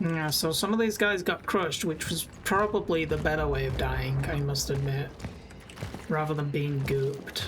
Yeah, so some of these guys got crushed, which was probably the better way of dying, I must admit, rather than being gooped.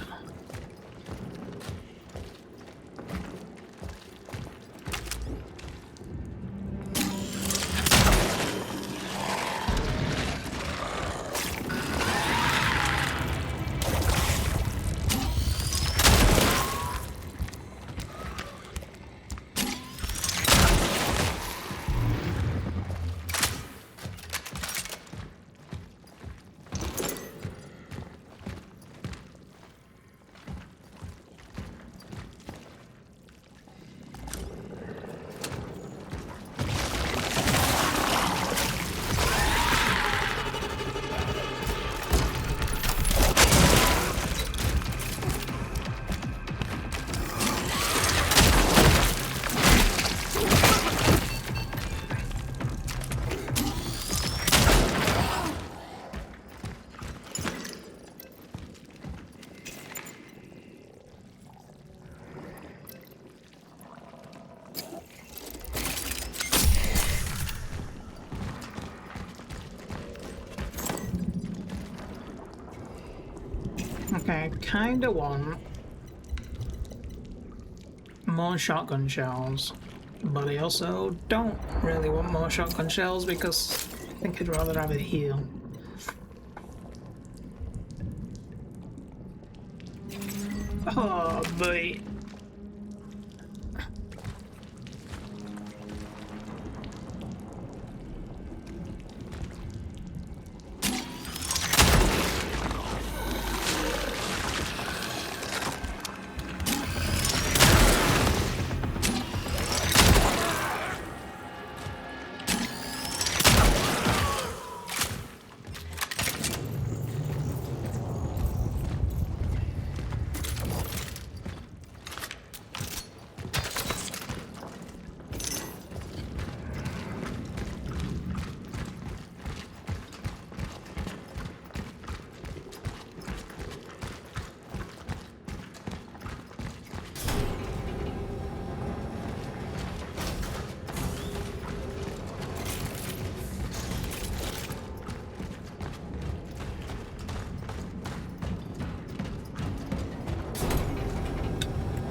Okay, I kinda want more shotgun shells, but I also don't really want more shotgun shells because I think I'd rather have it heal. Oh boy.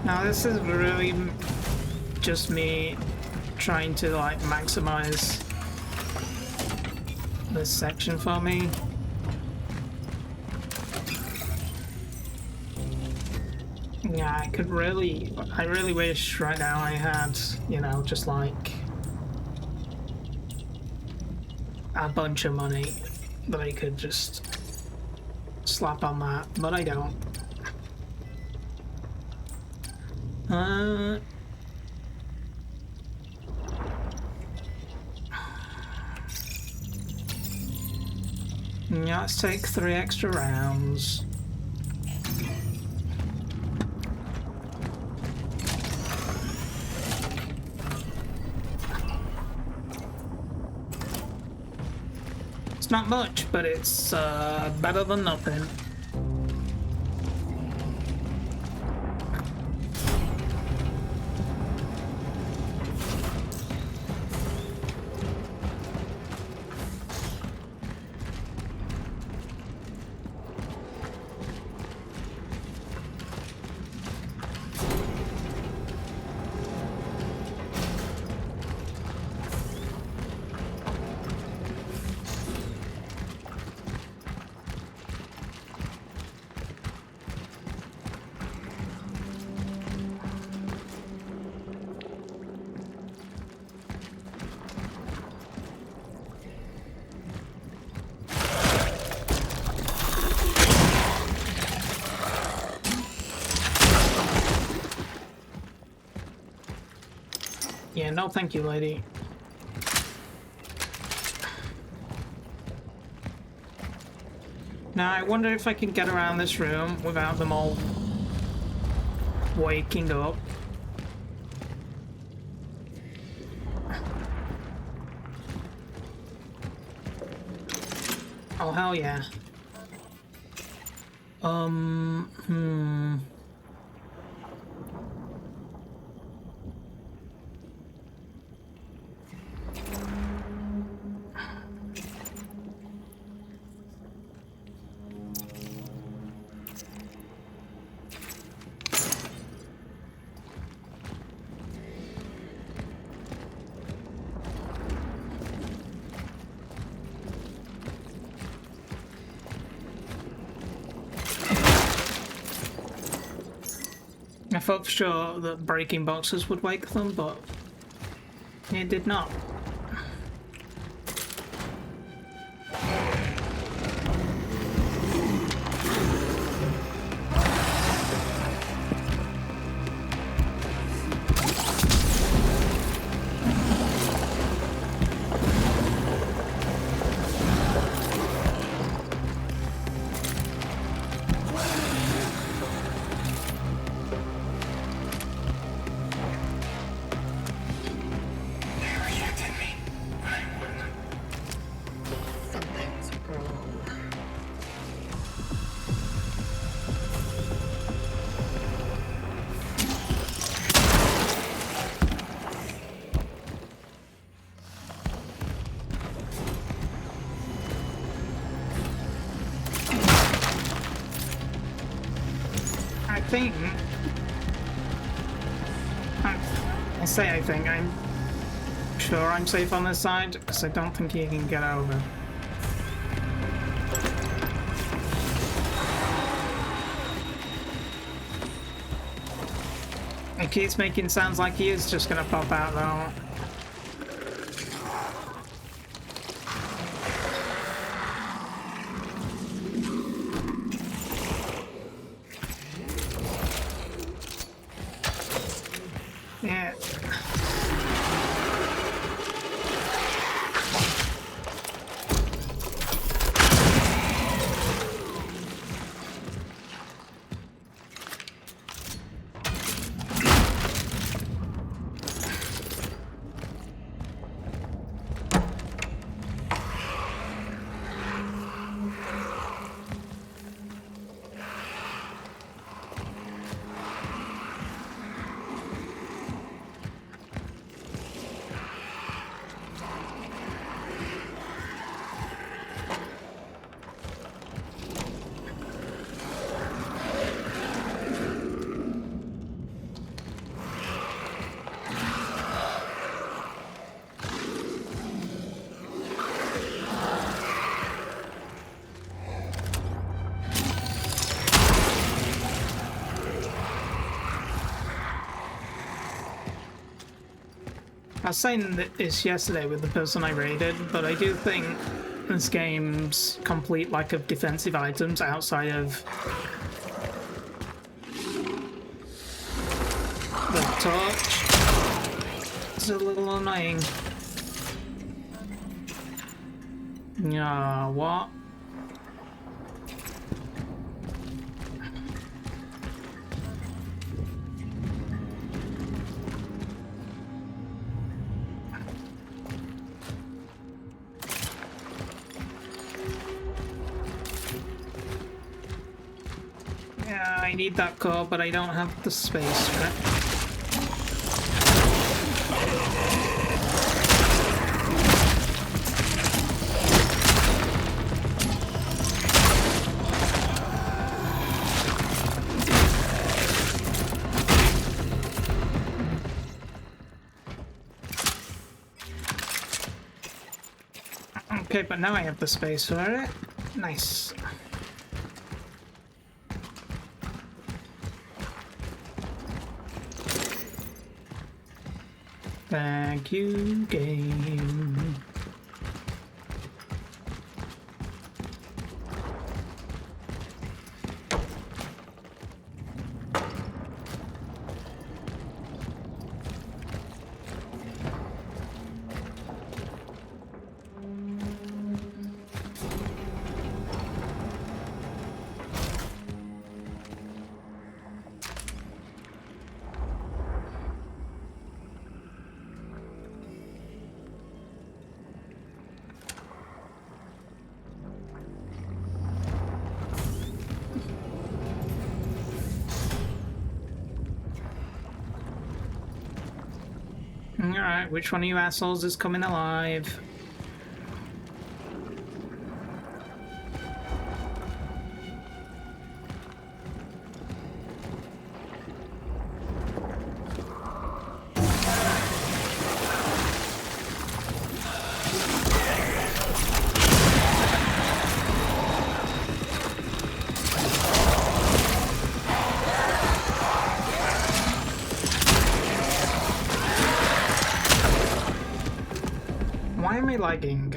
Now this is really just me trying to like maximize this section for me. Yeah, I really wish right now I had, you know, just like a bunch of money that I could just slap on that, but I don't. Yeah, let's take 3 extra rounds. It's not much, but it's better than nothing. Yeah, no thank you, lady. Now, I wonder if I can get around this room without them all waking up. Oh, hell yeah. I thought for sure that breaking boxes would wake them, but it did not. I think I'm sure I'm safe on this side because I don't think he can get over. It keeps making sounds like he is just gonna pop out though. Yeah. I was saying this yesterday with the person I raided, but I do think this game's complete lack of defensive items outside of the torch is a little annoying. Yeah, what? I need that core, but I don't have the space for it. Okay, but now I have the space for it. Nice. Thank you, game. Alright, which one of you assholes is coming alive? me lagging?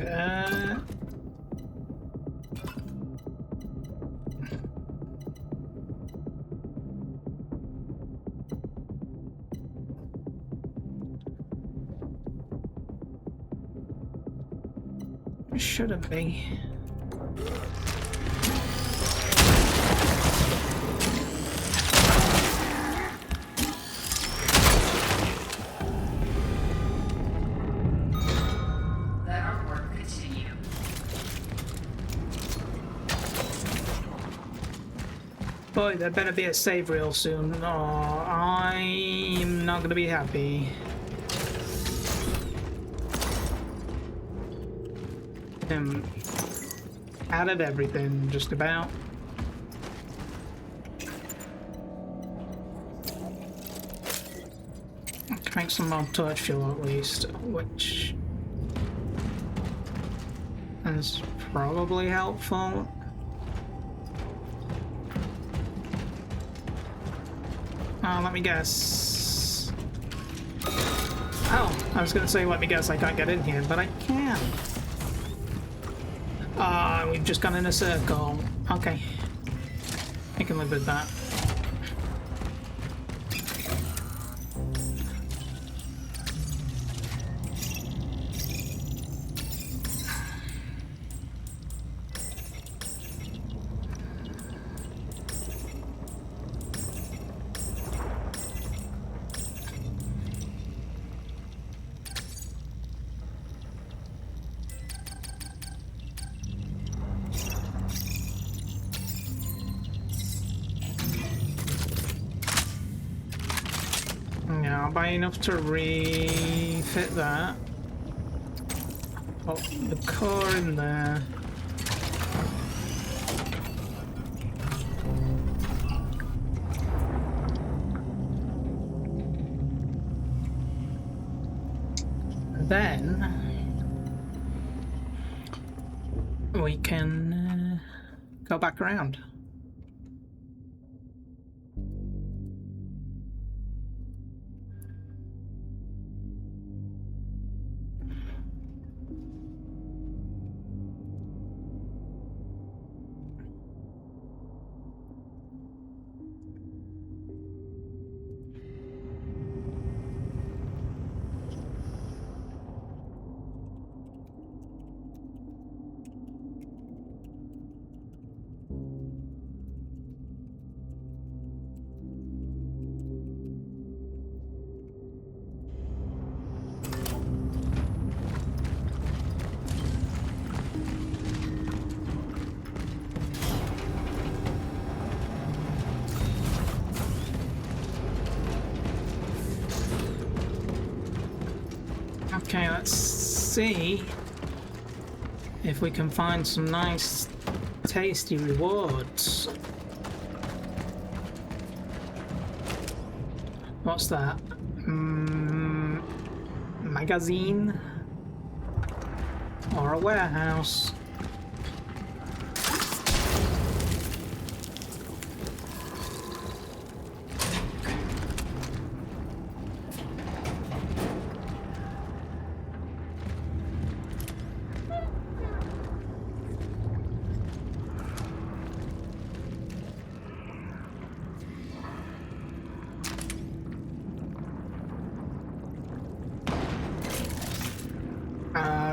Shouldn't be. Boy, there better be a save real soon, or I'm not gonna be happy. Out of everything, just about. Can make some more torch fuel at least, which is probably helpful. Let me guess. Oh, I was gonna say let me guess I can't get in here, but I can. We've just gone in a circle. Okay. I can live with that. Yeah, I'll buy enough to refit that. Put the core in there. Then we can go back around. Okay, let's see if we can find some nice, tasty rewards. What's that? Magazine? Or a warehouse?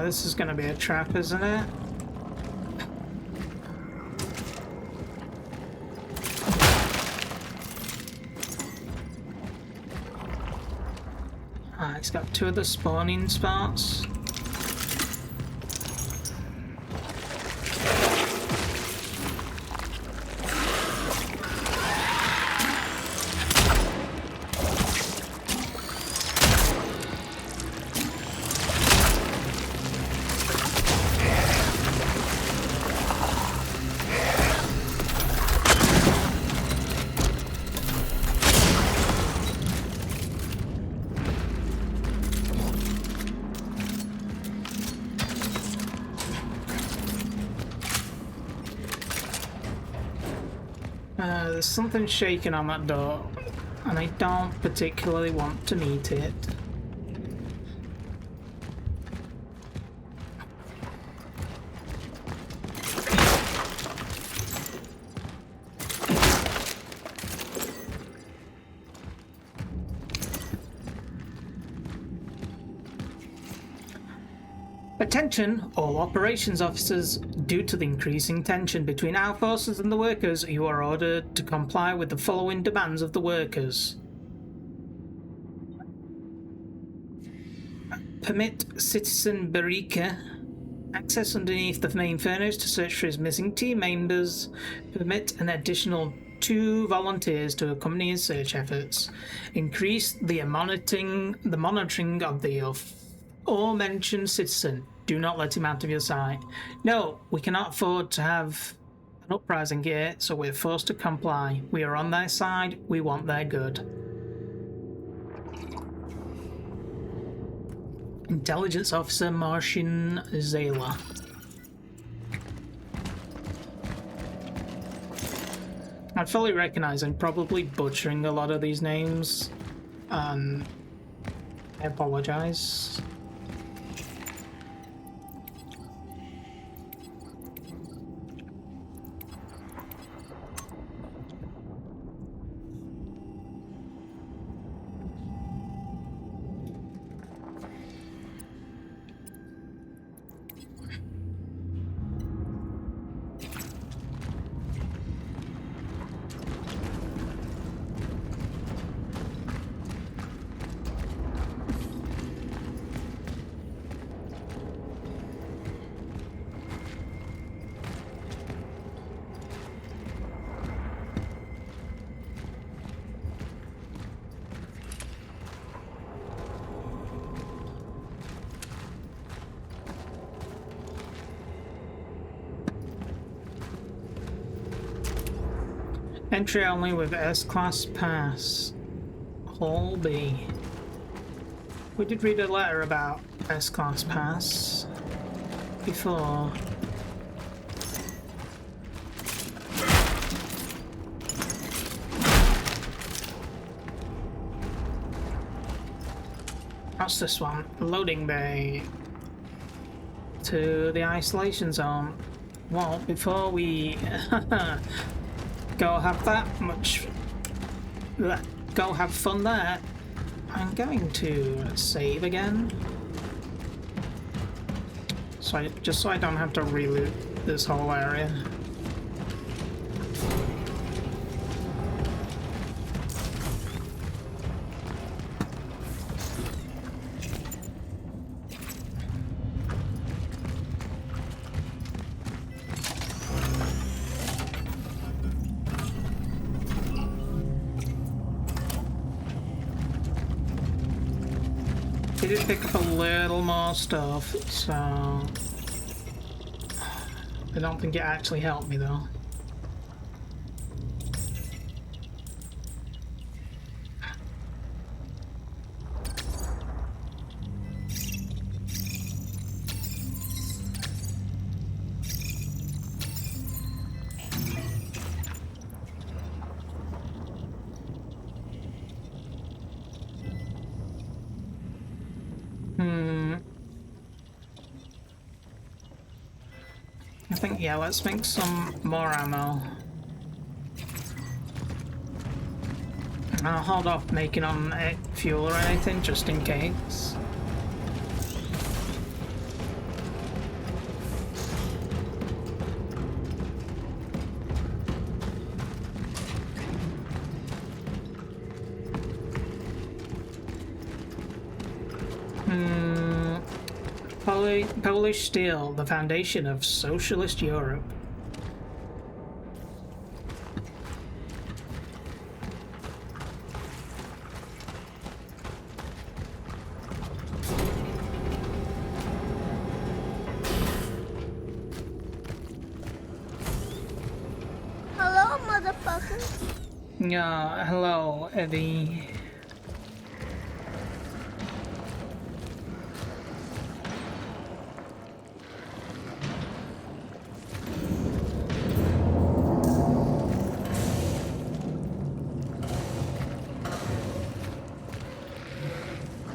This is gonna be a trap, isn't it? It's got two of the spawning spots. There's something shaking on that door, and I don't particularly want to meet it. Attention, all operations officers. Due to the increasing tension between our forces and the workers, you are ordered to comply with the following demands of the workers. Permit Citizen Barika access underneath the main furnace to search for his missing team members. Permit an additional 2 volunteers to accompany his search efforts. Increase the monitoring of the aforementioned citizen. Do not let him out of your sight. No, we cannot afford to have an uprising here, so we're forced to comply. We are on their side. We want their good. Intelligence Officer Martian Zayla. I fully recognize I'm probably butchering a lot of these names. I apologize. Entry only with S-Class pass. Hall B. We did read a letter about S-Class pass before. What's this one? Loading bay. To the isolation zone. Well, before we go have go have fun there, I'm going to save again. Just so I don't have to reloot this whole area. I did pick up a little more stuff, so I don't think it actually helped me though. I think, yeah, let's make some more ammo. I'll hold off making on fuel or anything, just in case. Polish steel, the foundation of socialist Europe. Hello, motherfucker. Yeah, hello, Eddie.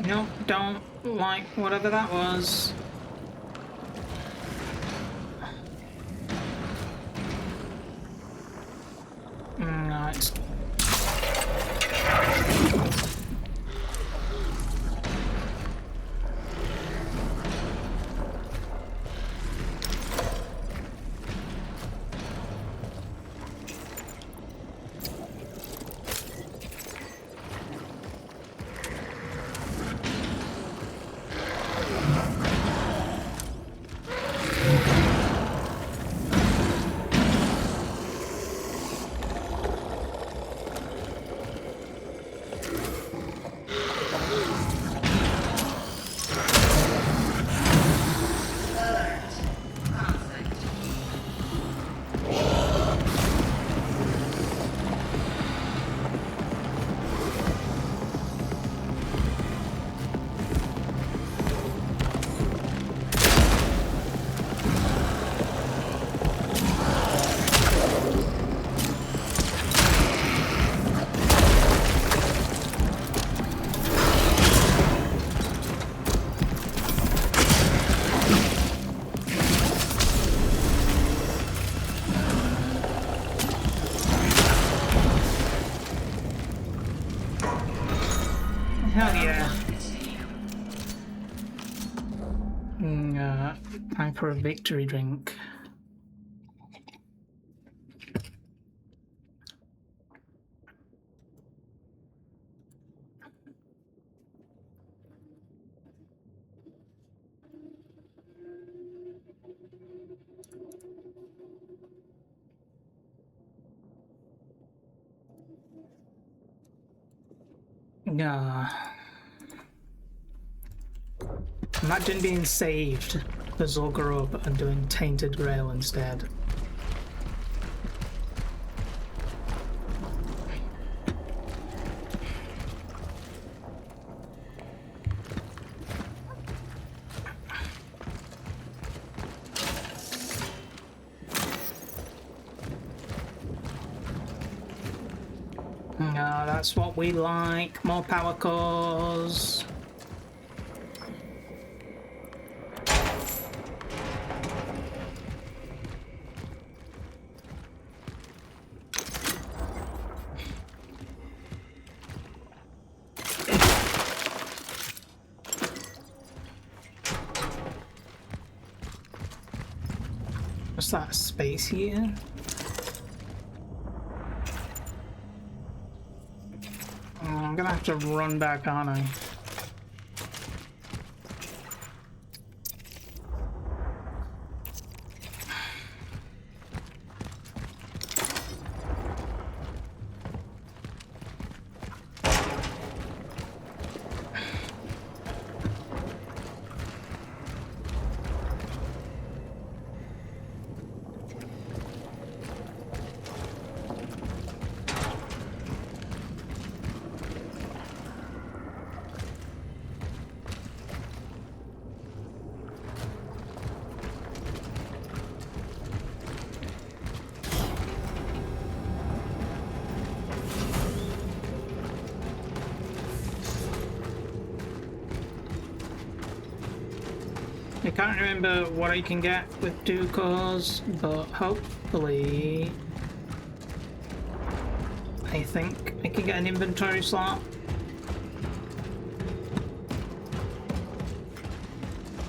Nope, don't like whatever that was. No, it's... Hell yeah. Time for a victory drink. Imagine being saved as Zul'Gurub and doing Tainted Grail instead. No, that's what we like. More power cores. What's that, space heater? I'm gonna have to run back, aren't I? I can't remember what I can get with 2 cores, but hopefully I think I can get an inventory slot.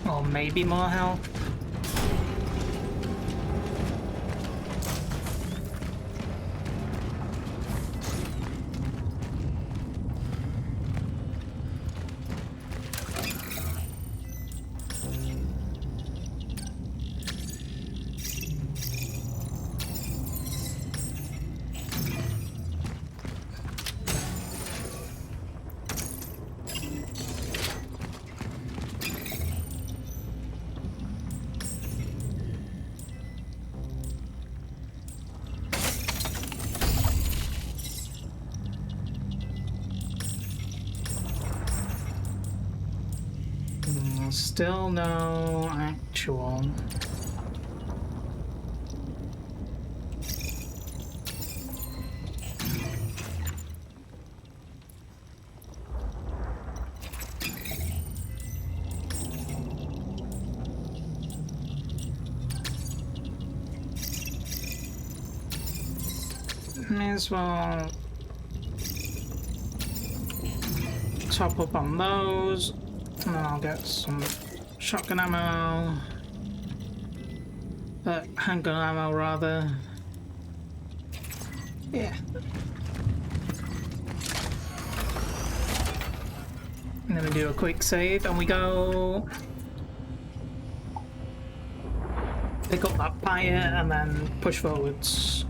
Or maybe more health. Still no actual. May as well top up on those, and then I'll get some shotgun ammo, handgun ammo rather. Yeah. And then we do a quick save and we go pick up that pyre and then push forwards.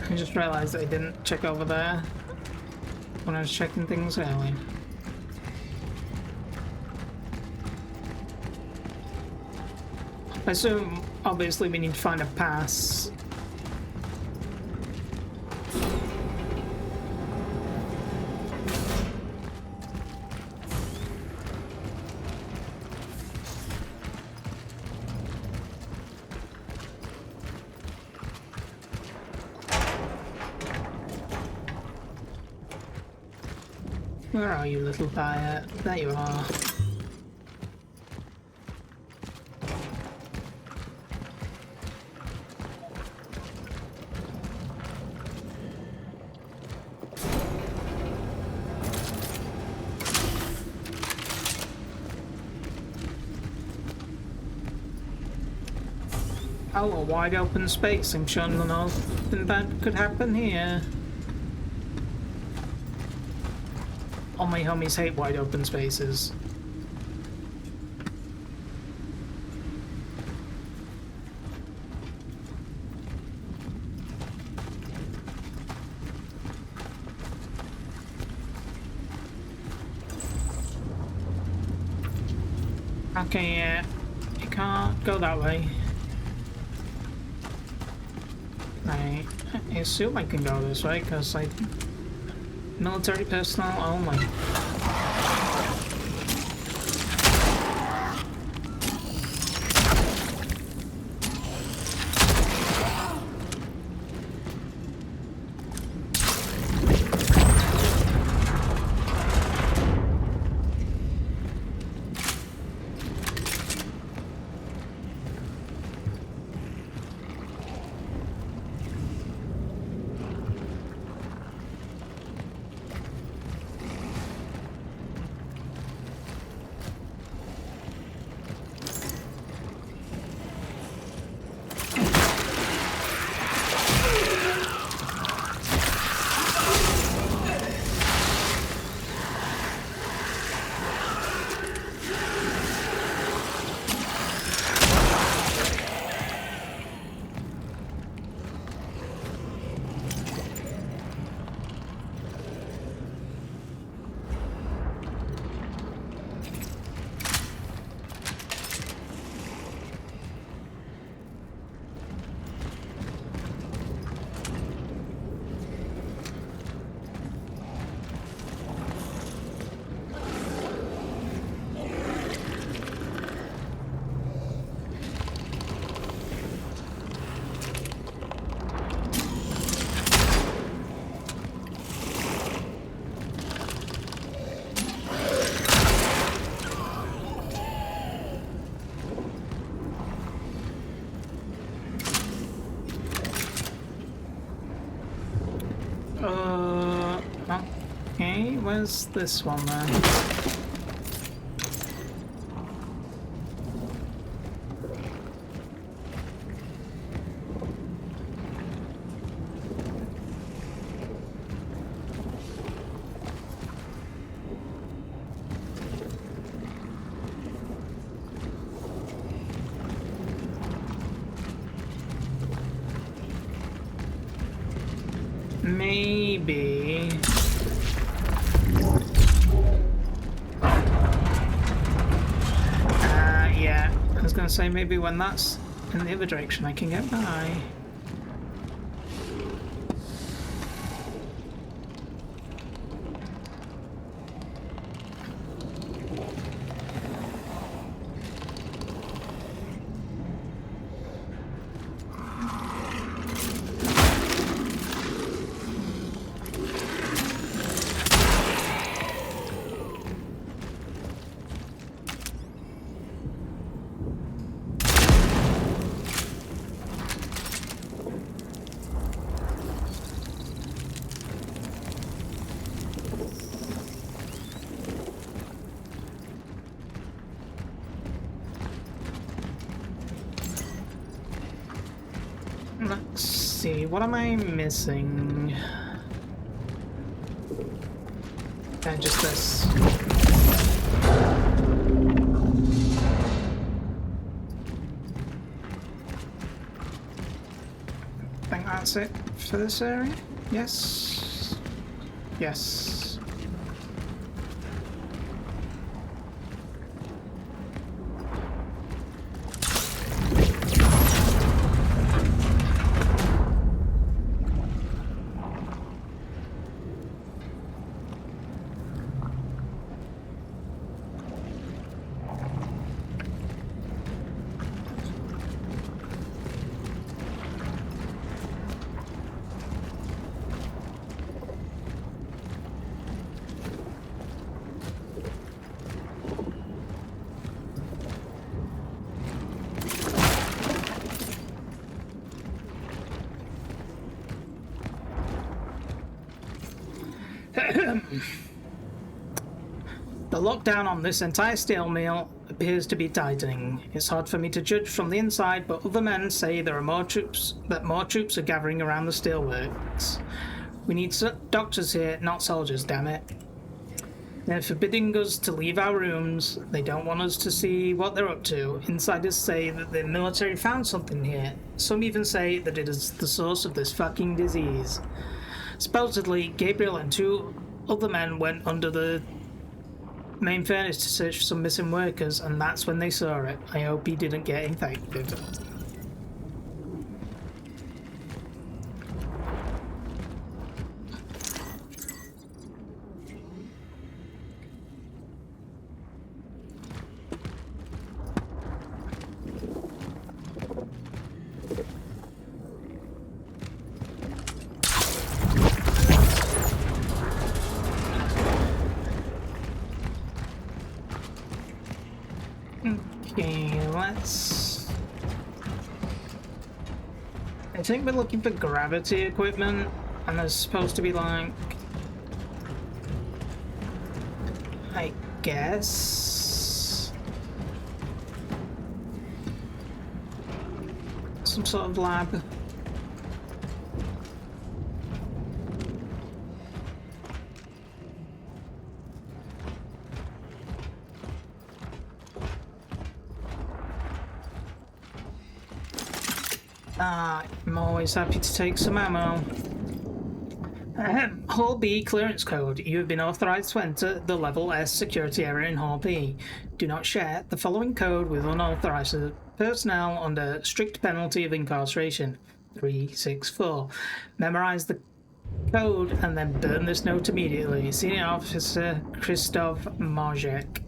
I just realised I didn't check over there when I was checking things earlier. I assume, obviously, we need to find a pass. Where are you, little pirate? There you are. Oh, a wide open space. I'm sure nothing bad could happen here. All my homies hate wide open spaces. Okay, yeah. You can't go that way. I assume I can go this way because I military personnel only. Okay, where's this one then? Maybe. Yeah, I was gonna say maybe when that's in the other direction I can get by. Let's see, what am I missing? Just this. I think that's it for this area? Yes? Yes. The lockdown on this entire steel mill appears to be tightening. It's hard for me to judge from the inside, but other men say there are more troops are gathering around the steelworks. We need doctors here, not soldiers, damn it. They're forbidding us to leave our rooms. They don't want us to see what they're up to. Insiders say that the military found something here. Some even say that it is the source of this fucking disease. Supposedly, Gabriel and 2 other men went under the main furnace to search for some missing workers, and that's when they saw it. I hope he didn't get infected. Okay, let's... I think we're looking for gravity equipment, and there's supposed to be like... I guess... some sort of lab. I'm always happy to take some ammo. Hall B clearance code. You have been authorized to enter the Level S security area in Hall B. Do not share the following code with unauthorized personnel under strict penalty of incarceration. 364. Memorize the code and then burn this note immediately. Senior Officer Christoph Marjek.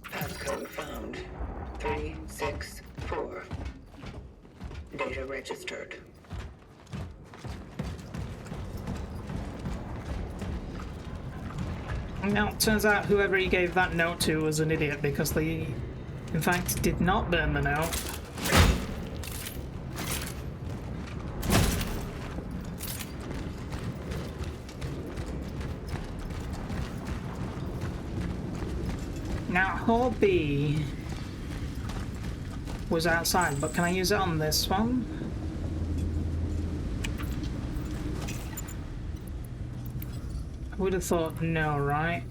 Passcode found. 364. Data registered. Now, it turns out whoever he gave that note to was an idiot because they, in fact, did not burn the note. Now, Hall B was outside, but can I use it on this one? I would have thought no, right?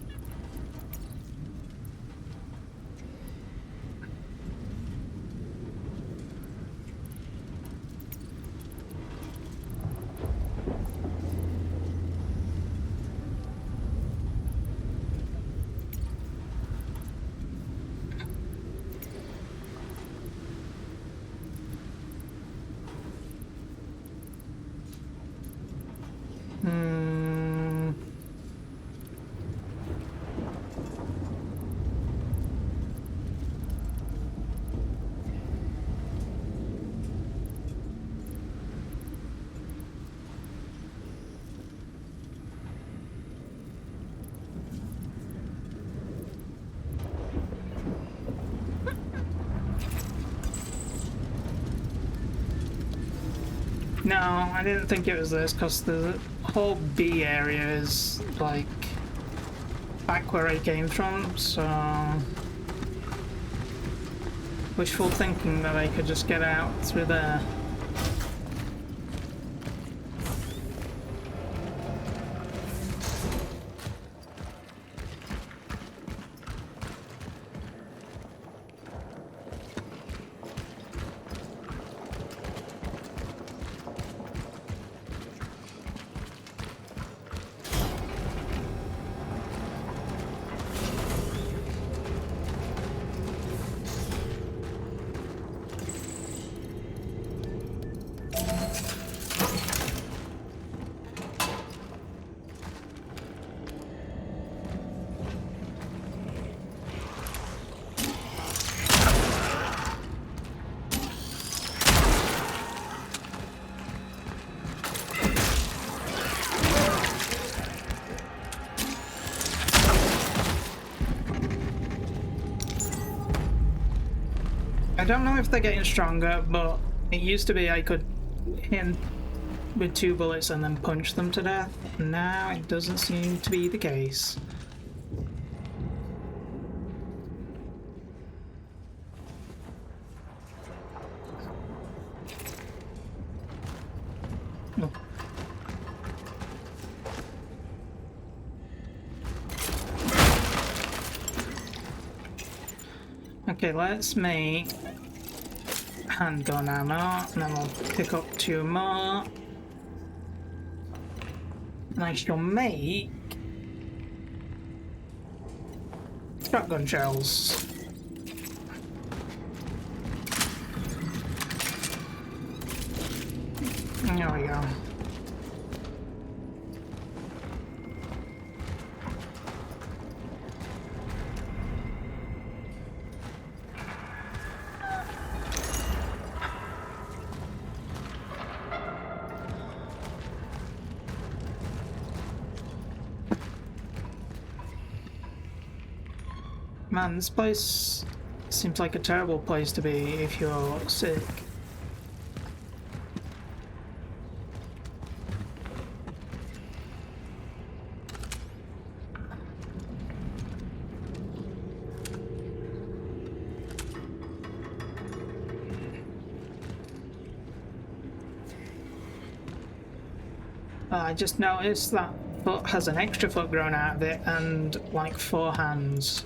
No, I didn't think it was this, because the whole B area is, like, back where I came from, so... wishful thinking that I could just get out through there. I don't know if they're getting stronger, but it used to be I could hit with 2 bullets and then punch them to death. Now it doesn't seem to be the case. Oh. Okay, let's make handgun ammo, and then we'll pick up 2 more. And I shall make shotgun shells. There we go. Man, this place seems like a terrible place to be if you're sick. I just noticed that foot has an extra foot grown out of it and like 4 hands.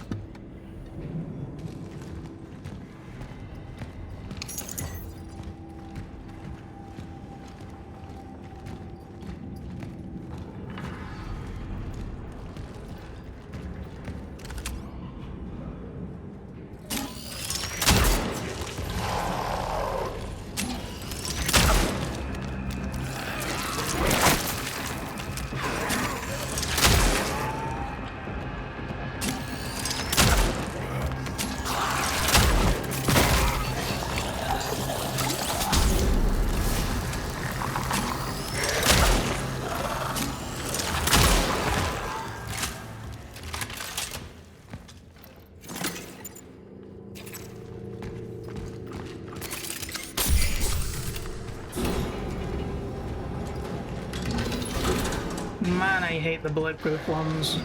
Man, I hate the bulletproof ones.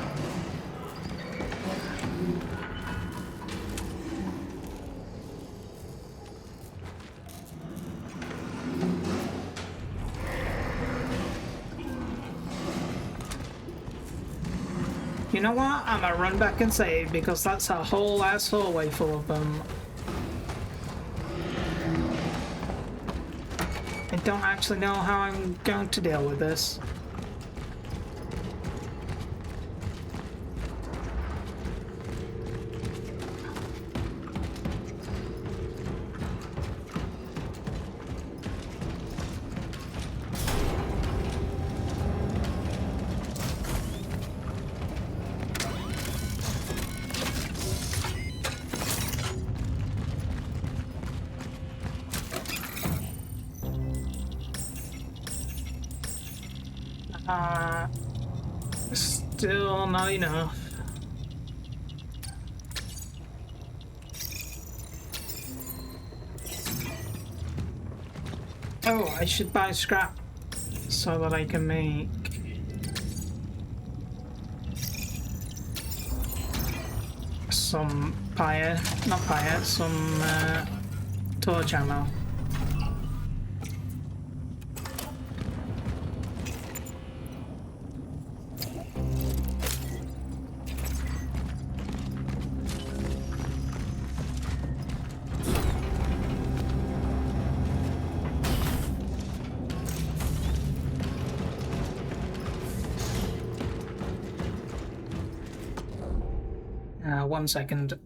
You know what? I'm gonna run back and save because that's a whole ass hallway full of them. I don't actually know how I'm going to deal with this. Still not enough. Oh, I should buy scrap so that I can make some some torch ammo. One second.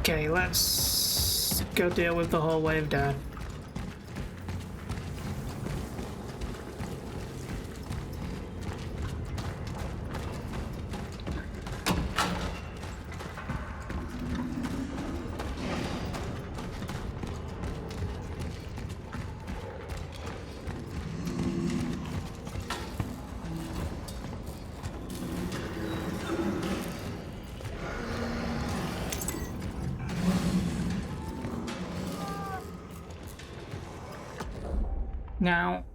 Okay, let's go deal with the whole wave down. Now,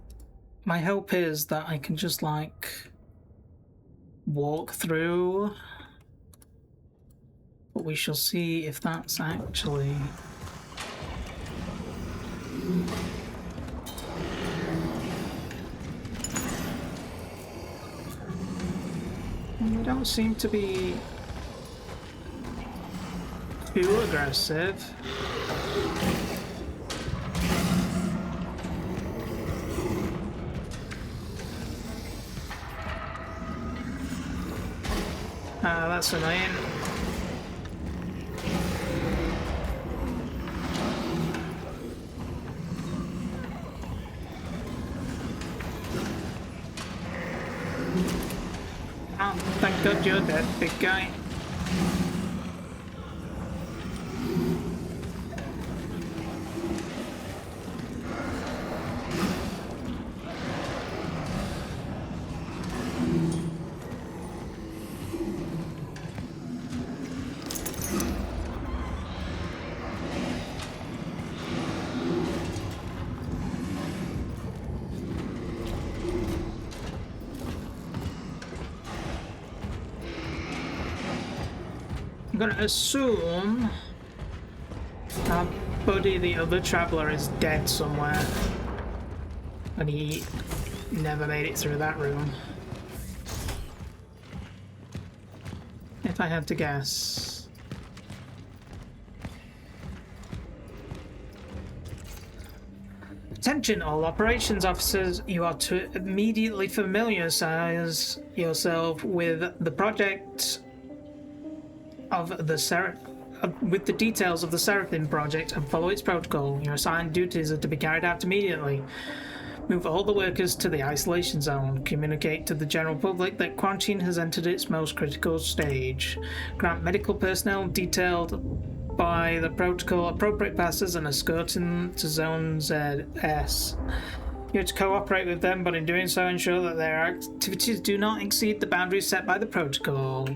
my hope is that I can just, like, walk through, but we shall see if that's actually... They don't seem to be too aggressive. That's annoying. Oh, thank God you're dead, big guy. I'm gonna assume our buddy, the other traveler, is dead somewhere. And he never made it through that room. If I had to guess. Attention all operations officers, you are to immediately familiarize yourself with the project of the with the details of the Seraphim project and follow its protocol. Your assigned duties are to be carried out immediately. Move all the workers to the isolation zone. Communicate to the general public that quarantine has entered its most critical stage. Grant medical personnel detailed by the protocol appropriate passes and escorting to Zone ZS. You have to cooperate with them, but in doing so ensure that their activities do not exceed the boundaries set by the protocol.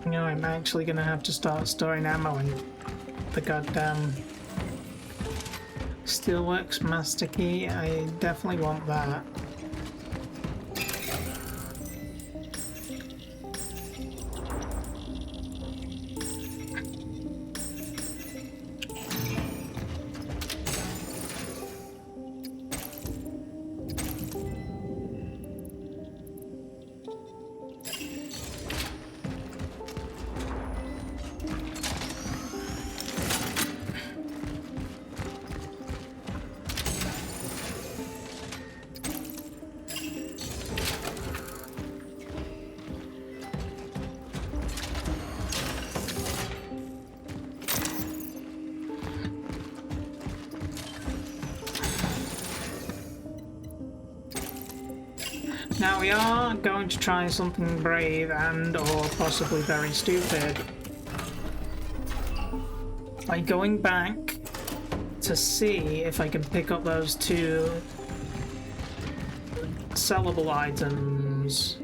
You know, I'm actually gonna have to start storing ammo in the goddamn Steelworks Master Key. I definitely want that. Now we are going to try something brave and or possibly very stupid by going back to see if I can pick up those two sellable items,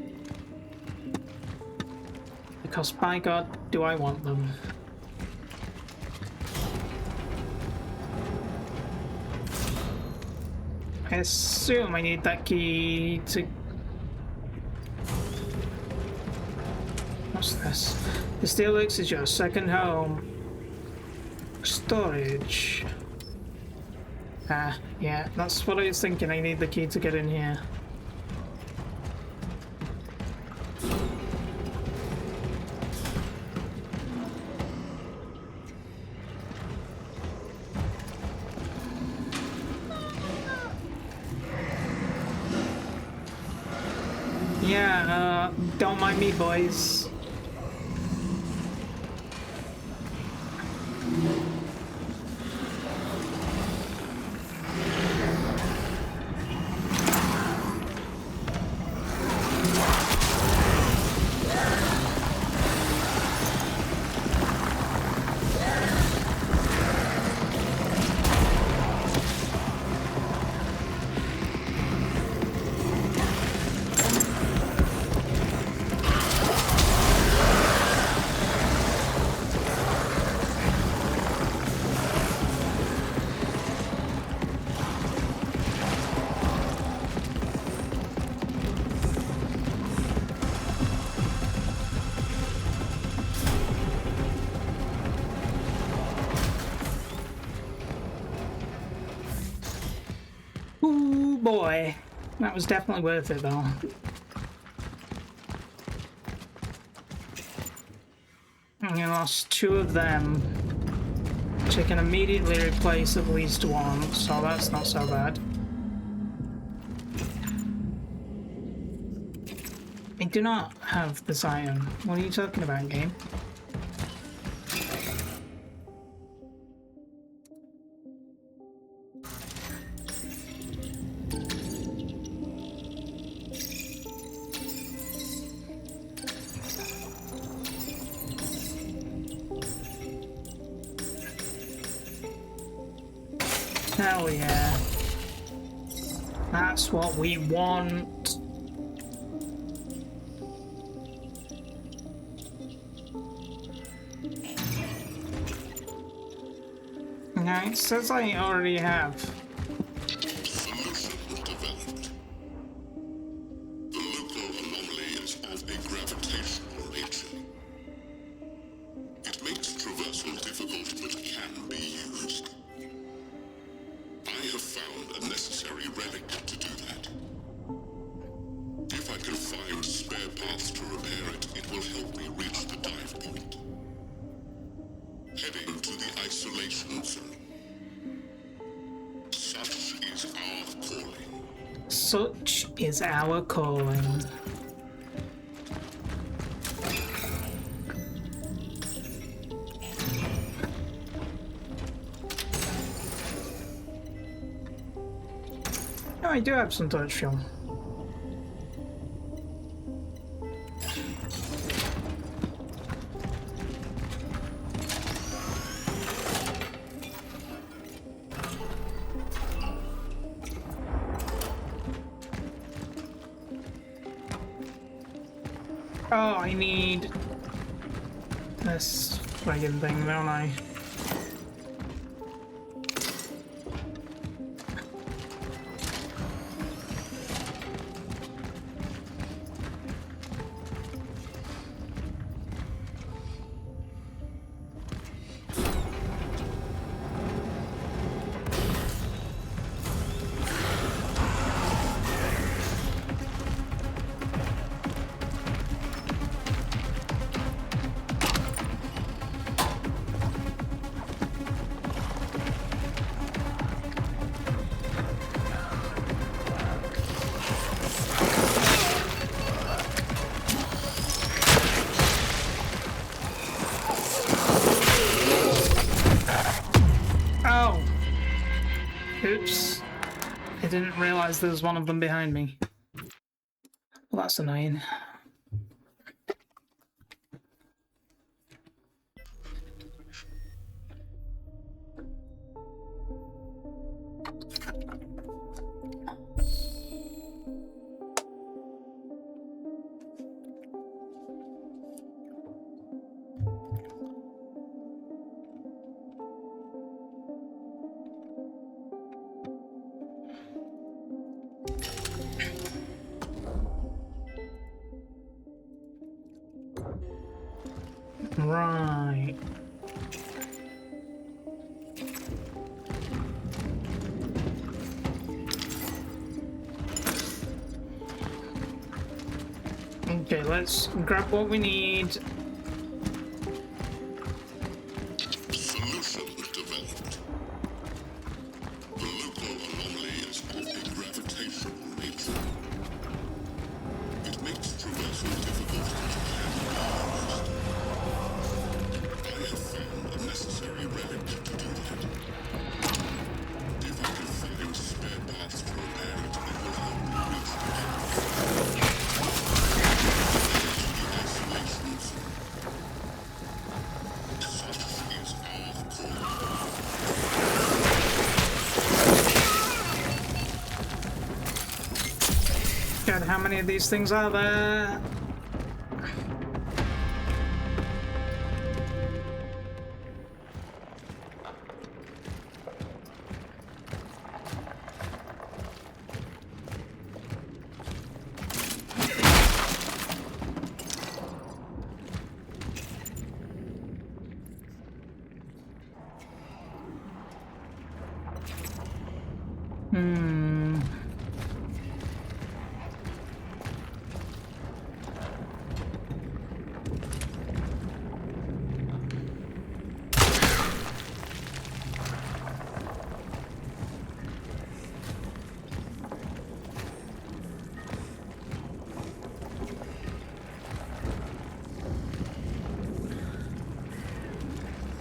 because by God do I want them. I assume I need that key to What's this? The Steelix is your second home. Storage. Ah, yeah, that's what I was thinking. I need the key to get in here. Yeah, don't mind me, boys. Ooh, boy. That was definitely worth it, though. I lost 2 of them, which I can immediately replace at least 1, so that's not so bad. I do not have this iron. What are you talking about, game? Hell yeah. That's what we want. Now, it says I already have. Solution developed. The local anomaly is of a gravitational nature. It makes traversal difficult but can be used. I have found a necessary relic to do that. If I can find spare parts to repair it, it will help me reach the dive point. Heading to the isolation zone. Such is our calling. Such is our calling. Oh, I do have some torch fuel. Oh, I need this friggin' thing, don't I? Oops. I didn't realize there was one of them behind me. Well, that's annoying. Right. Okay, let's grab what we need. Solution developed. The local anomaly is of a gravitational nature. It makes traversal difficult to plan. I have found a necessary relic to do that. If I can find spare parts to repair it, it will help me reach the camp. The isolations. Such is our call. God, how many of these things are there?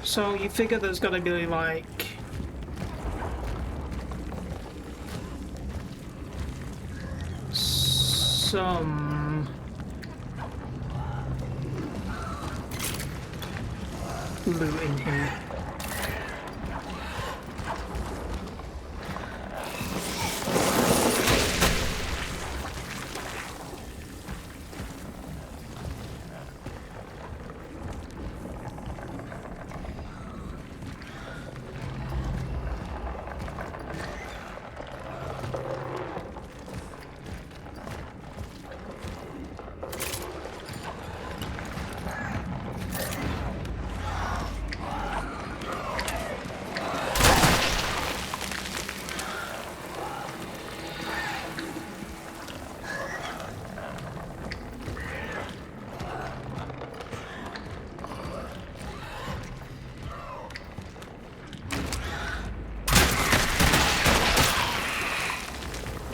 So you figure there's gotta be like some loot in here.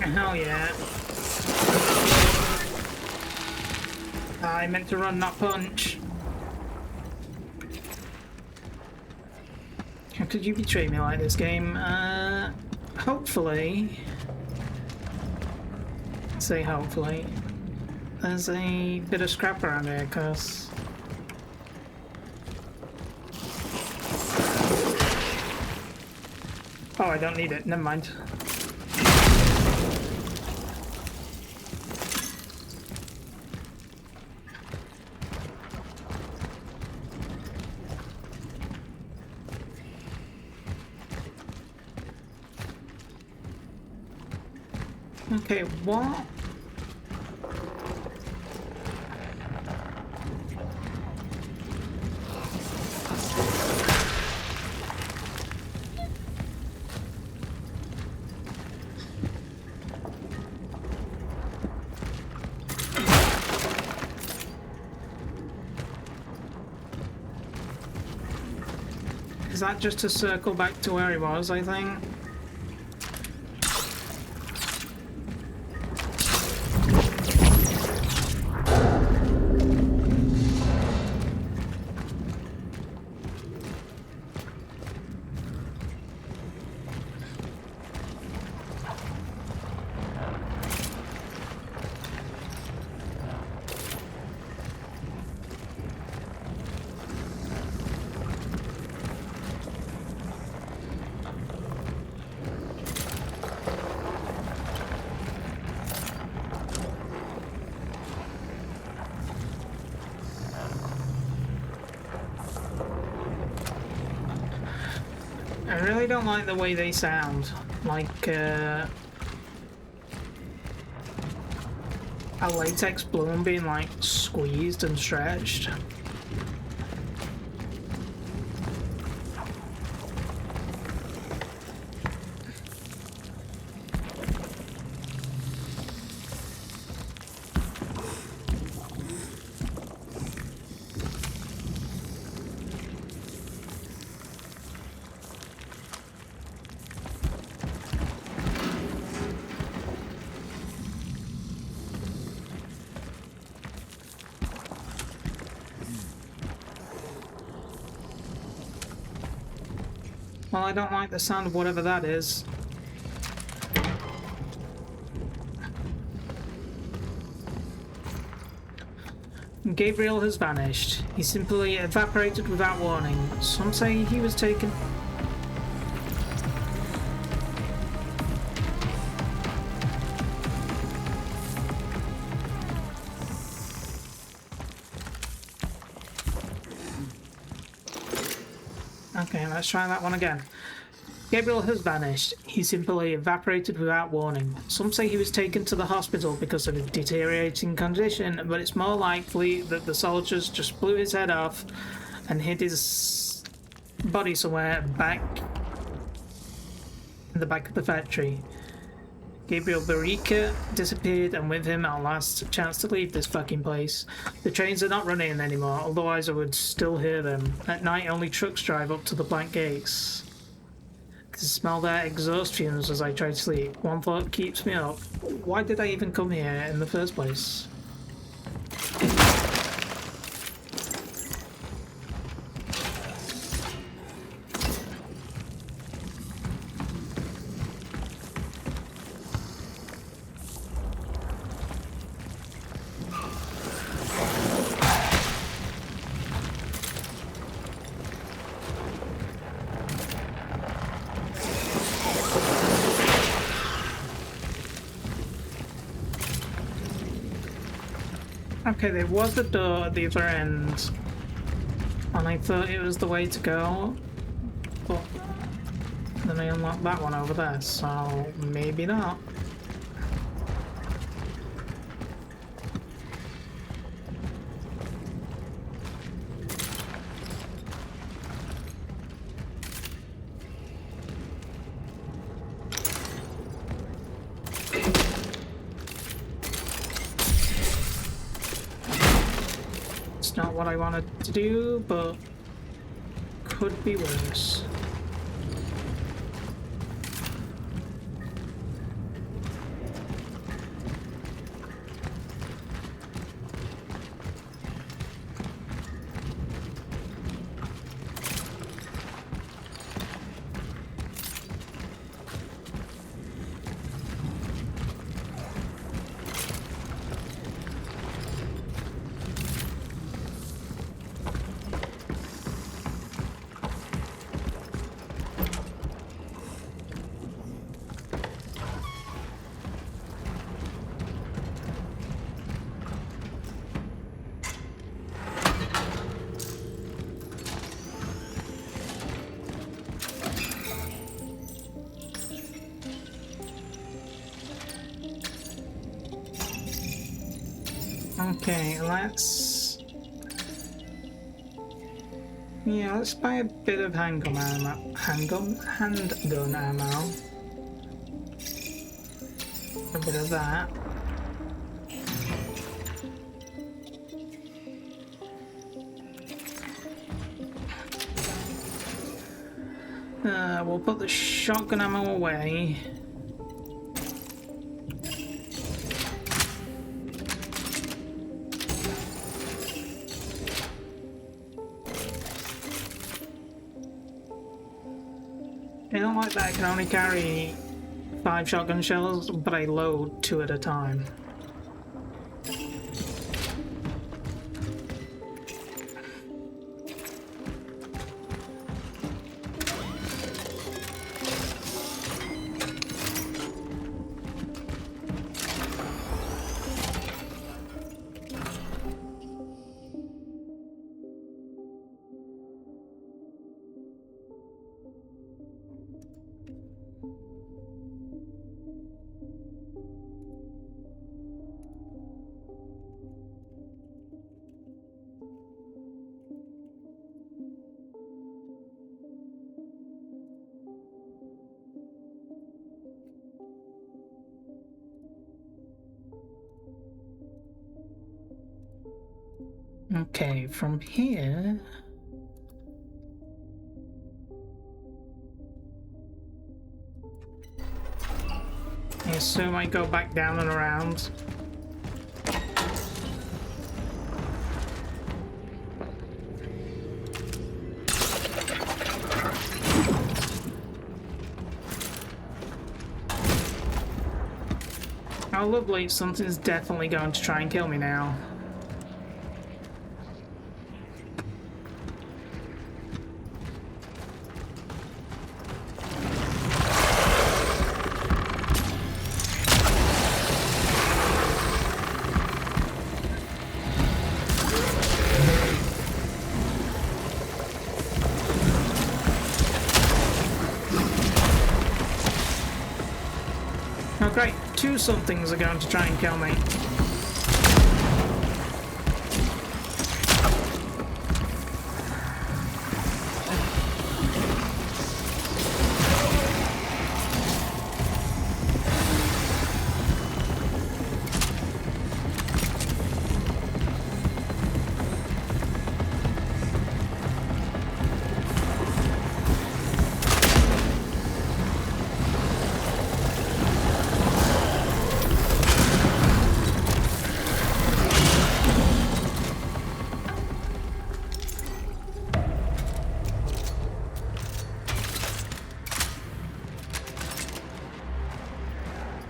Hell yeah. I meant to run that punch. How could you betray me like this, game? Hopefully... say hopefully. There's a bit of scrap around here, cause... oh, I don't need it. Never mind. Okay, what? Is that just to circle back to where he was, I think? I really don't like the way they sound. Like, a latex balloon being, like, squeezed and stretched. Well, I don't like the sound of whatever that is. Gabriel has vanished. He simply evaporated without warning. Some say he was taken... Okay, let's try that one again. Gabriel has vanished. He simply evaporated without warning. Some say he was taken to the hospital because of his deteriorating condition, but it's more likely that the soldiers just blew his head off and hid his body somewhere back in the back of the factory. Gabriel Barika disappeared, and with him our last chance to leave this fucking place. The trains are not running anymore, otherwise I would still hear them. At night only trucks drive up to the blank gates. I can smell their exhaust fumes as I try to sleep. One thought keeps me up. Why did I even come here in the first place? Okay, there was a door at the other end, and I thought it was the way to go, but then I unlocked that one over there, so maybe not. Not what I wanted to do, but could be worse. Okay, let's buy a bit of handgun ammo. Handgun ammo. A bit of that. We'll put the shotgun ammo away. I don't like that I can only carry 5 shotgun shells, but I load 2 at a time. Okay, from here... I assume I go back down and around. Oh, lovely. Something's definitely going to try and kill me now. Oh, great. Two somethings are going to try and kill me.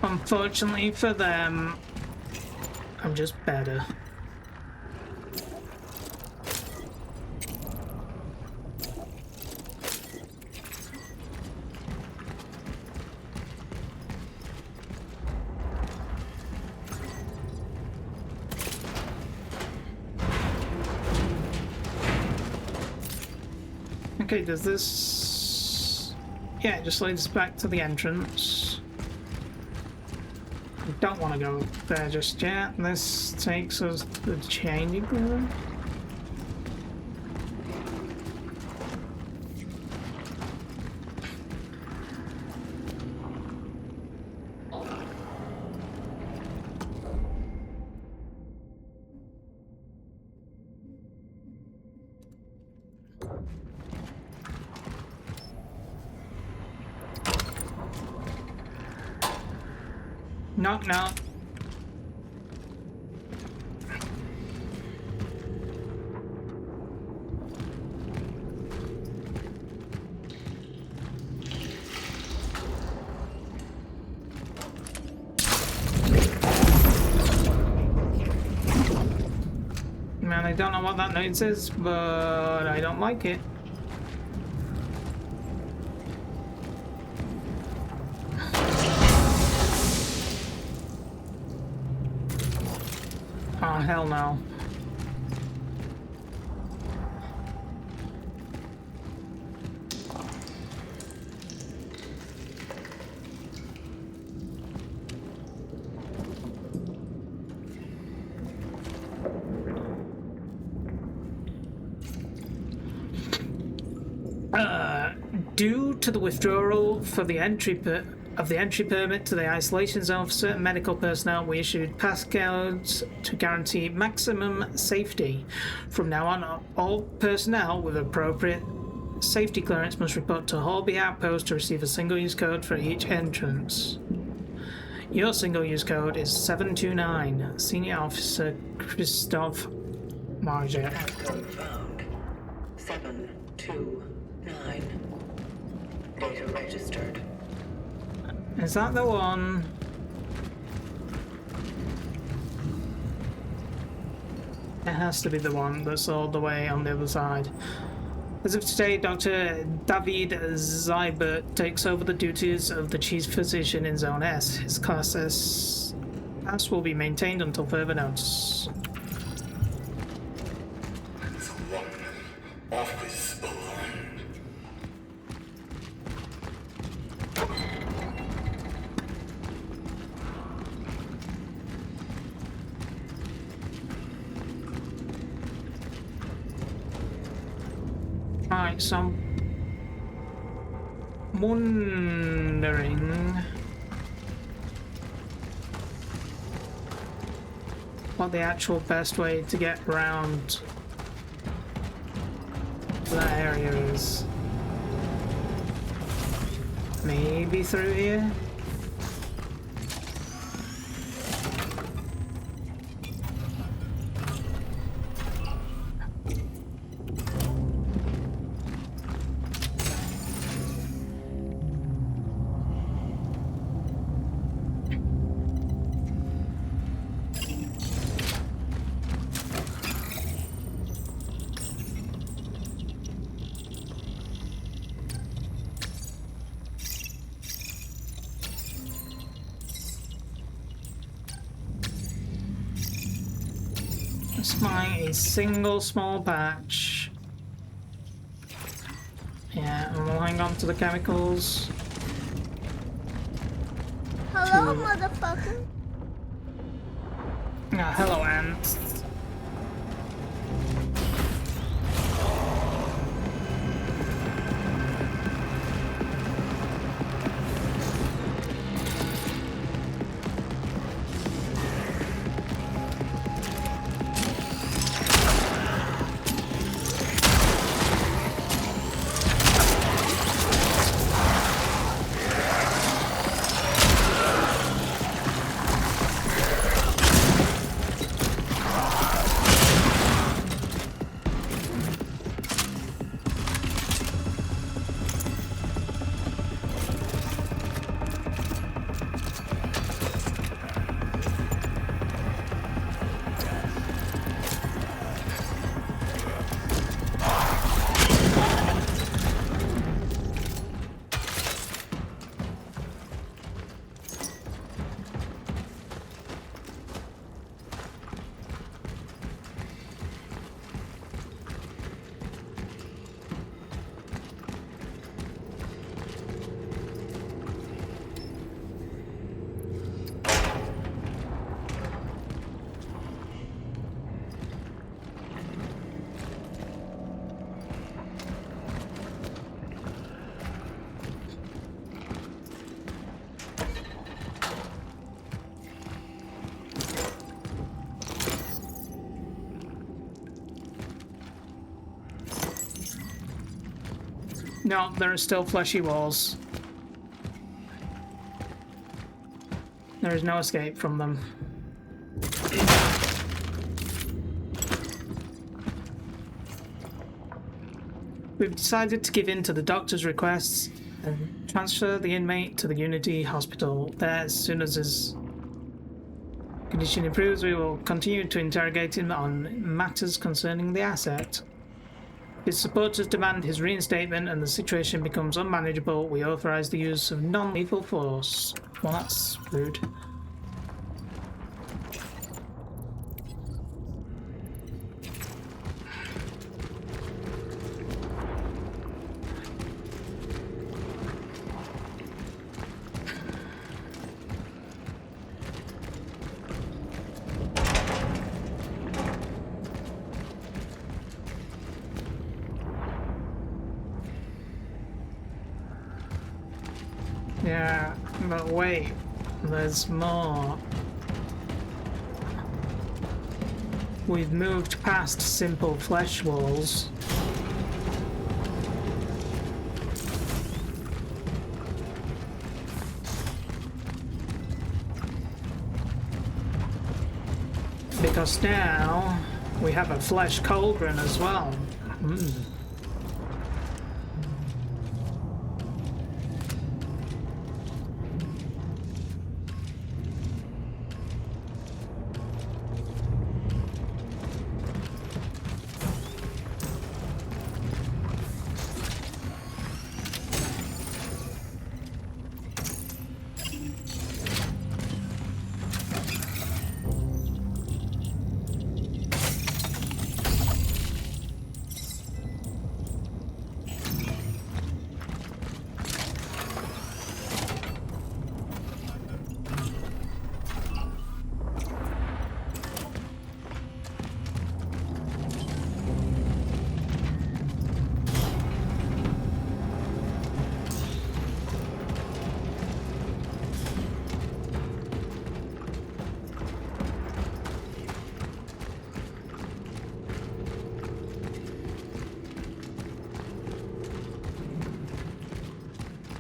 Unfortunately for them, I'm just better. Okay, does this... Yeah, it just leads us back to the entrance. I don't want to go there just yet. This takes us to the changing room. Knock, knock. Man, I don't know what that noise is, but I don't like it. Oh, hell no. Due to the withdrawal for the entry permit to the isolation zone for certain medical personnel, we issued passcodes to guarantee maximum safety. From now on, all personnel with appropriate safety clearance must report to Holby Outpost to receive a single-use code for each entrance. Your single-use code is 729. Senior Officer Christoph Marget. Passcode found. 729. Data registered. Is that the one? It has to be the one that's all the way on the other side. As of today, Dr. David Zybert takes over the duties of the chief physician in Zone S. His Class S pass will be maintained until further notice. Office alone. Right, so I'm wondering what the actual best way to get around that area is. Maybe through here? Despite a single small patch. Yeah, and we'll hang on to the chemicals. Hello, motherfucker. Hello, ants. No, there are still fleshy walls. There is no escape from them. We've decided to give in to the doctor's requests and transfer the inmate to the Unity Hospital. There, as soon as his condition improves, we will continue to interrogate him on matters concerning the asset. His supporters demand his reinstatement and the situation becomes unmanageable. We authorize the use of non-lethal force. Well, that's rude. Yeah, but wait, there's more. We've moved past simple flesh walls. Because now we have a flesh cauldron as well.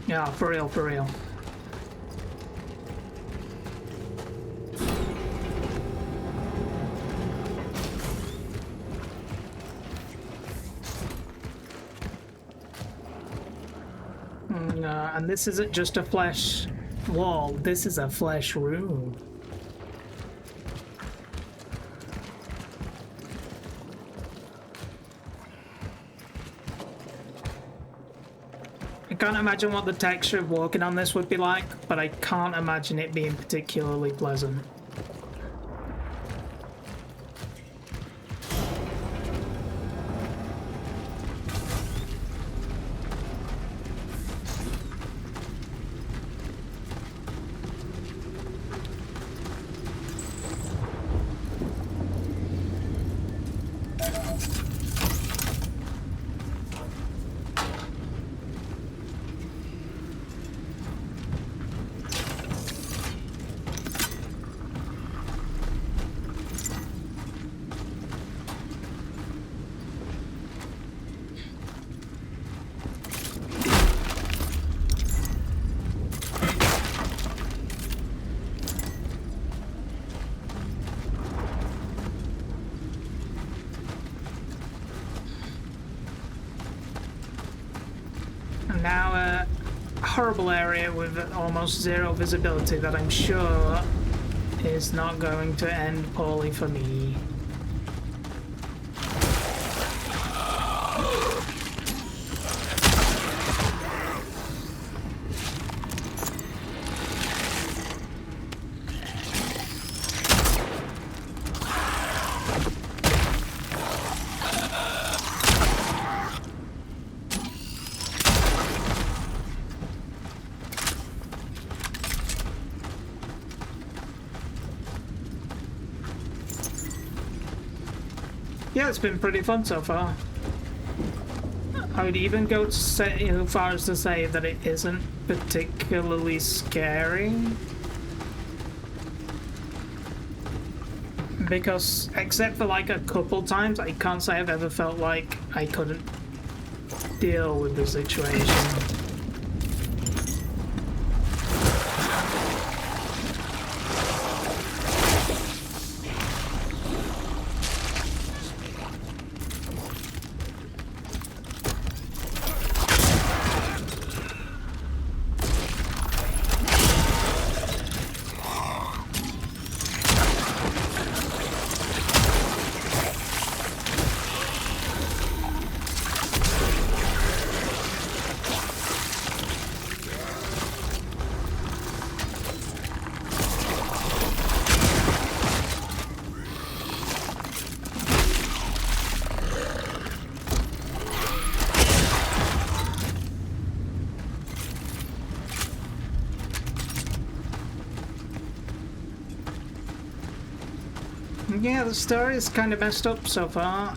Yeah, for real, for real. And this isn't just a flesh wall, this is a flesh room. I can't imagine what the texture of walking on this would be like, but I can't imagine it being particularly pleasant. horrible area with almost zero visibility that I'm sure is not going to end poorly for me. Yeah, it's been pretty fun so far. I would even go to say, as far as to say that it isn't particularly scary. Because, except for like a couple times, I can't say I've ever felt like I couldn't deal with the situation. Yeah, the story is kind of messed up so far.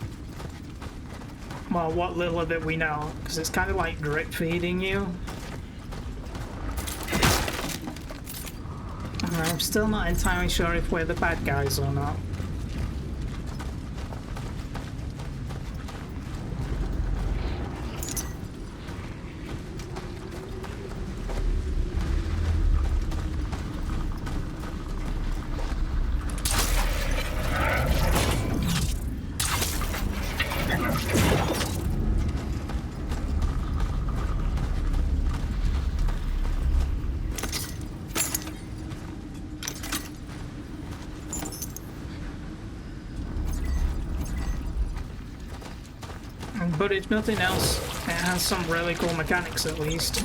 Well, what little of it we know, because it's kind of like drip feeding you. And I'm still not entirely sure if we're the bad guys or not. But if nothing else, it has some really cool mechanics at least.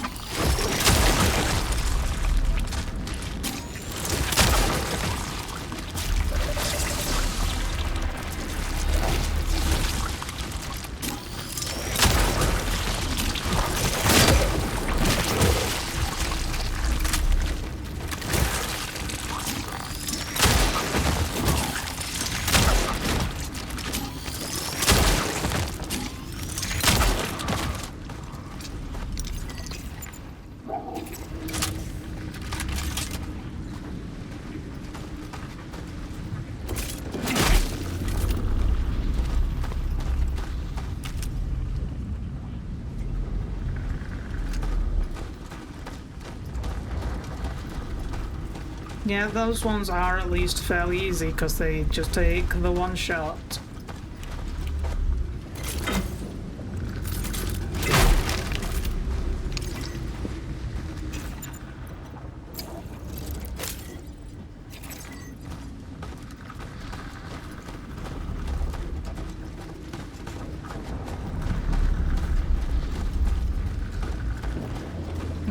Yeah, those ones are at least fairly easy because they just take the one shot.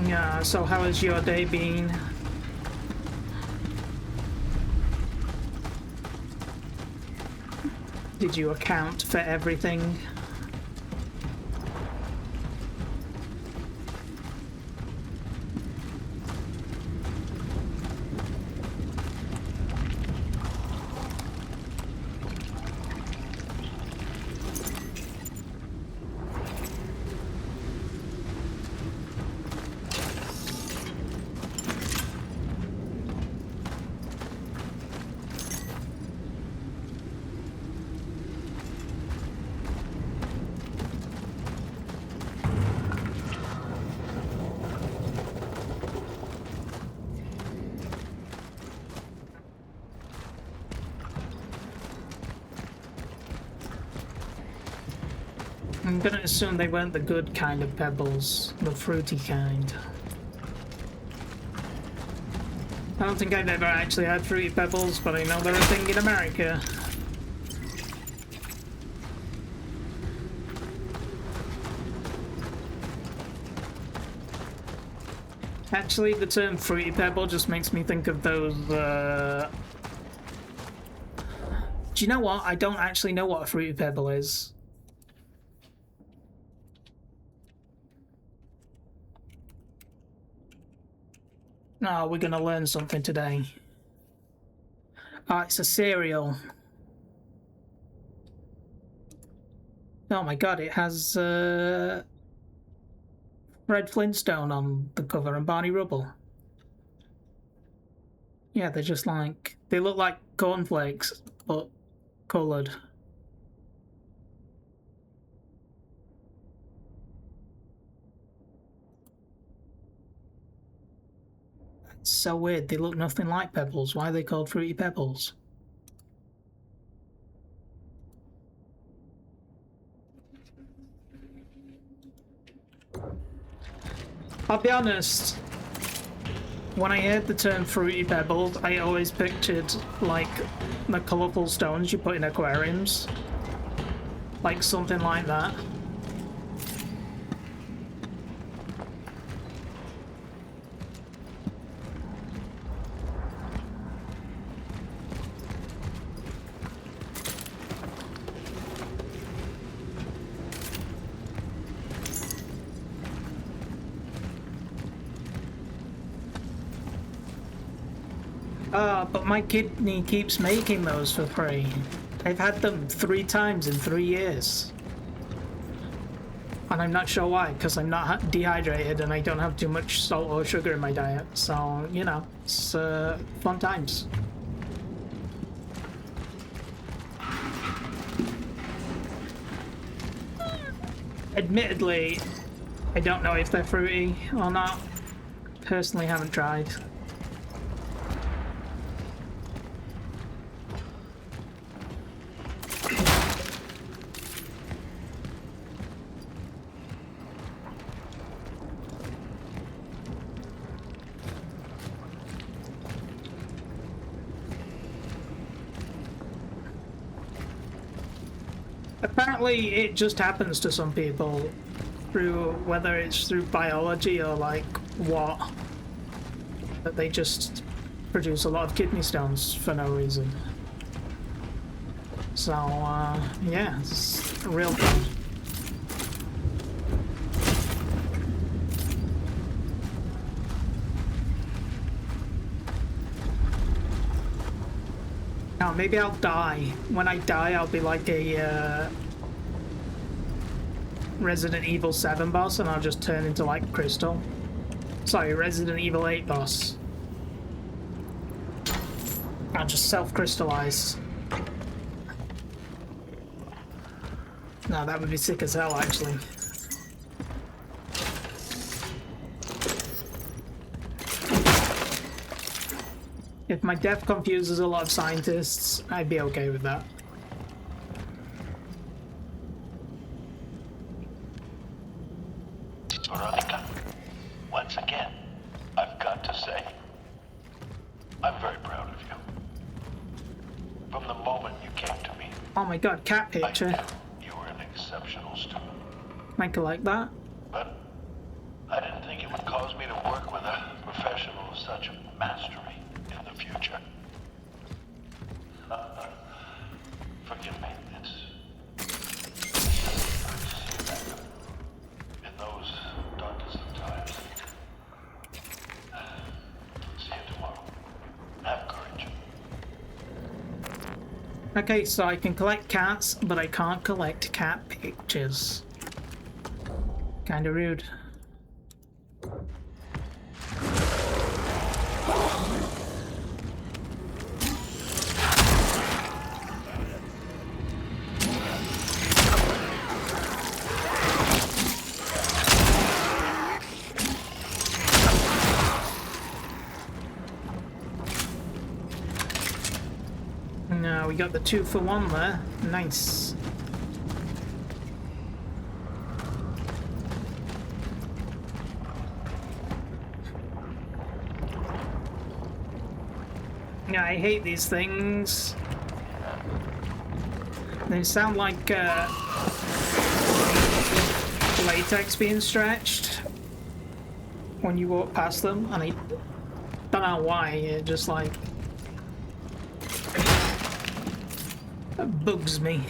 Yeah, so how has your day been? Did you account for everything? I'm gonna assume they weren't the good kind of pebbles, the fruity kind. I don't think I've ever actually had Fruity Pebbles, but I know they're a thing in America. Actually, the term Fruity Pebble just makes me think of those, Do you know what? I don't actually know what a Fruity Pebble is. No, we're gonna learn something today. Oh, it's a cereal. Oh my god, it has Fred Flintstone on the cover and Barney Rubble. Yeah, they're just like, they look like cornflakes, but coloured. It's so weird, they look nothing like pebbles. Why are they called Fruity Pebbles? I'll be honest, when I heard the term Fruity Pebbles, I always pictured, like, the colourful stones you put in aquariums. Like, something like that. But my kidney keeps making those for free. I've had them 3 times in 3 years. And I'm not sure why, because I'm not dehydrated and I don't have too much salt or sugar in my diet. So, you know, it's fun times. Admittedly, I don't know if they're fruity or not. Personally, haven't tried. Apparently, it just happens to some people, through whether it's through biology or like what, that they just produce a lot of kidney stones for no reason. So, yeah, it's a real thing. Now, maybe I'll die. When I die, I'll be like a Resident Evil 7 boss, and I'll just turn into like Crystal. Sorry, Resident Evil 8 boss. I'll just self-crystallize. No, that would be sick as hell, actually. If my death confuses a lot of scientists, I'd be okay with that. Veronica, once again, I've got to say, I'm very proud of you. From the moment you came to me, Oh my god, cat I picture. knew you were an exceptional student. Make it like that. But I didn't think it would cause me to work with a professional of such mastery in the future. Forgive me, in those darkest of times. See you tomorrow. Have courage. Okay, so I can collect cats, but I can't collect cat pictures. Kinda rude. Now we got the 2-for-1 there. Nice. Yeah, I hate these things. They sound like latex being stretched when you walk past them, and I don't know why. It just like bugs me.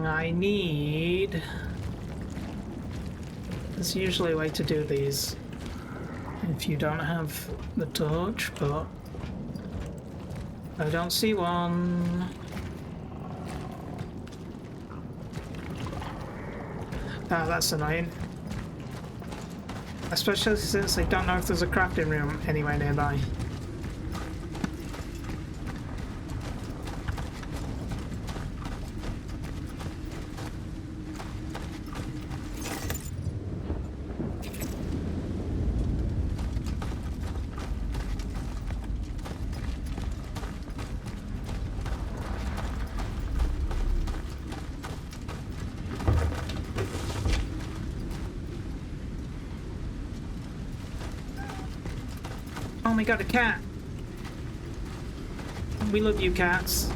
I need... There's usually a way to do these if you don't have the torch, but I don't see one. Ah, that's annoying. Especially since I don't know if there's a crafting room anywhere nearby. Oh, we got a cat. We love you, cats.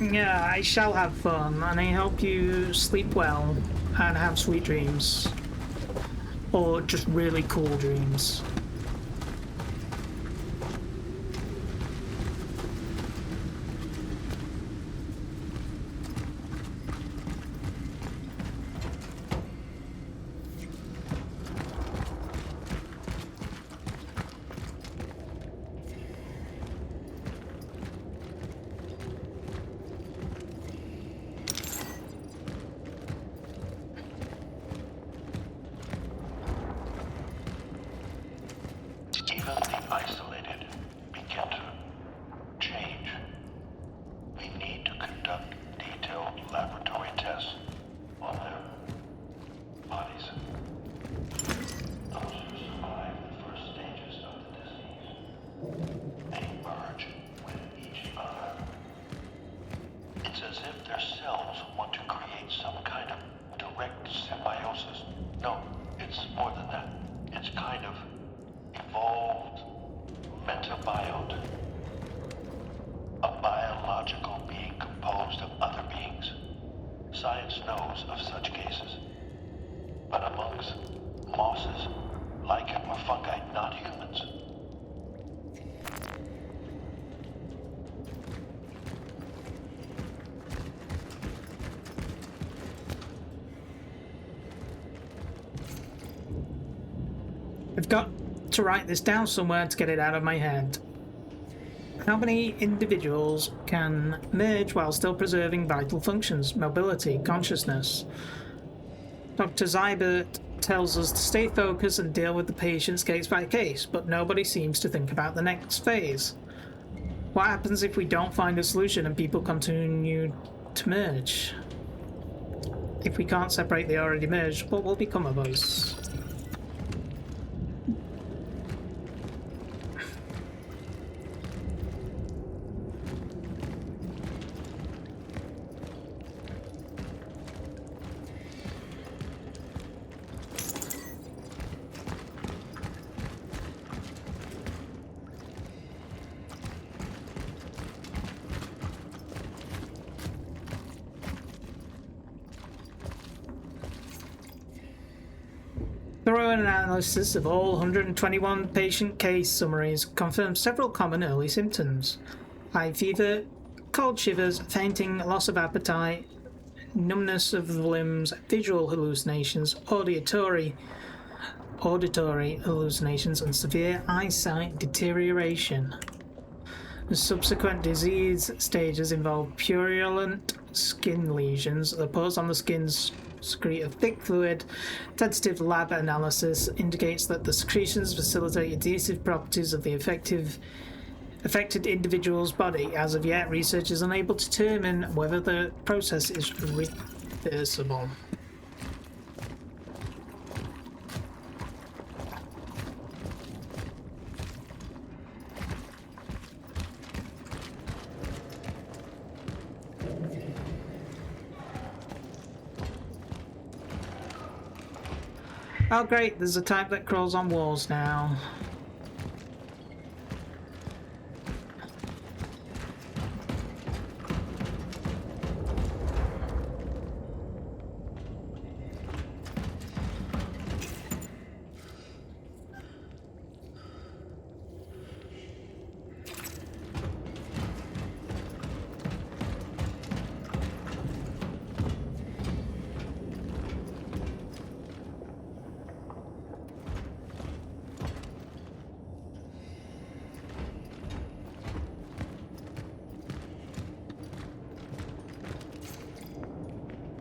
Yeah, I shall have fun, and I hope you sleep well and have sweet dreams. Or just really cool dreams. Even the isolated begin to change. We need to conduct detailed laboratory tests on their bodies. Those who survive the first stages of the disease, they merge with each other. It's as if their cells want to create some kind of direct symbiosis. No, it's more than that. It's kind of evolved metabiote. A biological being composed of other beings. Science knows of such cases. But amongst mosses, lichen, or fungi, not humans. I've got to write this down somewhere to get it out of my head. How many individuals can merge while still preserving vital functions, mobility, consciousness? Dr. Zybert tells us to stay focused and deal with the patients case by case, but nobody seems to think about the next phase. What happens if we don't find a solution and people continue to merge? If we can't separate the already merged, what will become of us? Thorough analysis of all 121 patient case summaries confirms several common early symptoms: high fever, cold shivers, fainting, loss of appetite, numbness of the limbs, visual hallucinations, auditory hallucinations, and severe eyesight deterioration. The subsequent disease stages involve purulent skin lesions. The pores on the skin secrete a thick fluid. Tentative lab analysis indicates that the secretions facilitate adhesive properties of the affected individual's body. As of yet, research is unable to determine whether the process is reversible. Oh great, there's a type that crawls on walls now.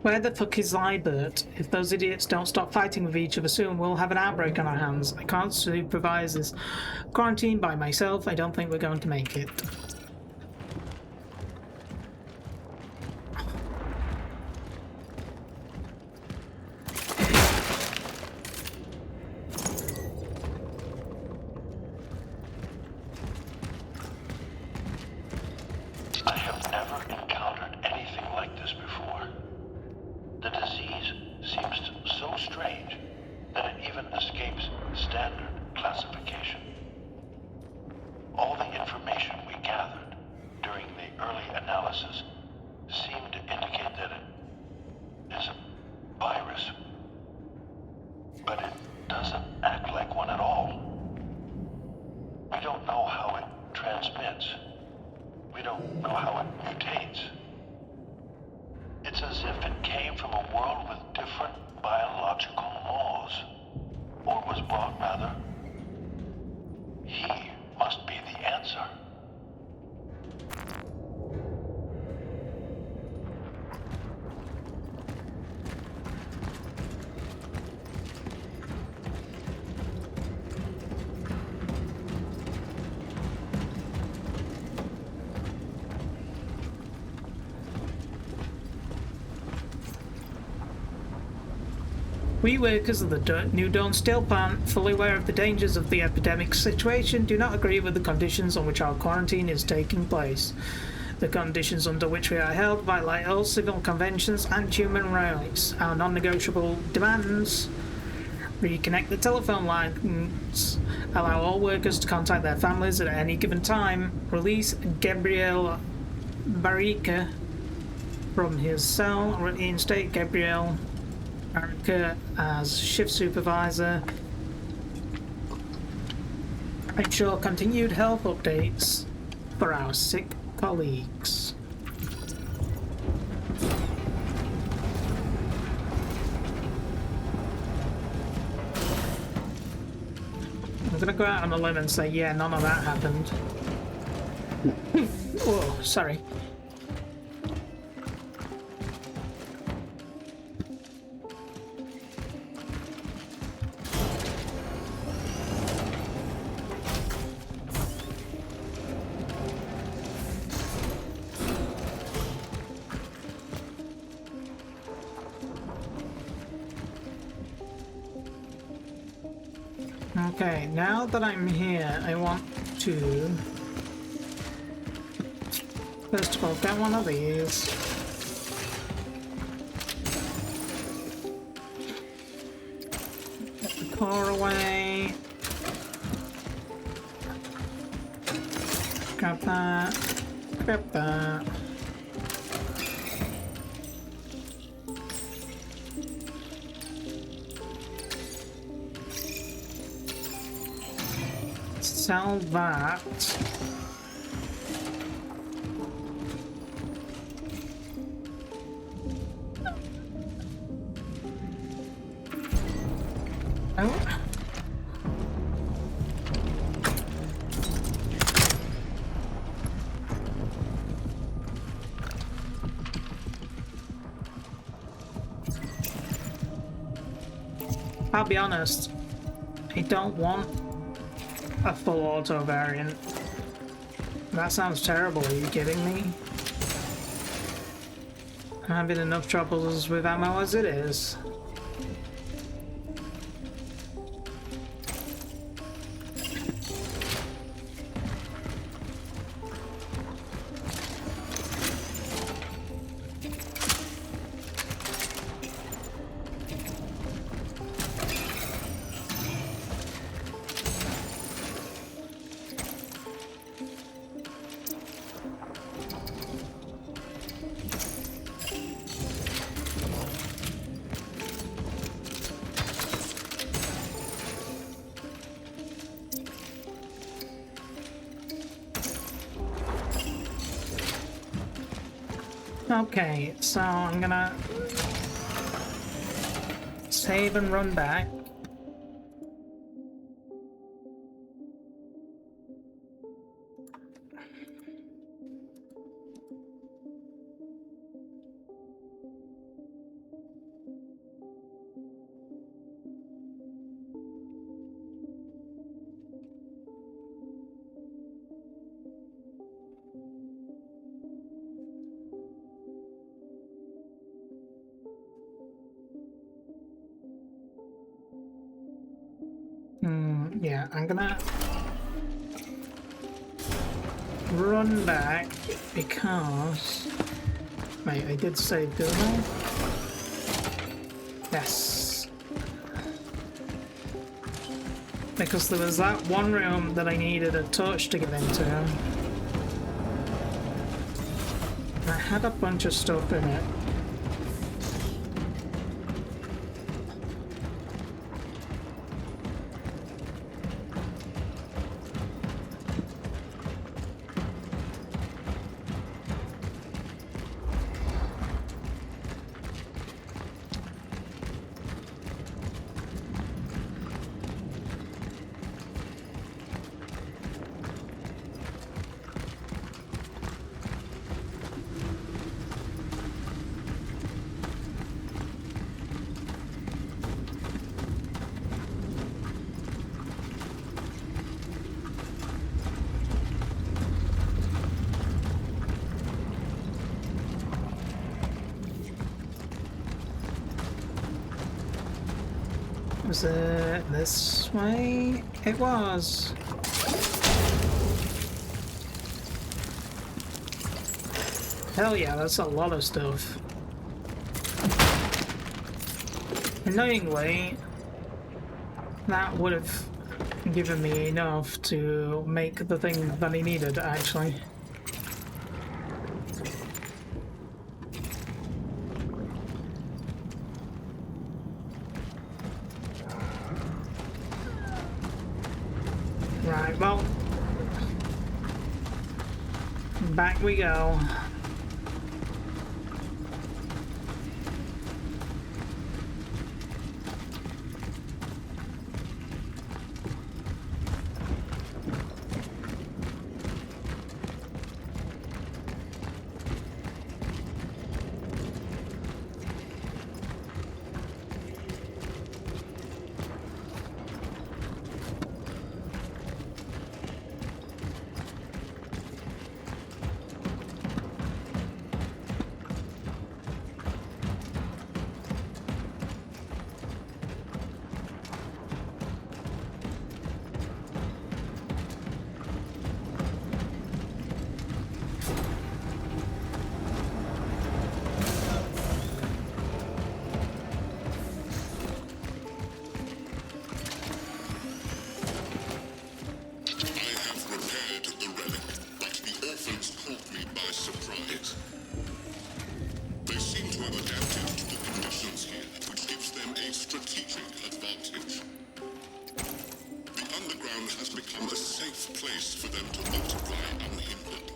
Where the fuck is Libert? If those idiots don't stop fighting with each other soon, we'll have an outbreak on our hands. I can't supervise this quarantine by myself. I don't think we're going to make it. I have never encountered anything like this before. The disease seems so strange that it even escapes standard classification. All the information we gathered during the early analysis seemed to indicate that it is a virus, but it doesn't act like one at all. We don't know how it transmits. We don't know how it mutates. It's as if it came from a world with different biological laws. Or was brought, rather. He must be the answer. We workers of the New Dawn Steel Plant, fully aware of the dangers of the epidemic situation, do not agree with the conditions on which our quarantine is taking place. The conditions under which we are held violate all civil conventions and human rights. Our non-negotiable demands: reconnect the telephone lines, allow all workers to contact their families at any given time, release Gabriel Barrica from his cell, reinstate Gabriel Barrica as shift supervisor, ensure continued health updates for our sick colleagues. I'm gonna go out on a limb and say, yeah, none of that happened. Oh, sorry. Okay, now that I'm here, I want to first of all get one of these. Get the core away. Grab that. Grab that. Sell that. I'll be honest, I don't want a full auto variant. That sounds terrible, are you kidding me? I'm having enough troubles with ammo as it is. Okay, so I'm gonna save and run back. Yeah, I'm gonna run back because... Wait, I did save, didn't I? Yes. Because there was that one room that I needed a torch to get into. I had a bunch of stuff in it. Was it this way? It was. Hell yeah, that's a lot of stuff. Annoyingly, that would have given me enough to make the thing that I needed, actually. Right, well, back we go. Place for them to multiply unhindered.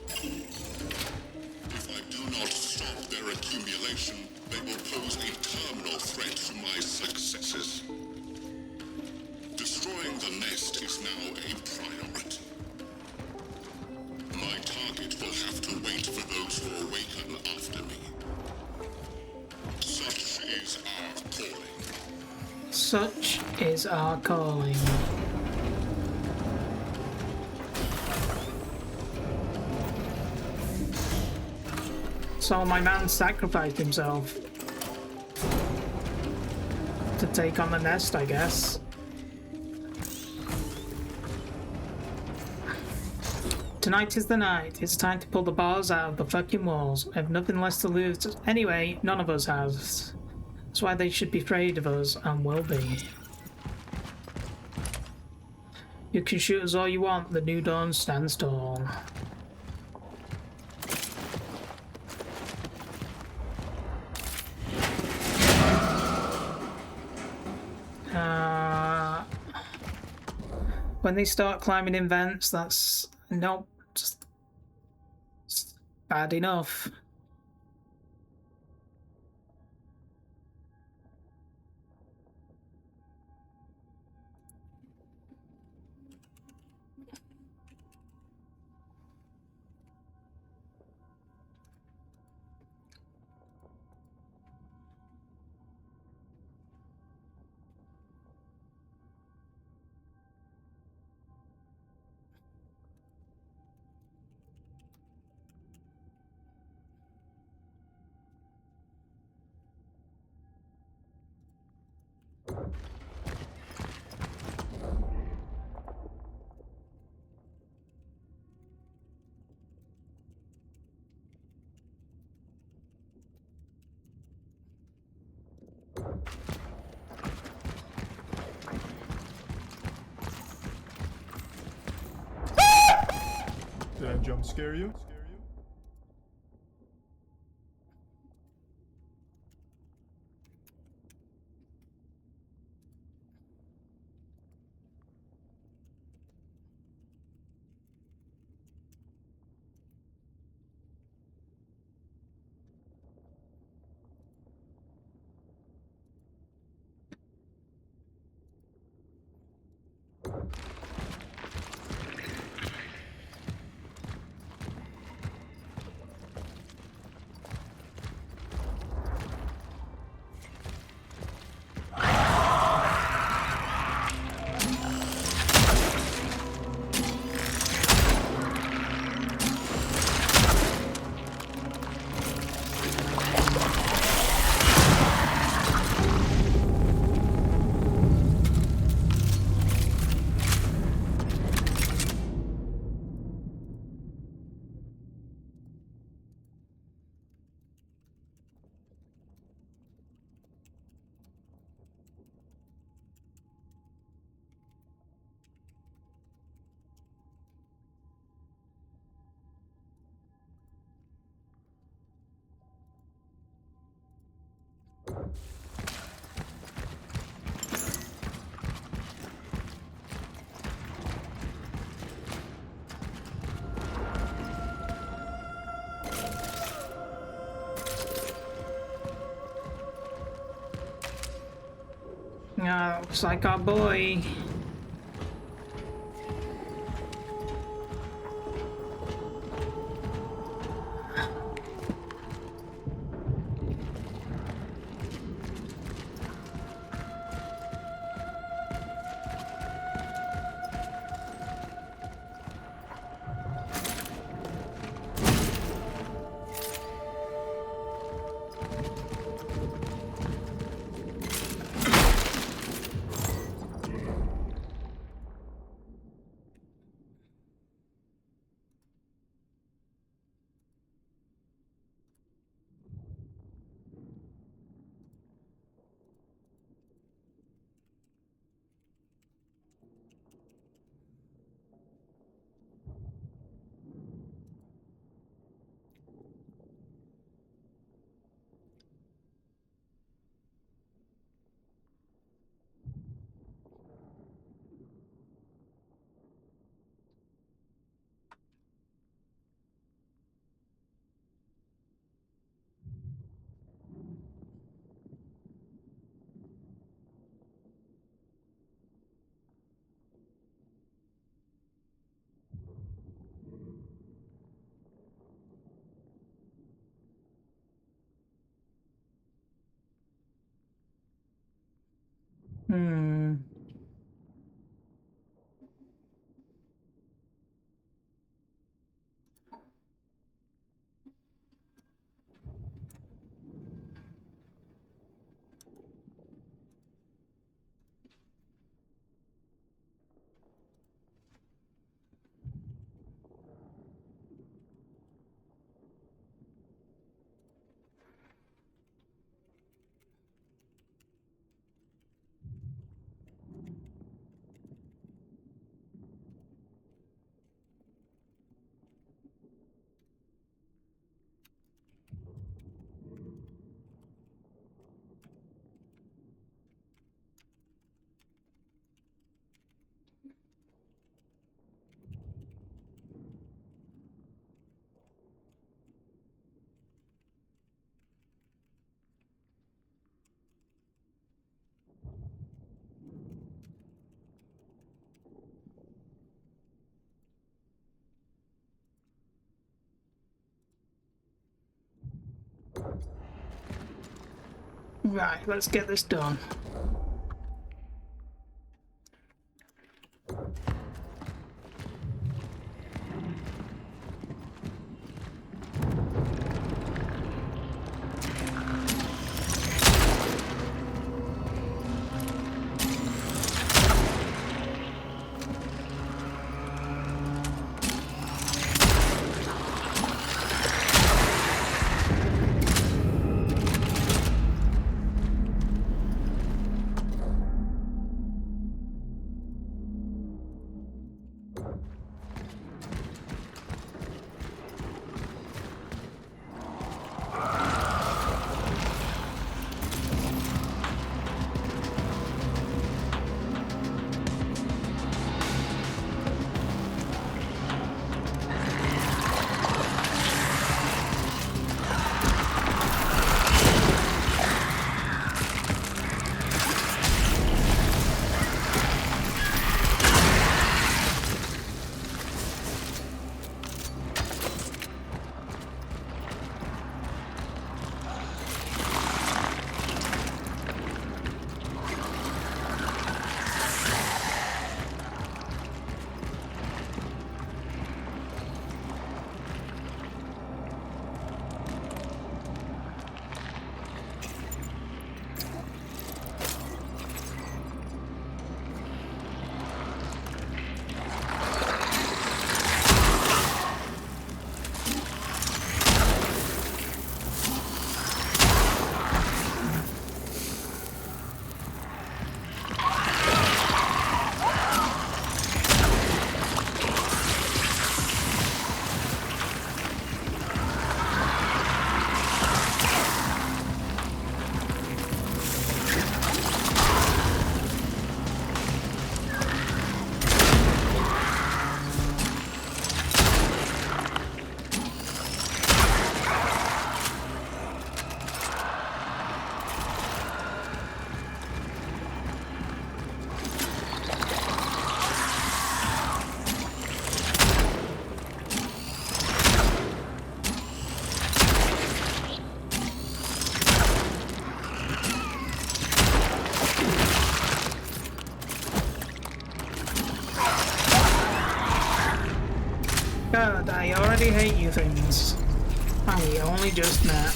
If I do not stop their accumulation, they will pose a terminal threat to my successes. Destroying the nest is now a priority. My target will have to wait for those who awaken after me. Such is our calling. Such is our calling. So my man sacrificed himself to take on the nest, I guess. Tonight is the night. It's time to pull the bars out of the fucking walls. I have nothing less to lose. Anyway, none of us has. That's why they should be afraid of us, and will be. You can shoot us all you want. The New Dawn stands tall. When they start climbing in vents, that's... Nope. Just bad enough. Did I jump scare you? Looks like our boy. Hmm. Right, let's get this done. God, I already hate you things. I only just met.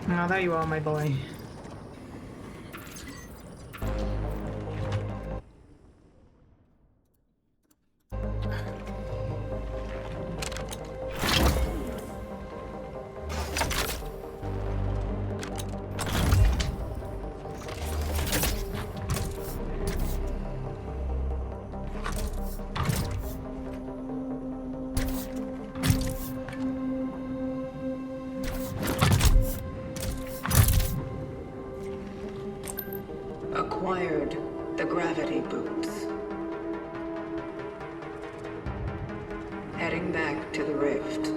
Now there you are, my boy. gravity boots. Heading back to the rift.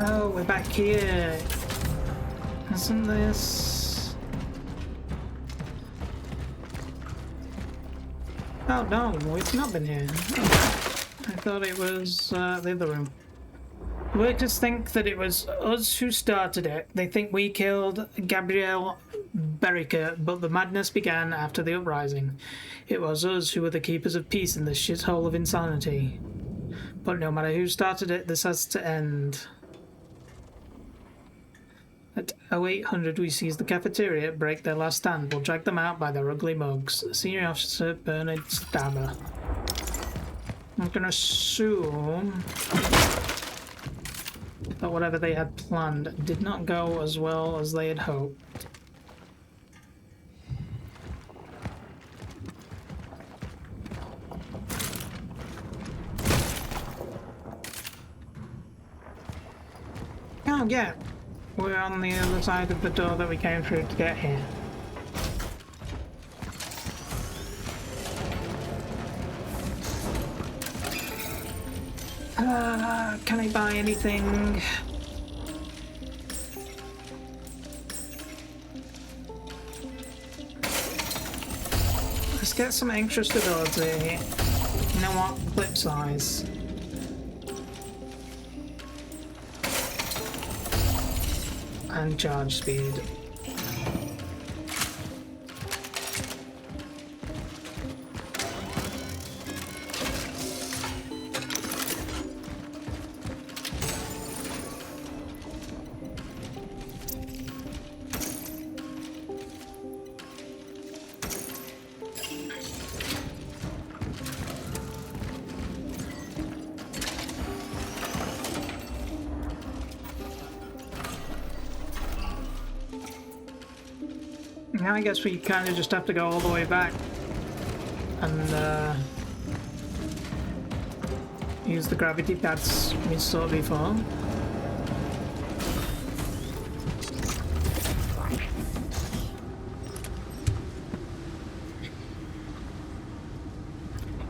Oh, we're back here. Isn't this... Oh no, it's not been here. I thought it was the other room. The workers think that it was us who started it. They think we killed Gabriel Berica, but the madness began after the uprising. It was us who were the keepers of peace in this shithole of insanity. But no matter who started it, this has to end. At 0800 we seize the cafeteria, break their last stand. We'll drag them out by their ugly mugs. Senior Officer Bernard Stabber. I'm gonna assume that whatever they had planned did not go as well as they had hoped. Oh yeah. We're on the other side of the door that we came through to get here. Can I buy anything? Let's get some extra stability. You know what? Clip size. And charge speed. Now I guess we kind of just have to go all the way back and use the gravity pads we saw before.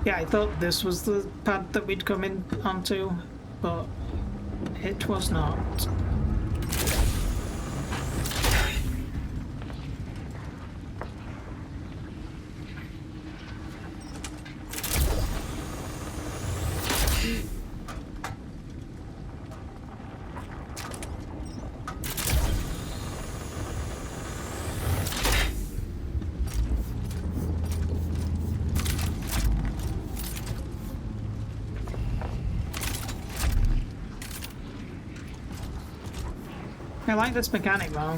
Yeah, I thought this was the pad that we'd come in onto, but it was not. I like this mechanic though.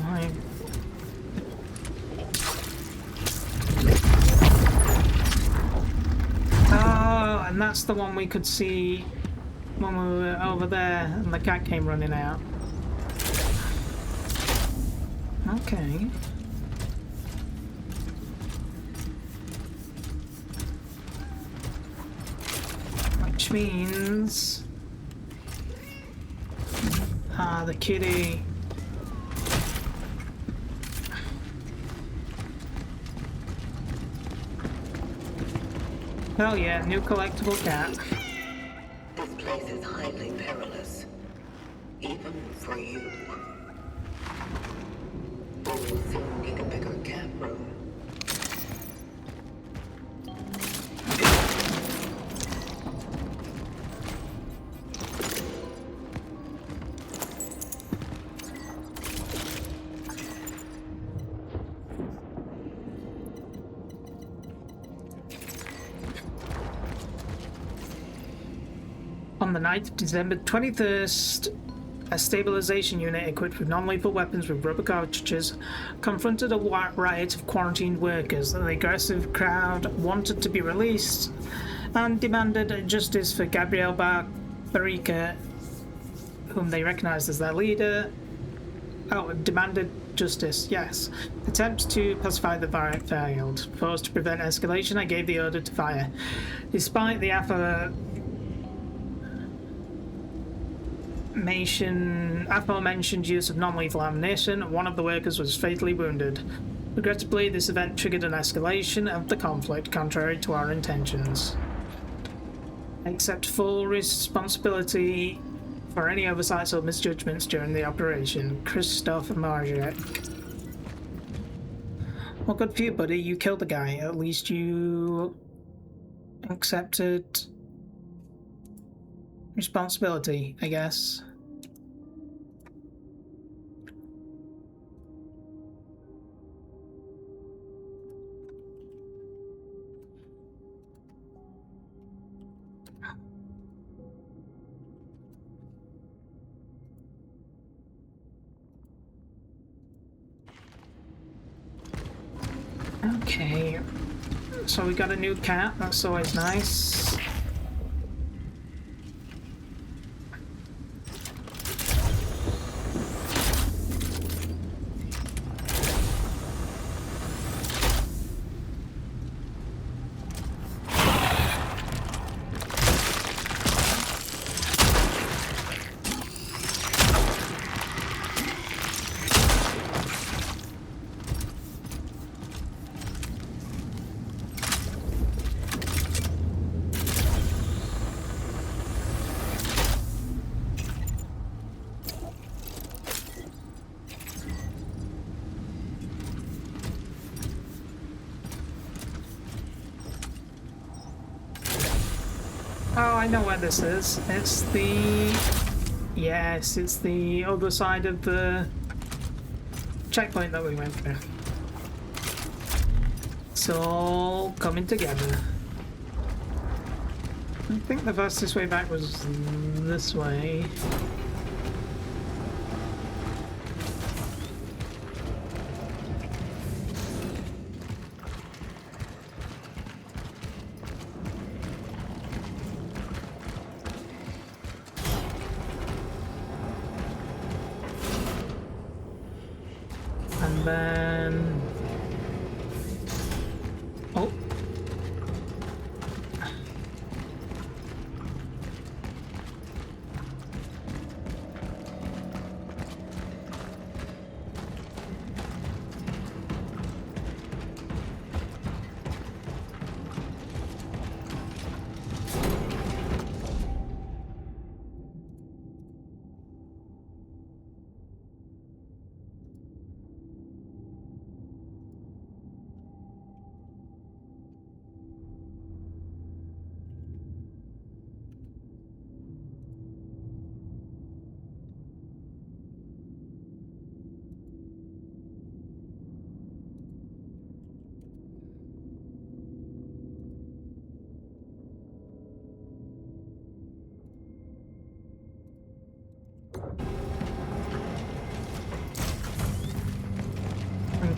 and that's the one we could see when we were over there and the cat came running out. Okay. Which means... Ah, the kitty. Oh yeah, new collectible cat. This place is highly perilous. Even for you. We will soon need a bigger camp room. On the night of December 21st, a stabilization unit equipped with non-lethal weapons with rubber cartridges confronted a riot of quarantined workers. The aggressive crowd wanted to be released and demanded justice for Gabriel Barica, whom they recognized as their leader. Oh, demanded justice, yes. Attempts to pacify the riot failed. Forced to prevent escalation, I gave the order to fire. Despite the aforementioned use of non-lethal ammunition, one of the workers was fatally wounded. Regrettably, this event triggered an escalation of the conflict, contrary to our intentions. I accept full responsibility for any oversights or misjudgments during the operation. Christophe Marget. Well, good for you, buddy. You killed the guy. At least you accepted responsibility, I guess. Okay, so we got a new cat. That's always nice. Oh, I know where this is. It's the... Yes, it's the other side of the checkpoint that we went through. It's all coming together. I think the fastest way back was this way. And then... Oh.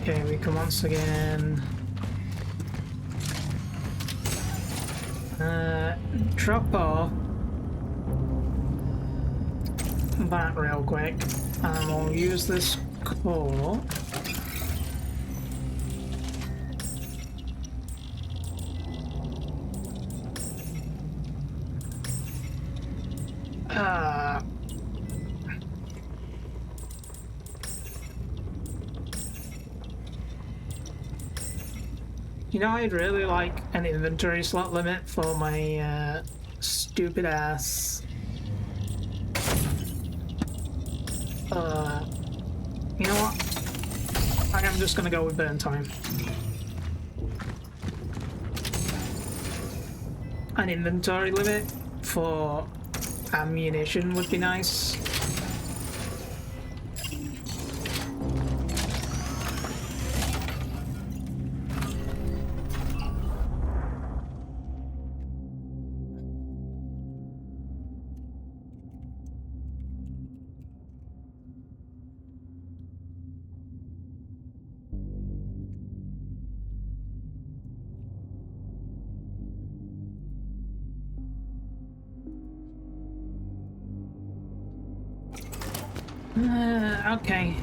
Okay, we can once again Drop off that real quick, and we'll use this core. You know, I'd really like an inventory slot limit for my stupid ass. You know what? I think I'm just gonna go with burn time. An inventory limit for ammunition would be nice. Okay.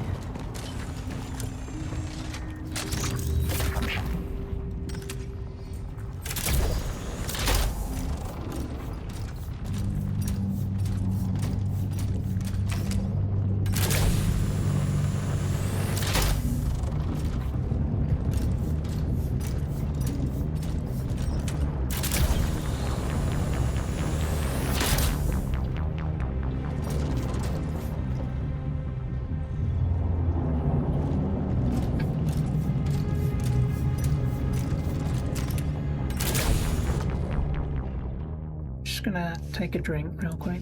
Gonna take a drink real quick.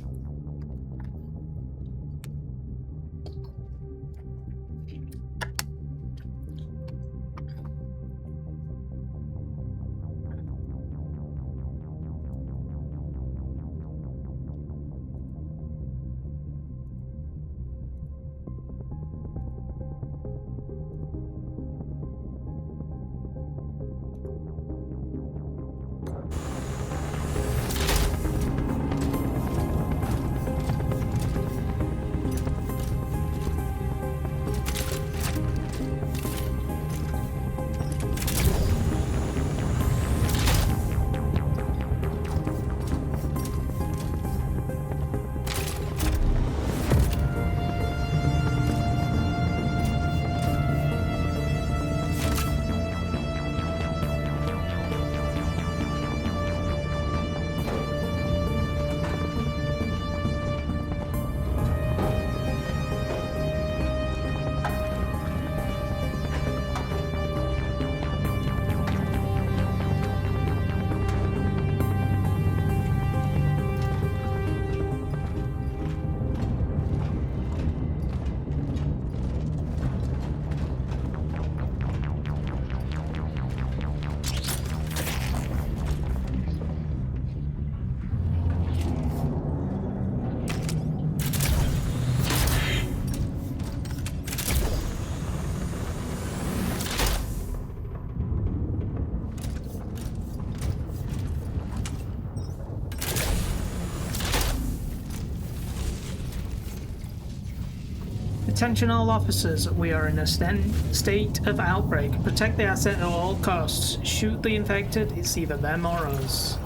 Attention all officers, we are in a state of outbreak. Protect the asset at all costs. Shoot the infected, it's either them or us.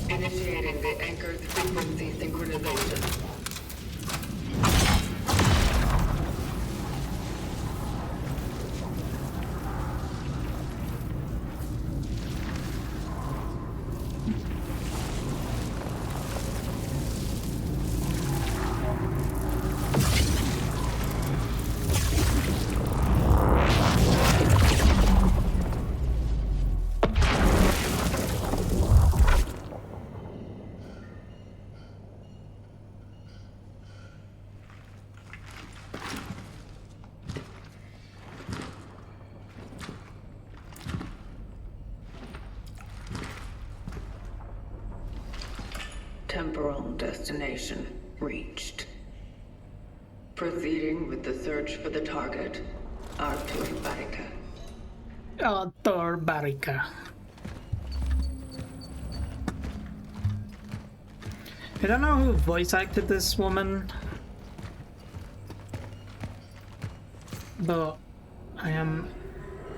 Initiating the anchored frequency synchronization. Temporal destination reached. Proceeding with the search for the target. Artur Barika. Artur Barika. I don't know who voice acted this woman, but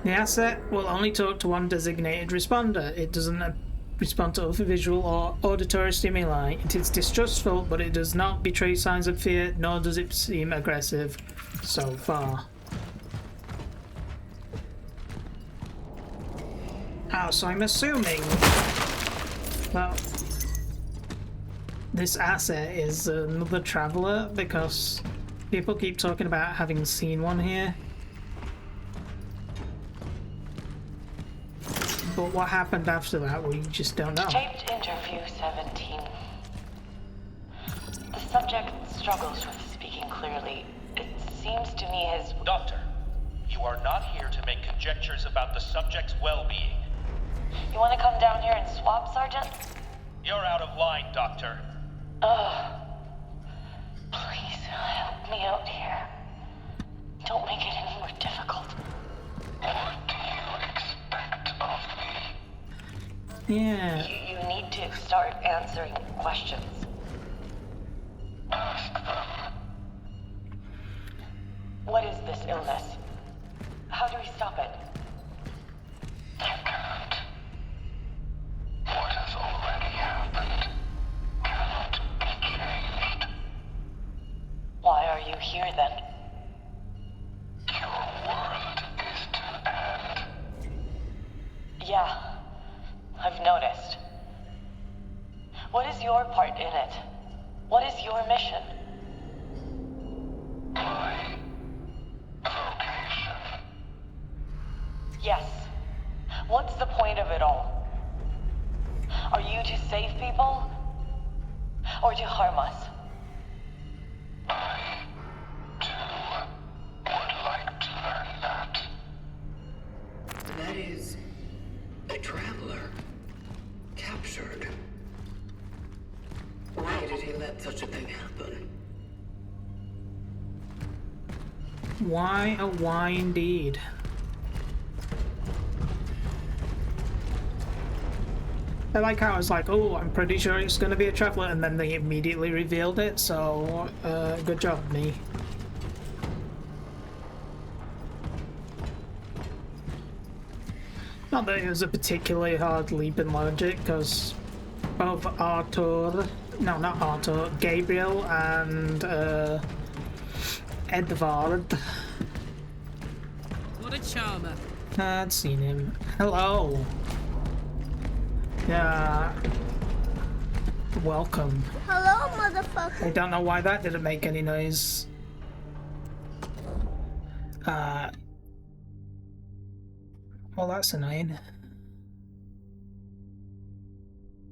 the asset will only talk to one designated responder. It doesn't respond to other visual or auditory stimuli. It is distrustful, but it does not betray signs of fear, nor does it seem aggressive so far. Oh, so I'm assuming that this asset is another traveler, because people keep talking about having seen one here. But what happened after that, we just don't know. Taped interview 17. The subject struggles with speaking clearly. It seems to me his... Doctor, you are not here to make conjectures about the subject's well-being. You want to come down here and swap, Sergeant? You're out of line, Doctor. Ugh. Please, help me out here. Don't make it any more difficult. What do you expect of me? Yeah. You need to start answering questions. Ask them. What is this illness? How do we stop it? You can't. What has already happened cannot be changed. Why are you here then? Your world is to end. Yeah, I've noticed. What is your part in it? What is your mission? My vocation. Yes. What's the point of it all? Are you to save people? Or to harm us? I, too, would like to learn that. That is a traveler. Captured. Why did he let such a thing happen? Why, oh why indeed. I like how I was like, oh, I'm pretty sure it's going to be a traveler, and then they immediately revealed it, so good job, me. Not that it was a particularly hard leap in logic, because both Arthur, no, not Arthur, Gabriel and Edvard. What a charmer. I'd seen him. Hello. Yeah. Welcome. Hello, motherfucker. I don't know why that didn't make any noise. Well, that's annoying.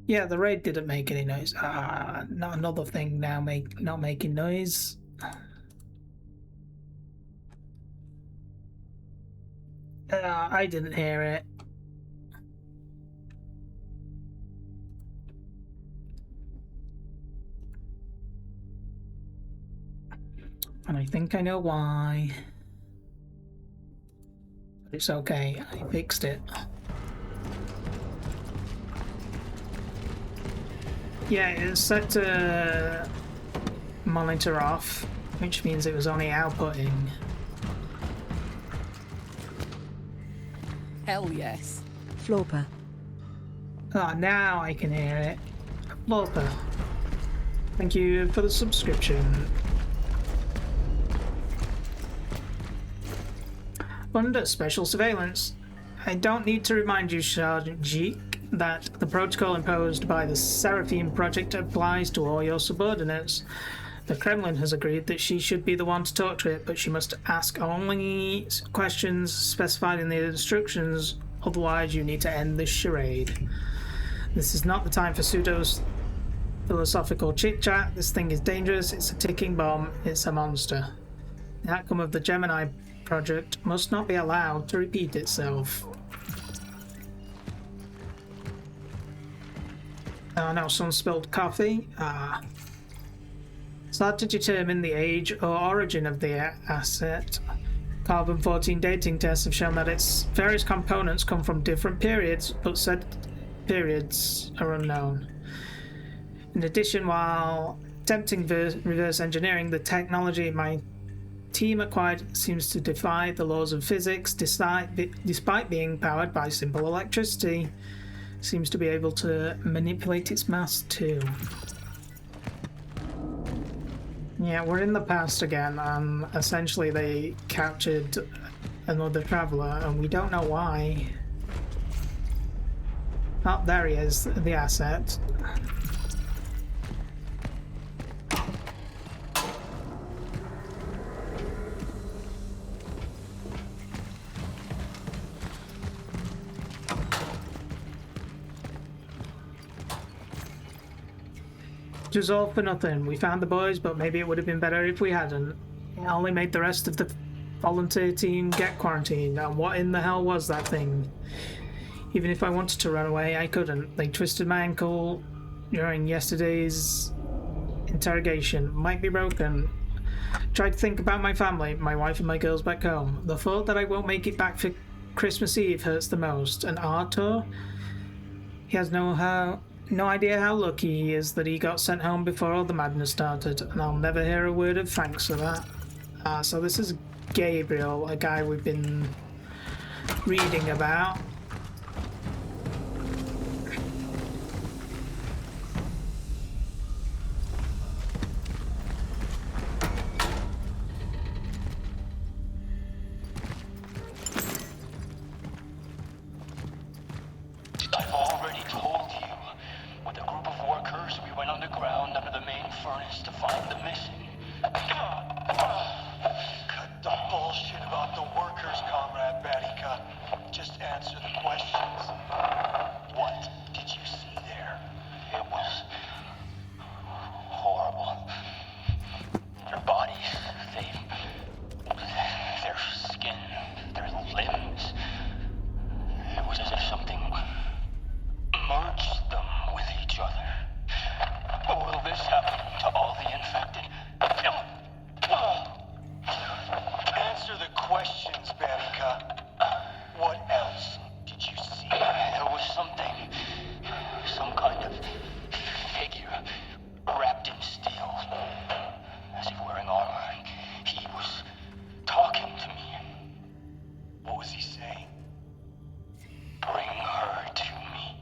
Yeah, the raid didn't make any noise. Not another thing now not making noise. I didn't hear it. And I think I know why. But it's okay, I fixed it. Yeah, it's set to monitor off, which means it was only outputting. Hell yes. Florper. Now I can hear it. Florper. Thank you for the subscription. Under special surveillance, I don't need to remind you, Sergeant Jeek, that the protocol imposed by the Seraphim Project applies to all your subordinates. The Kremlin has agreed that she should be the one to talk to it, but she must ask only questions specified in the instructions, otherwise you need to end this charade. This is not the time for pseudo-philosophical chit-chat. This thing is dangerous, it's a ticking bomb, it's a monster. The outcome of the Gemini project must not be allowed to repeat itself. Now someone spilled coffee. It's hard to determine the age or origin of the asset. Carbon-14 dating tests have shown that its various components come from different periods, but said periods are unknown. In addition, while attempting reverse engineering, the technology my team acquired seems to defy the laws of physics, despite being powered by simple electricity. Seems to be able to manipulate its mass too. Yeah, we're in the past again, and essentially they captured another traveler, and we don't know why. Oh, there he is, the asset. It was all for nothing. We found the boys, but maybe it would have been better if we hadn't. It only made the rest of the volunteer team get quarantined, and what in the hell was that thing? Even if I wanted to run away, I couldn't. They twisted my ankle during yesterday's interrogation. Might be broken. Tried to think about my family, my wife and my girls back home. The thought that I won't make it back for Christmas Eve hurts the most. And Arthur? He has no idea how lucky he is that he got sent home before all the madness started, and I'll never hear a word of thanks for that. So this is Gabriel, a guy we've been reading about. I've already told you. With a group of workers, we went underground under the main furnace to find the missing. Cut the bullshit about the workers, Comrade Batika. Just answer the questions. What did you see there? It was horrible. Their bodies, their skin, their limbs. It was as if something merged them with each other. Will this happen to all the infected? Answer the questions, Batika. What else did you see? There was something, some kind of figure wrapped in steel, as if wearing armor. He was talking to me. What was he saying? Bring her to me.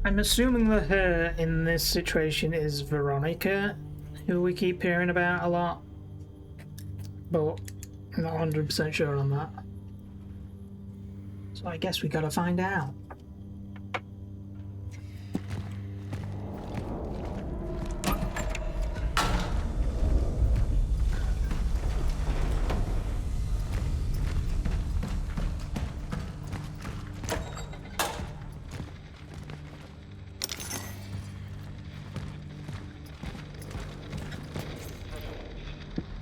I'm assuming the her in this situation is Veronica, who we keep hearing about a lot, but I'm not 100% sure on that. So I guess we gotta find out.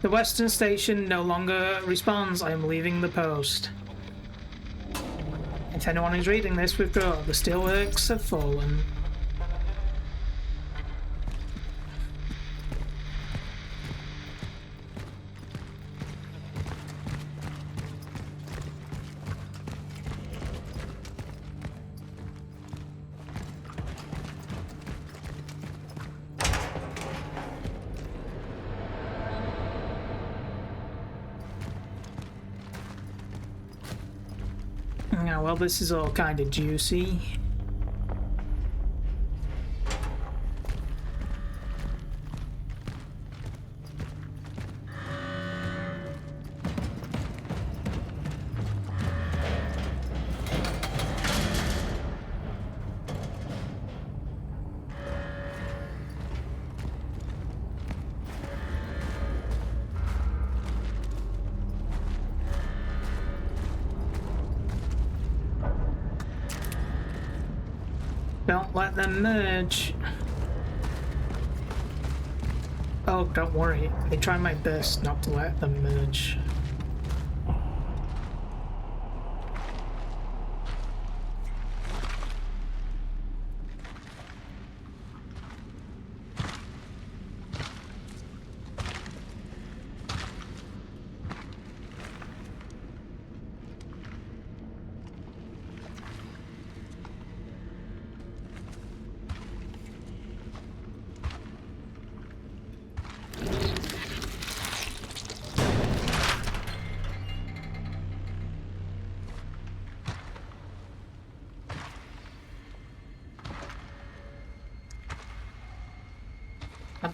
The Western Station no longer responds. I am leaving the post. If anyone is reading this, withdraw. The steelworks have fallen. Yeah, well, this is all kind of juicy. Don't let them merge. Oh, don't worry. I try my best not to let them merge.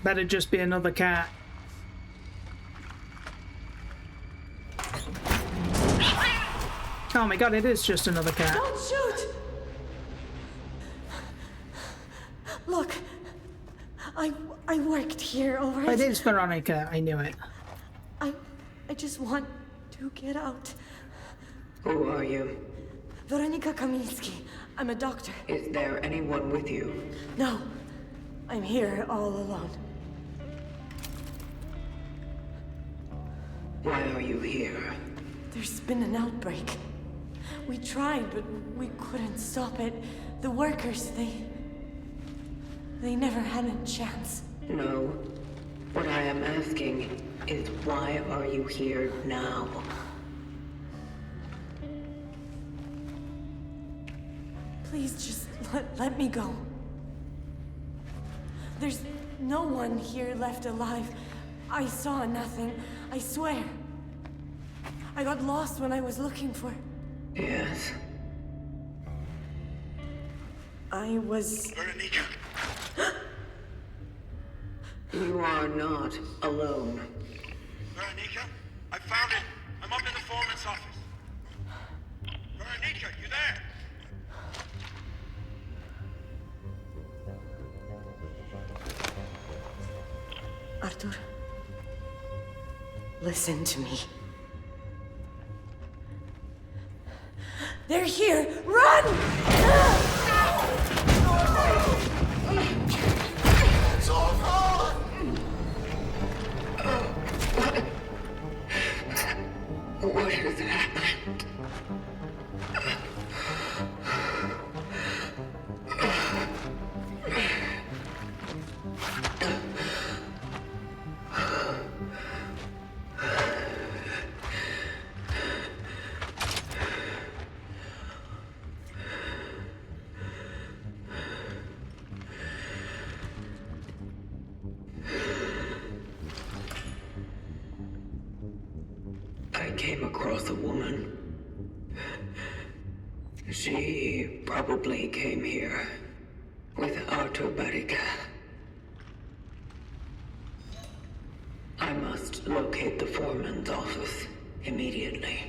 That better just be another cat. Oh my god, it is just another cat. Don't shoot! Look, I worked here, alright? It is Veronica, I knew it. I just want to get out. Who are you? Veronika Kamiński. I'm a doctor. Is there anyone with you? No, I'm here all alone. Why are you here? There's been an outbreak. We tried, but we couldn't stop it. The workers, they never had a chance. No. What I am asking is why are you here now? Please just let me go. There's no one here left alive. I saw nothing, I swear. I got lost when I was looking for... Yes. I was... Veronica! You are not alone. Veronica? I found it! I'm up in the foreman's office. Veronica, you there? Arthur, listen to me. They're here! Run! It's all gone! What has happened? I came across a woman. She probably came here with Artur Barika. I must locate the foreman's office immediately.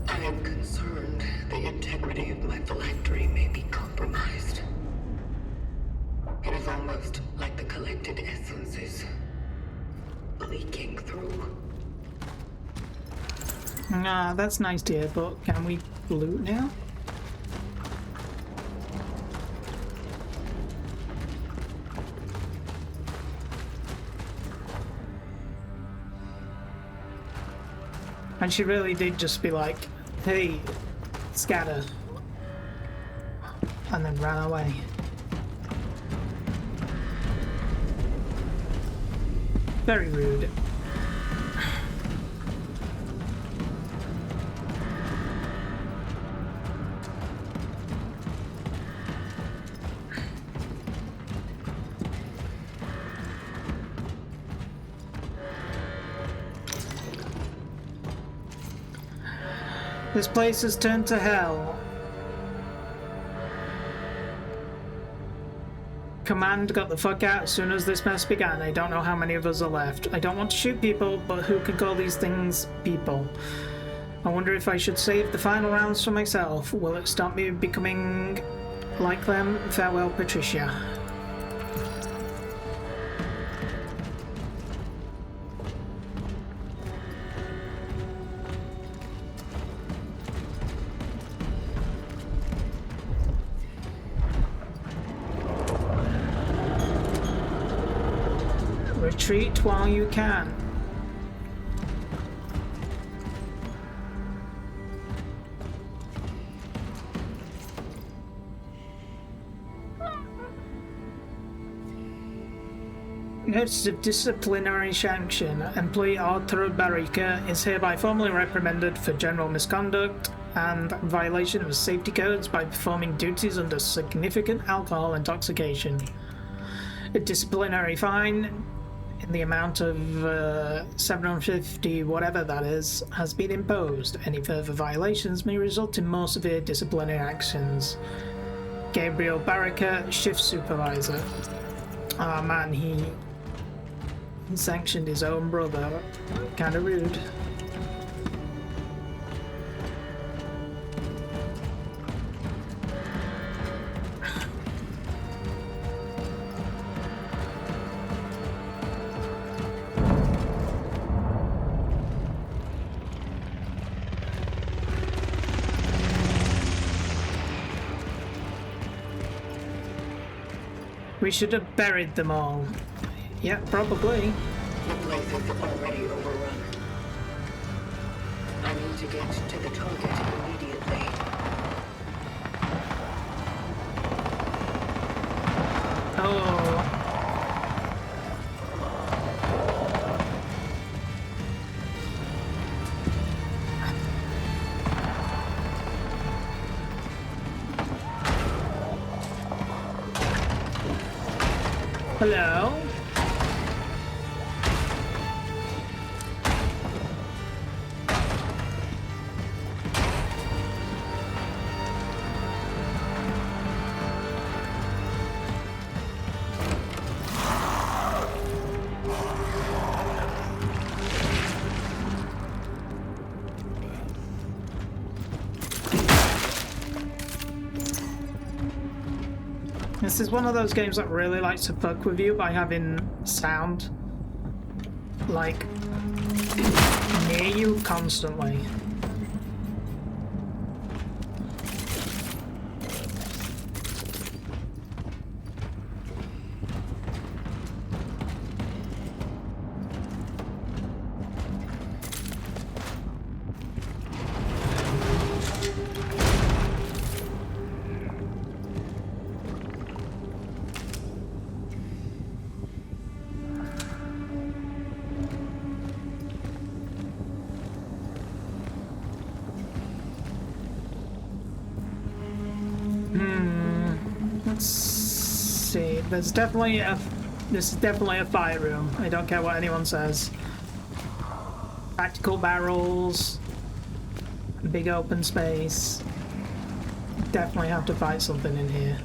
I am concerned the integrity of my phylactery may be compromised. It is almost like the collected essences leaking through. Nah, that's nice to hear, but can we loot now? And she really did just be like, hey, scatter. And then ran away. Very rude. This place has turned to hell. Command got the fuck out as soon as this mess began. I don't know how many of us are left. I don't want to shoot people, but who can call these things people? I wonder if I should save the final rounds for myself. Will it stop me becoming like them? Farewell, Patricia. Retreat while you can. Notice of disciplinary sanction. Employee Arthur Barika is hereby formally reprimanded for general misconduct and violation of safety codes by performing duties under significant alcohol intoxication. A disciplinary fine in the amount of 750 whatever that is has been imposed. Any further violations may result in more severe disciplinary actions. Gabriel Barrica, shift supervisor. Oh man, he sanctioned his own brother. Kind of rude. We should have buried them all. Yeah, probably. The place is already overrun. I need to get to the target immediately. Oh. Hello? This is one of those games that really likes to fuck with you by having sound like near you constantly. Let's see. This is definitely a fight room. I don't care what anyone says. Practical barrels, big open space. Definitely have to fight something in here.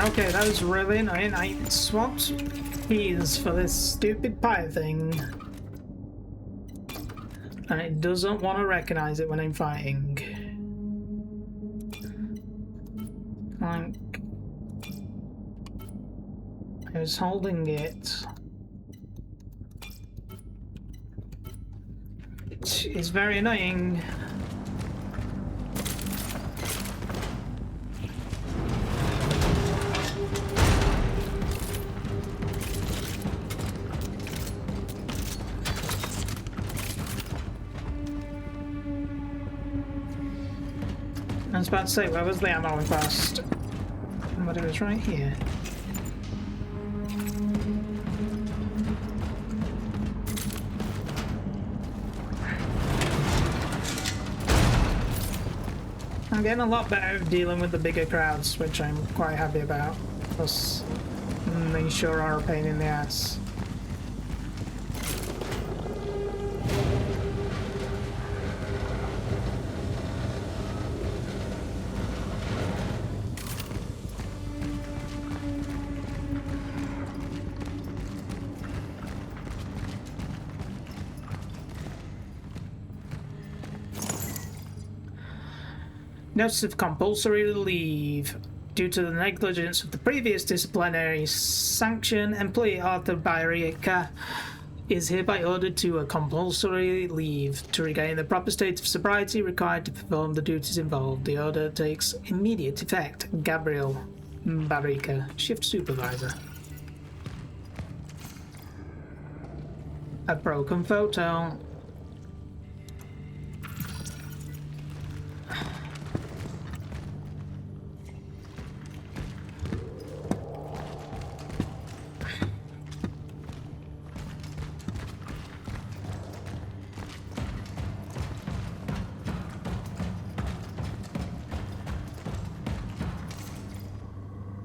Okay, that was really annoying. I swapped keys for this stupid pie thing. And it doesn't want to recognize it when I'm fighting. Like, I was holding it. It's very annoying. I was about to say, where was the ammo we passed? But it was right here. I'm getting a lot better at dealing with the bigger crowds, which I'm quite happy about. Plus, they sure are a pain in the ass. Notice of compulsory leave. Due to the negligence of the previous disciplinary sanction, employee Arthur Barica is hereby ordered to a compulsory leave to regain the proper state of sobriety required to perform the duties involved. The order takes immediate effect. Gabriel Barica, shift supervisor. A broken photo.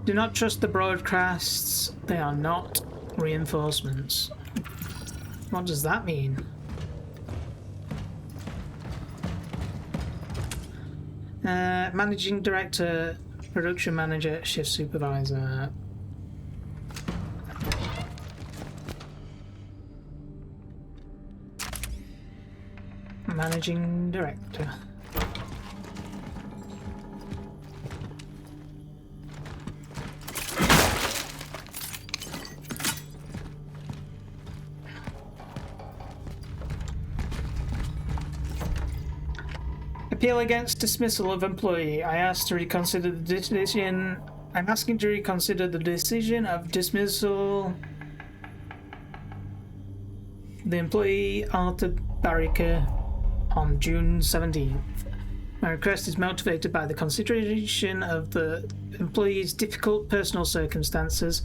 Do not trust the broadcasts. They are not reinforcements. What does that mean? Managing director, production manager, shift supervisor. Managing director. Appeal against dismissal of employee. I ask to reconsider the decision. I'm asking to reconsider the decision of dismissal. The employee Arthur Barica on June 17th. My request is motivated by the consideration of the employee's difficult personal circumstances,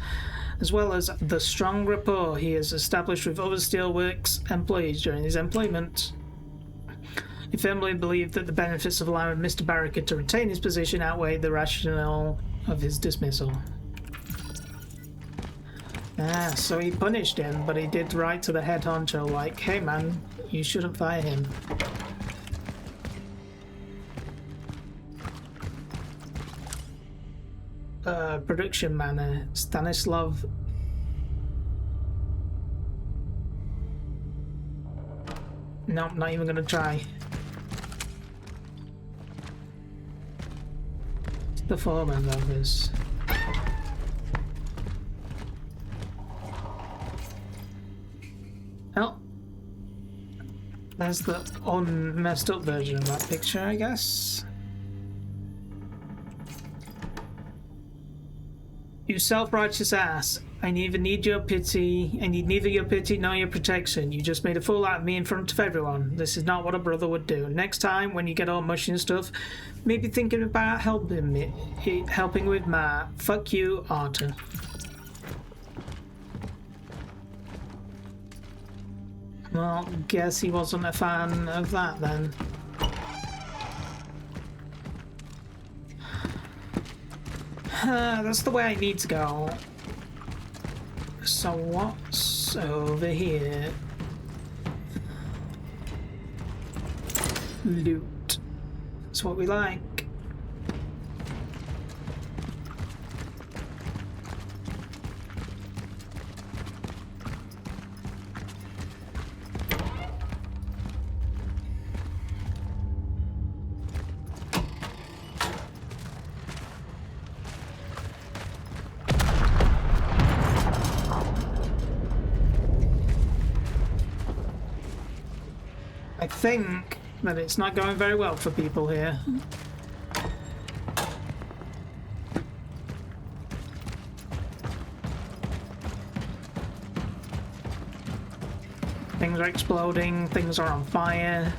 as well as the strong rapport he has established with other steelworks employees during his employment. I firmly believe that the benefits of allowing Mr. Barica to retain his position outweigh the rationale of his dismissal. Ah, so he punished him, but he did write to the head honcho like, hey man, you shouldn't fire him. Production manner, Stanislav. Nope, not even gonna try. The foreman of this. Oh, there's the unmessed up version of that picture, I guess. You self-righteous ass. I neither need your pity. I need neither your pity nor your protection. You just made a fool out of me in front of everyone. This is not what a brother would do. Next time, when you get all mushy and stuff, maybe thinking about helping with Matt. Fuck you, Arthur. Well, guess he wasn't a fan of that then. That's the way I need to go. So what's over here? Loot. That's what we like. I think that it's not going very well for people here. Things are exploding, things are on fire.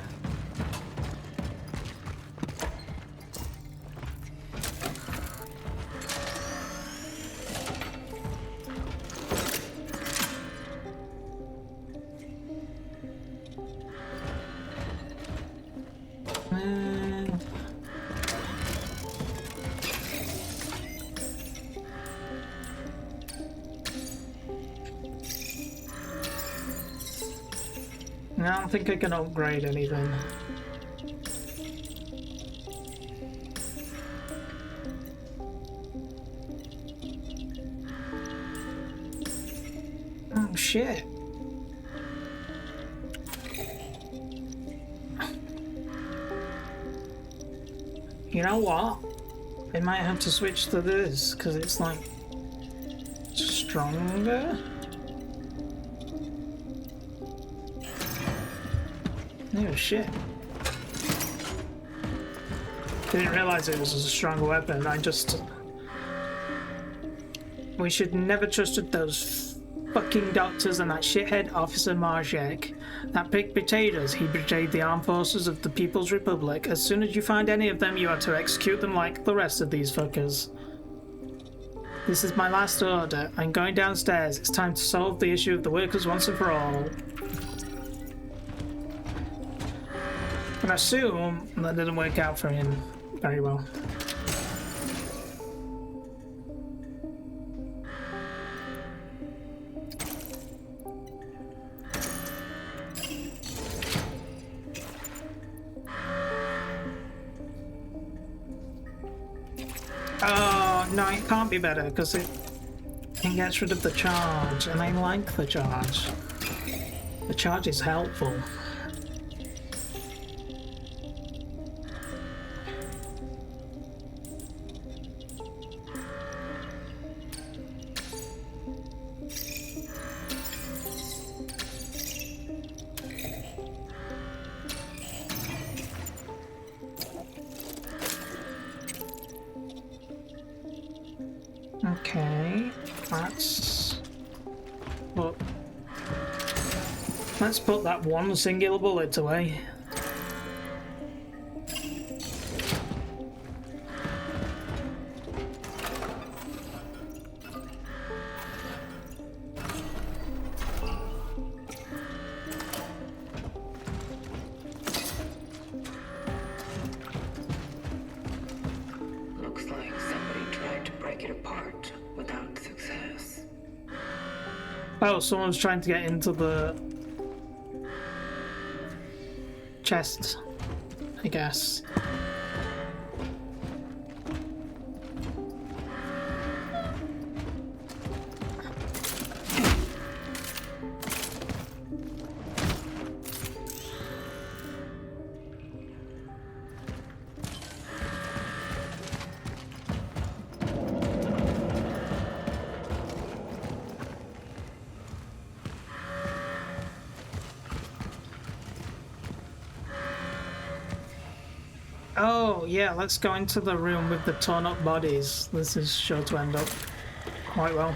I don't think I can upgrade anything. Oh shit. You know what? I might have to switch to this because it's like stronger. Oh shit. Didn't realize it was a stronger weapon. We should never trusted those fucking doctors and that shithead Officer Marshak. That pig betrayed us. He betrayed the armed forces of the People's Republic. As soon as you find any of them, you are to execute them like the rest of these fuckers. This is my last order. I'm going downstairs. It's time to solve the issue of the workers once and for all. But I assume that didn't work out for him very well. Oh, no, it can't be better because it gets rid of the charge, and I like the charge. The charge is helpful. Okay, let's put that one singular bullet away. Looks like somebody tried to break it apart without success. Oh, someone's trying to get into the chest, I guess. Oh, yeah, let's go into the room with the torn up bodies. This is sure to end up quite well.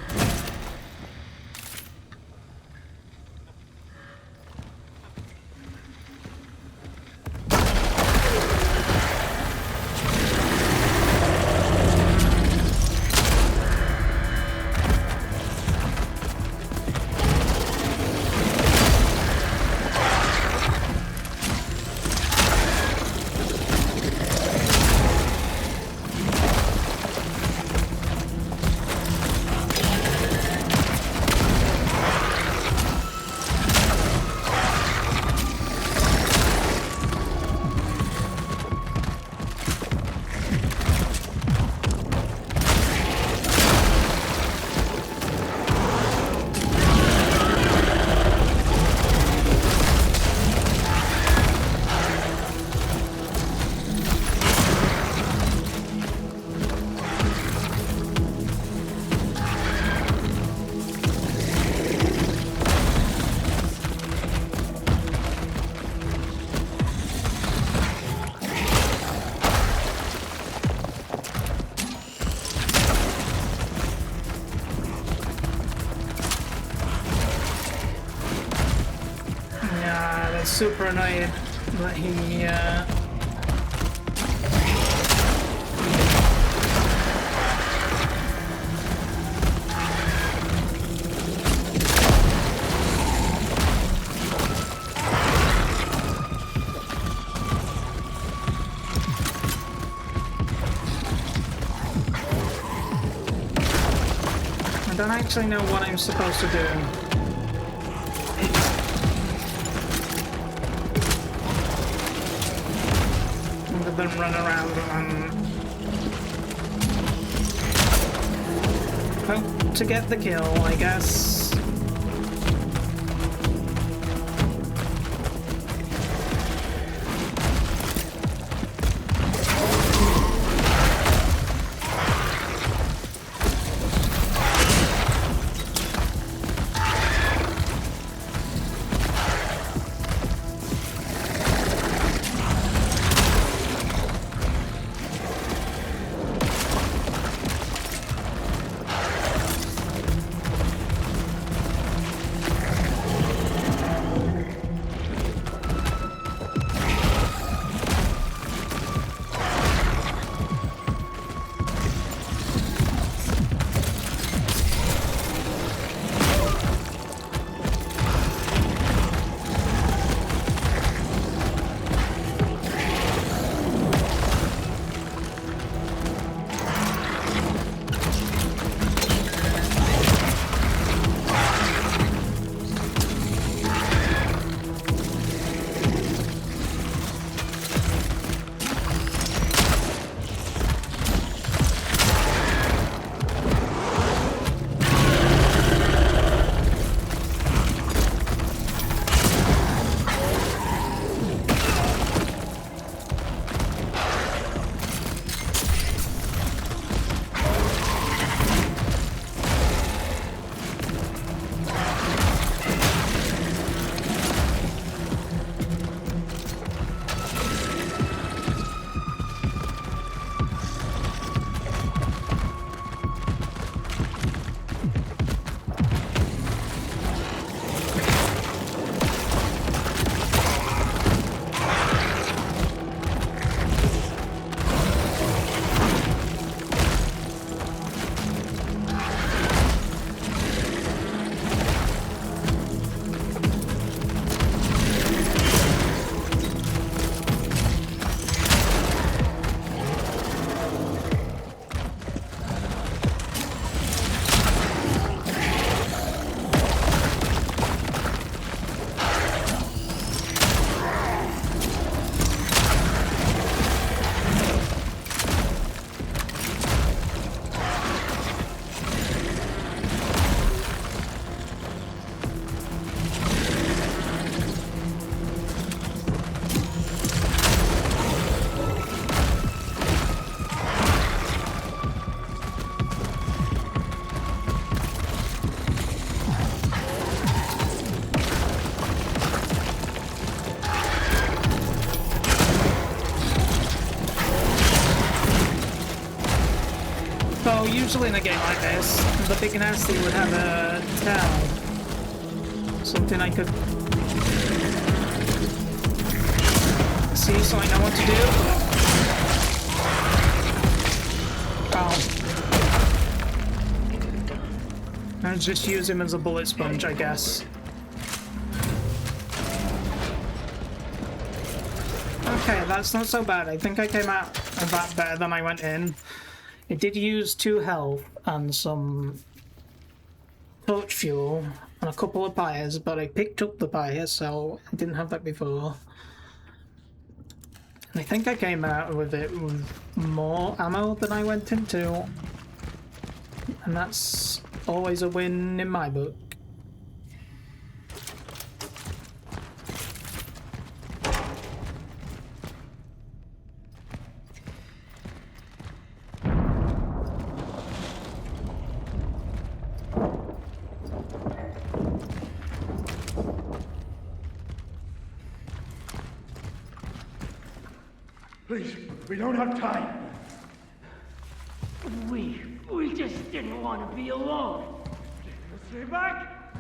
Super annoyed that he I don't actually know what I'm supposed to do. than run around and hope to get the kill, I guess. So usually in a game like this, the big nasty would have a tell. Something I could see so I know what to do. Oh. I'll just use him as a bullet sponge, I guess. Okay, that's not so bad. I think I came out of that better than I went in. It did use 2 health and some torch fuel and a couple of pyres, but I picked up the pyre, so I didn't have that before. And I think I came out with it with more ammo than I went into, and that's always a win in my book. Please, we don't have time. We just didn't want to be alone. Stay back!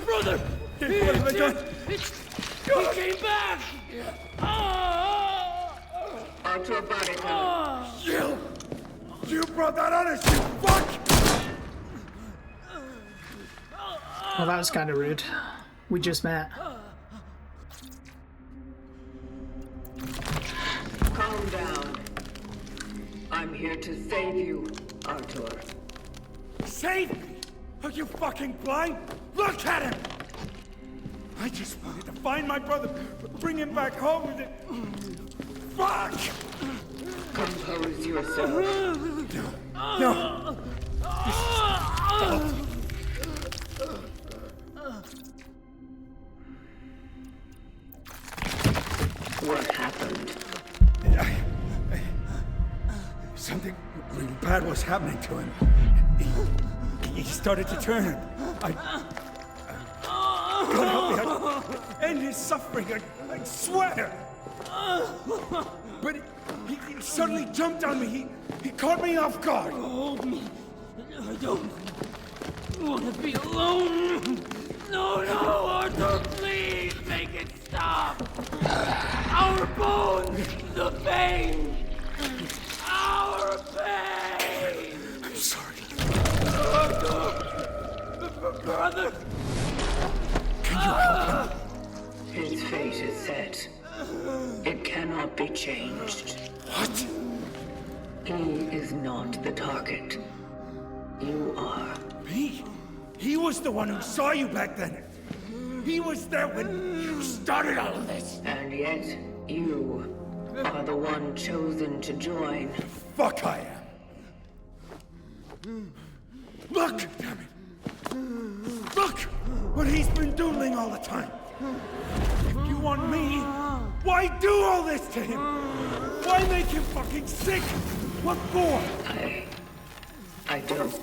Brother! He came back! Onto a body count. You brought that on us, you fuck! Well, that was kind of rude. We just met. Calm down. I'm here to save you, Artur. Save me? Are you fucking blind? Look at him! I just wanted to find my brother, bring him back home. Fuck! Compose yourself. No. What happened? Something really bad was happening to him. He started to turn. God help me, I end his suffering, I swear. But he suddenly jumped on me. He caught me off guard. Hold me. I don't want to be alone. No, Arthur, please make it stop. Our bones, the pain. Our pain. I'm sorry. Brother. Can you help him? His fate is set. It cannot be changed. What? He is not the target. You are. Me? He was the one who saw you back then. He was there when you started all of this. And yet, you are the one chosen to join. Fuck I am. Look! Damn it. Look! What he's been doing all the time. If you want me, why do all this to him? Why make him fucking sick? What for? I don't.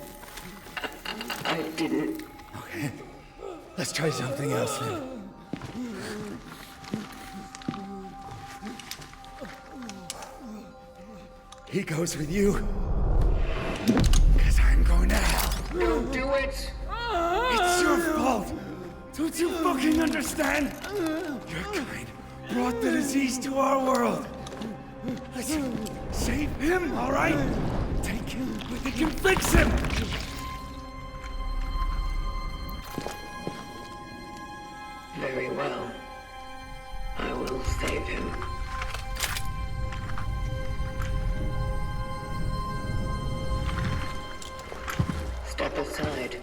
I didn't. Okay. Let's try something else then. He goes with you. Because I'm going to hell. Don't do it! It's your fault. Don't you fucking understand? Your kind brought the disease to our world. Listen, save him, all right? Take him. We can fix him. Very well. I will save him. Step aside.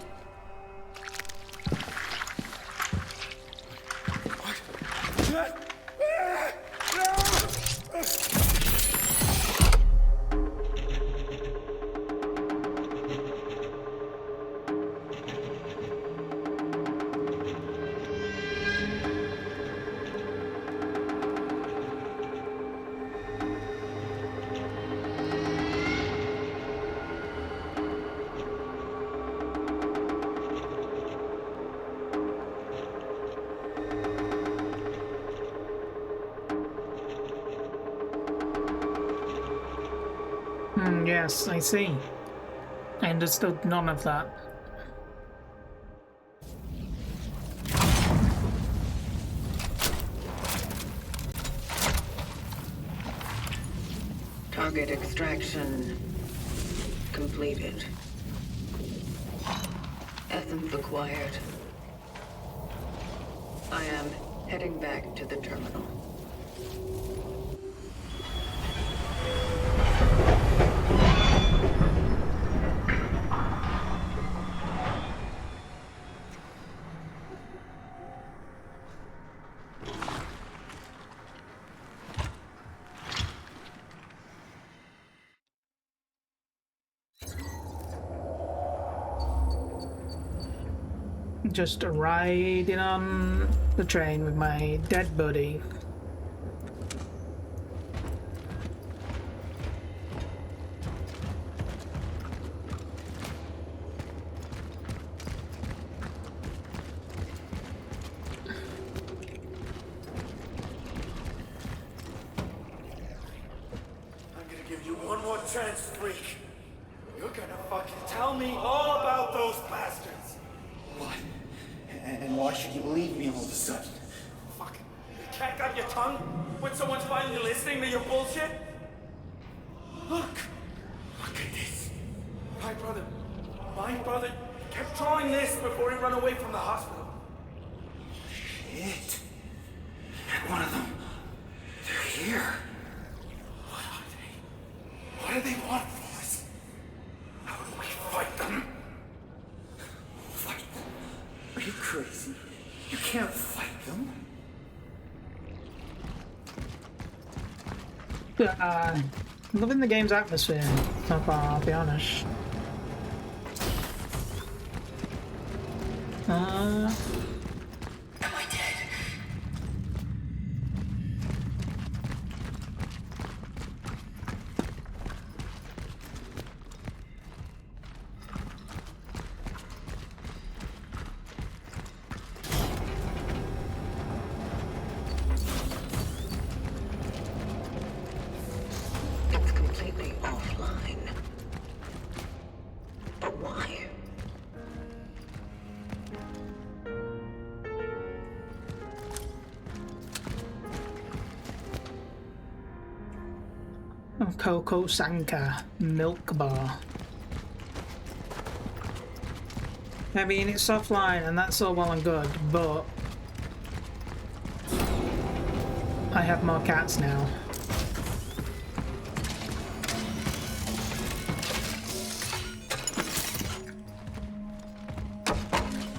Yes, I see. I understood none of that. Target extraction completed. Essence acquired. I am heading back to the terminal. Just riding on the train with my dead buddy. I'm gonna give you one more chance, freak. You're gonna fucking tell me all about those bastards. What? And why should you believe me all of a sudden? Fuck. You can't got your tongue when someone's finally listening to your bullshit? Look. Look at this. My brother kept drawing this before he ran away from the hospital. Shit. And one of them, they're here. What are they? What do they want from us? How do we fight them? Fight them? Are you crazy? You can't fight them. Loving the game's atmosphere so far, I'll be honest. Am I dead? It's completely offline. But why? Coco Sanka Milk Bar. I mean, it's offline and that's all well and good, but I have more cats now.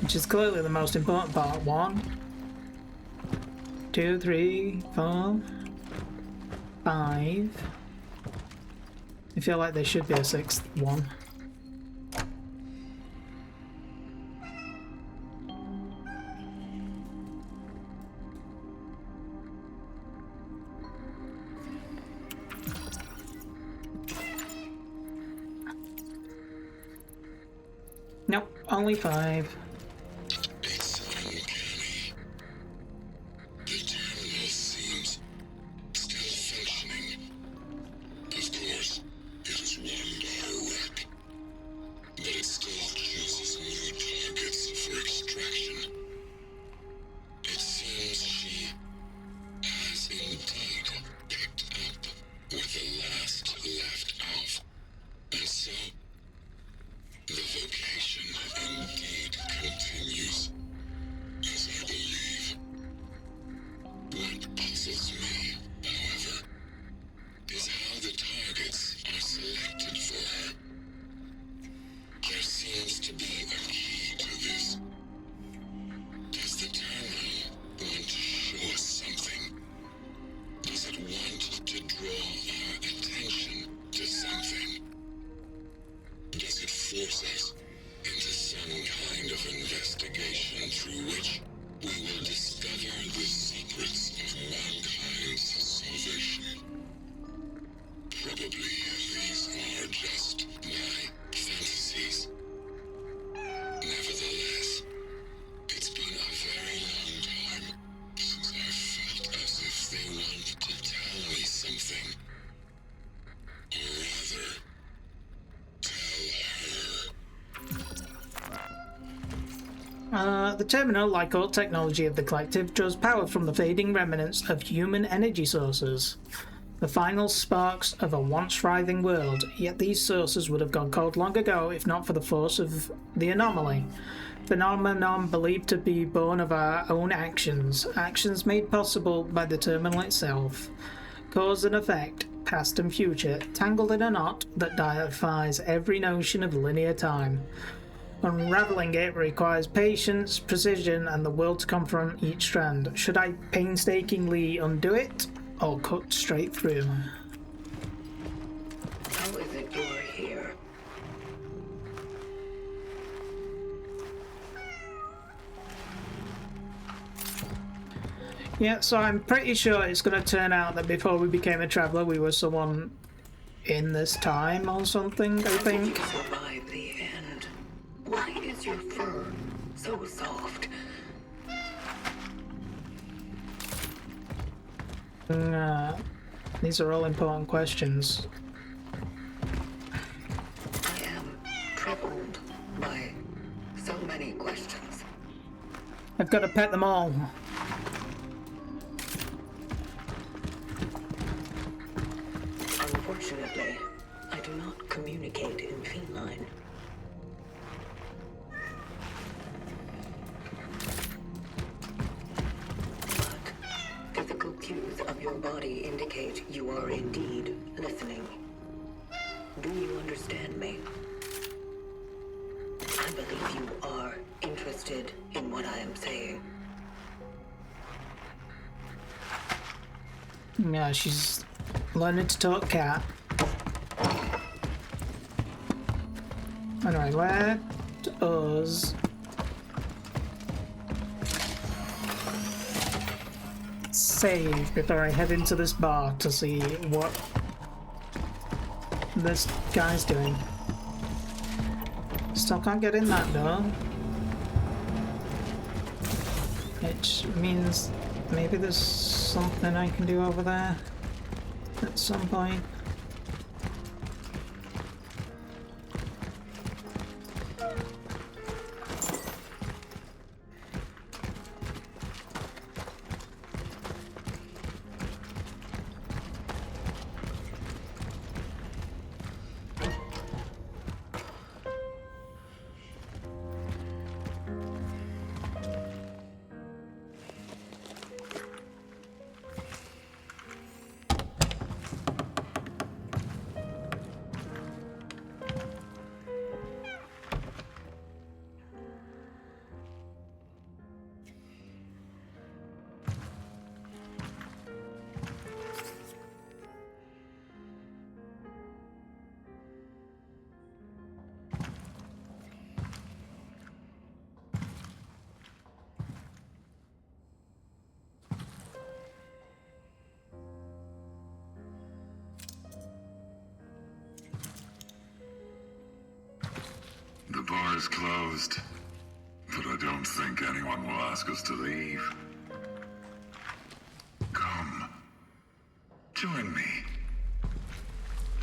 Which is clearly the most important part. 1, 2, 3, 4, 5. I feel like there should be a 6th one. Nope, only 5. It's uncanny. The terminal seems still functioning. Of course, it is one wreck, but it still chooses new targets for extraction. It seems she has indeed picked up where the last left off, and so the vocation indeed continues, as I believe. What puzzles me, however, is how the targets are selected for her. There seems to be a key to this. Does the terminal want to show us something? Does it want to draw our attention to something? Does it force us into some kind of investigation through which we will discover the secrets of mankind's salvation? Probably these are just my fantasies. Nevertheless, it's been a very long time since I felt as if they want to tell me something. Or rather, The terminal, like all technology of the Collective, draws power from the fading remnants of human energy sources. The final sparks of a once thriving world, yet these sources would have gone cold long ago if not for the force of the anomaly. Phenomenon believed to be born of our own actions, actions made possible by the terminal itself. Cause and effect, past and future, tangled in a knot that defies every notion of linear time. Unraveling it requires patience, precision, and the will to confront each strand. Should I painstakingly undo it, or cut straight through? How is it you're here? Yeah, so I'm pretty sure it's going to turn out that before we became a traveller, we were someone in this time or something, I think. How did you survive the end? Why is your fur so soft? These are all important questions. I am troubled by so many questions. I've got to pet them all. Unfortunately, I do not communicate in feline. But physical cues of your body indicate you are indeed listening. Do you understand me? I believe you are interested in what I am saying. Yeah, she's Learning to talk cat. Anyway, let us save before I head into this bar to see what this guy's doing. Still can't get in that door. Which means maybe there's something I can do over there at some point. The bar is closed, but I don't think anyone will ask us to leave. Come. Join me.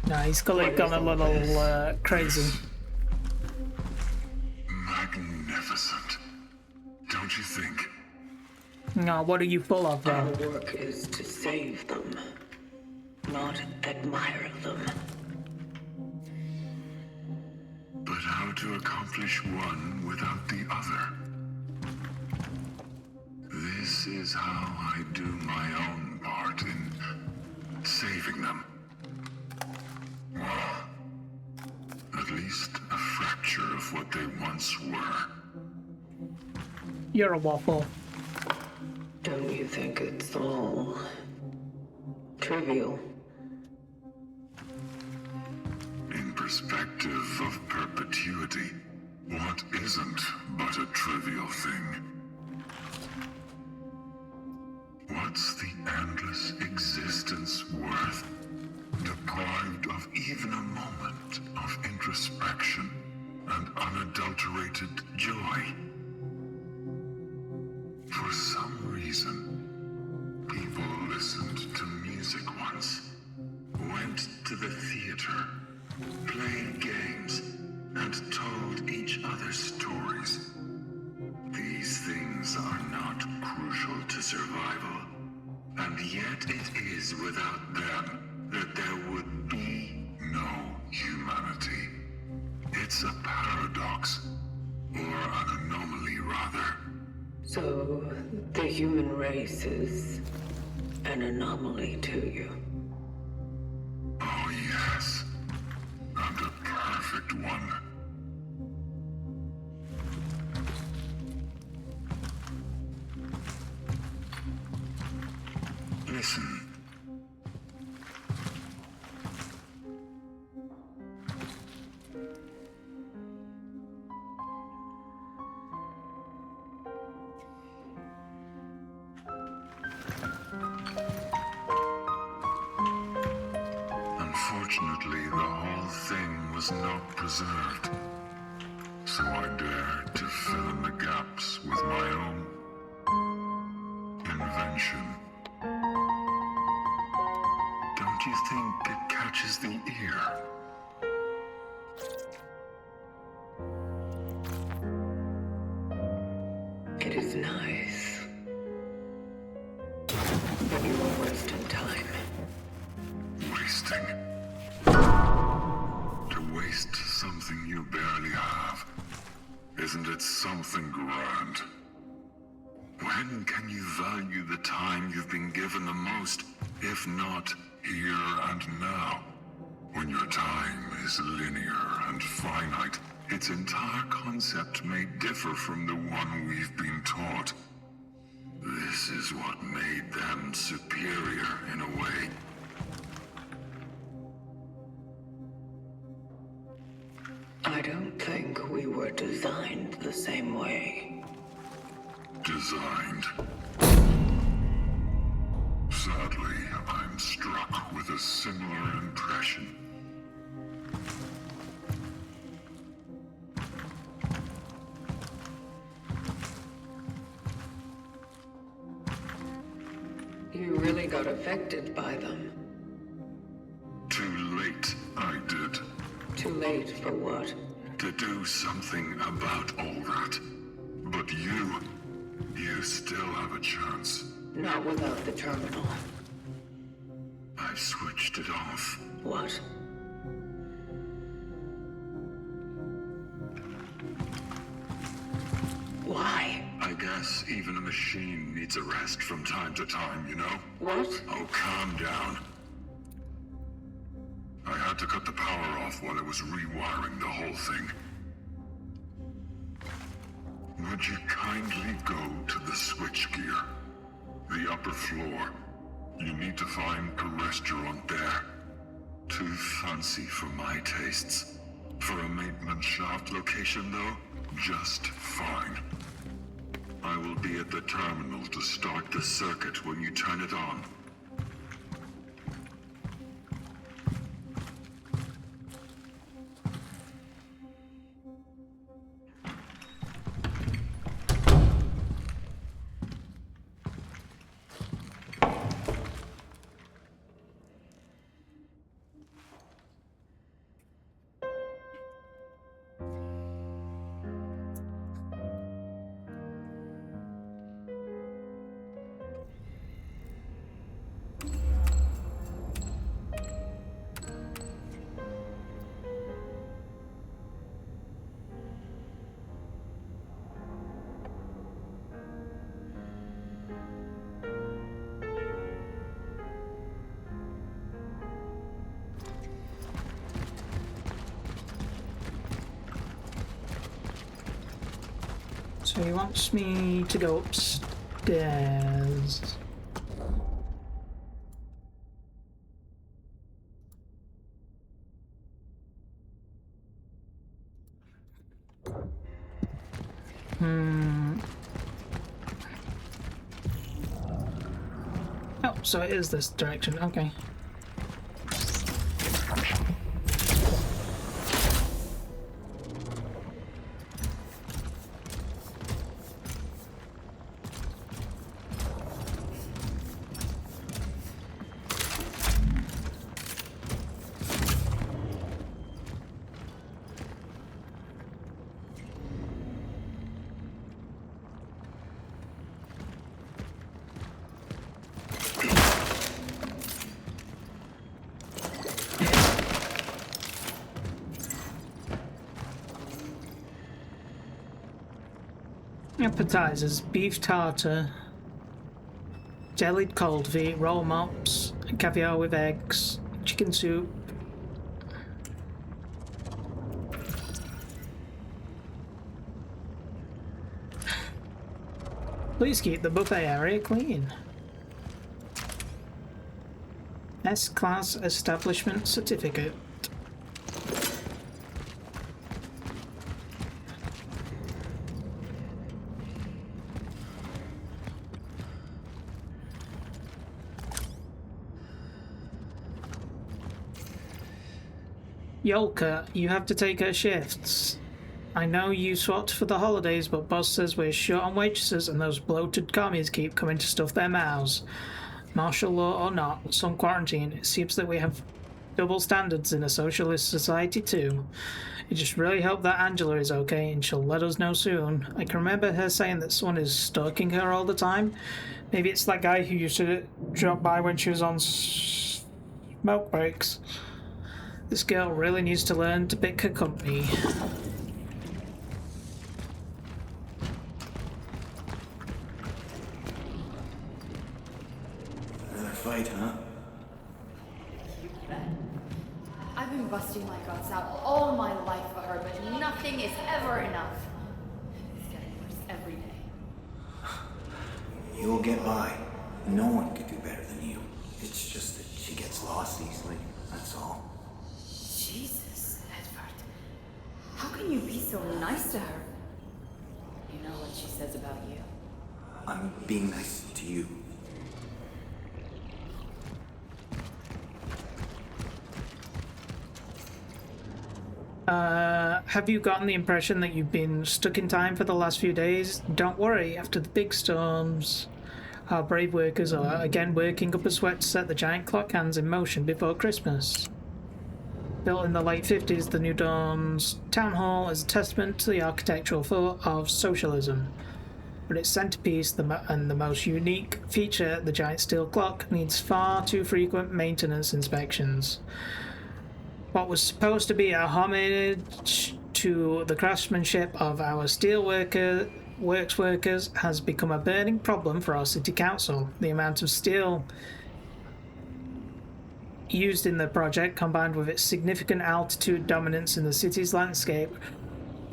Nah, he's gone a little crazy. Magnificent. Don't you think? No, what are you full of, Our though? work is to save them, not admire them. But how to accomplish one without the other? This is how I do my own part in saving them. Well, at least a fracture of what they once were. You're a waffle. Don't you think it's all trivial? In perspective of perpetuity, what isn't but a trivial thing? What's the endless existence worth, deprived of even a moment of introspection and unadulterated joy? For some reason, people listened to music once, went to the theater, played games, and told each other stories. These things are not crucial to survival, and yet it is without them that there would be no humanity. It's a paradox, or an anomaly rather. So, the human race is an anomaly to you. Oh yes, and a perfect one. Listen. Unfortunately, the whole thing was not preserved. So I dared to fill in the gaps with my own invention. Don't you think it catches the ear? It is nice. But you are wasting time. Wasting? To waste something you barely have. Isn't it something grand? When can you value the time you've been given the most, if not here and now? When your time is linear and finite, its entire concept may differ from the one we've been taught. This is what made them superior in a way. don't think we were designed the same way. Designed. Sadly, I'm struck with a similar impression. You really got affected by them. Too late, I did. Too late for what? To do something about all that. But you still have a chance. Not without the terminal. I've switched it off. What? Why? I guess even a machine needs a rest from time to time, you know? What? Oh, calm down. I had to cut the power off while I was rewiring the whole thing. Would you kindly go to the switchgear? The upper floor. You need to find a restaurant there. Too fancy for my tastes. For a maintenance shaft location, though, just fine. I will be at the terminal to start the circuit when you turn it on. So he wants me to go upstairs. Oh, so it is this direction, okay. Appetizers: beef tartar, jellied cold feet, roll mops, caviar with eggs, chicken soup. Please keep the buffet area clean. S-Class Establishment Certificate. Yolka, you have to take her shifts. I know you swapped for the holidays, but boss says we're short on waitresses and those bloated commies keep coming to stuff their mouths. Martial law or not, some quarantine, it seems that we have double standards in a socialist society too. I just really hope that Angela is okay and she'll let us know soon. I can remember her saying that someone is stalking her all the time. Maybe it's that guy who used to drop by when she was on smoke breaks. This girl really needs to learn to pick her company. Another fight, huh? You bet. I've been busting my guts out all my life for her, but nothing is ever enough. It's getting worse every day. You'll get by. No one could do better than you. It's just that she gets lost easily, that's all. Jesus, Edward. How can nice to her. You know what she says about you. I'm being nice to you. Have you gotten the impression that you've been stuck in time for the last few days? Don't worry, after the big storms, our brave workers are again working up a sweat to set the giant clock hands in motion before Christmas. Built in the late 50s, the New Dawn's Town Hall is a testament to the architectural thought of socialism. But its centerpiece and the most unique feature, the giant steel clock, needs far too frequent maintenance inspections. What was supposed to be a homage to the craftsmanship of our works workers has become a burning problem for our city council. The amount of steel used in the project, combined with its significant altitude dominance in the city's landscape,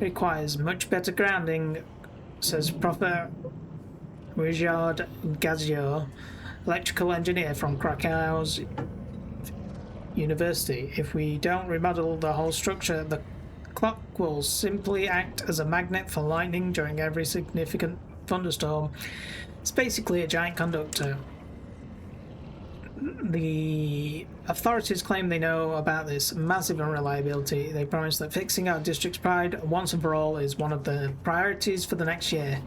requires much better grounding, says Prof. Richard Gazio, electrical engineer from Krakow's University. If we don't remodel the whole structure, the clock will simply act as a magnet for lightning during every significant thunderstorm. It's basically a giant conductor. The authorities claim they know about this massive unreliability. They promise that fixing our district's pride once and for all is one of the priorities for the next year.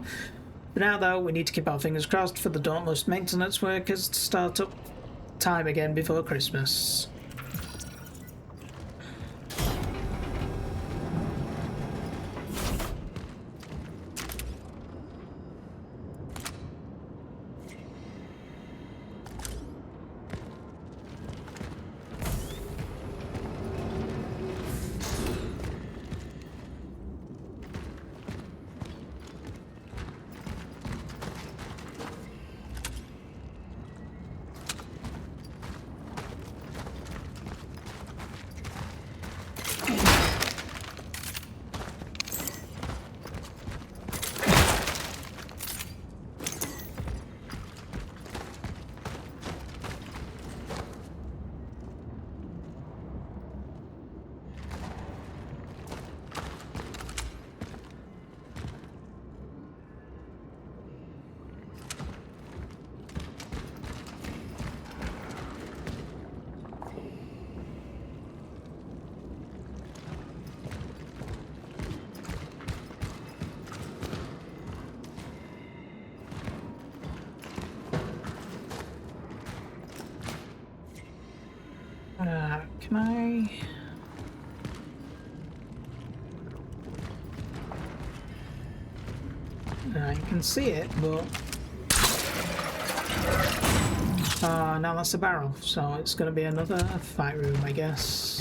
For now, though, we need to keep our fingers crossed for the dauntless maintenance workers to start up time again before Christmas. Can I can see it, but now that's a barrel, so it's going to be another fight room, I guess.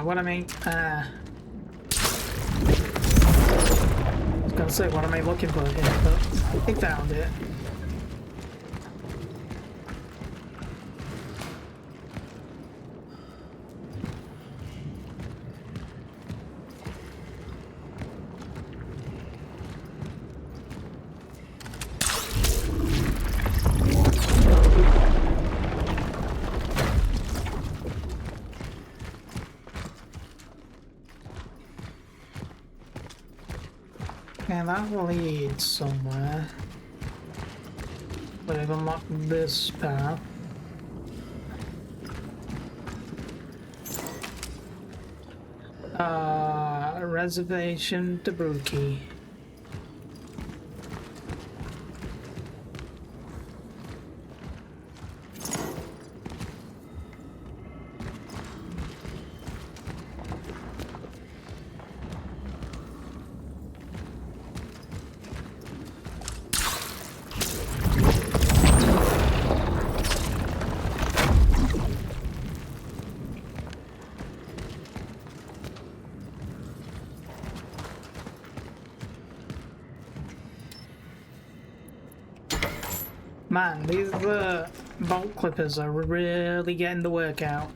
What I mean, I was gonna say, what am I looking for here, but I found it. And that leads somewhere. But I've unlocked this path. Reservation Dabruki. Man, these bolt clippers are really getting the work out.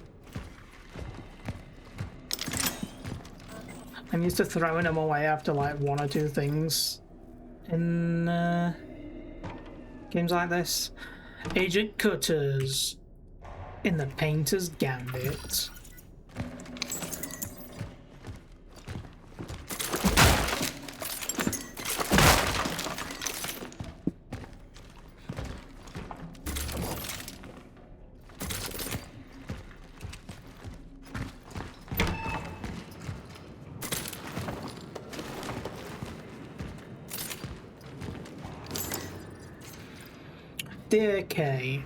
I'm used to throwing them away after like 1 or 2 things in games like this. Agent Cutters in the Painter's Gambit. Dear Kay,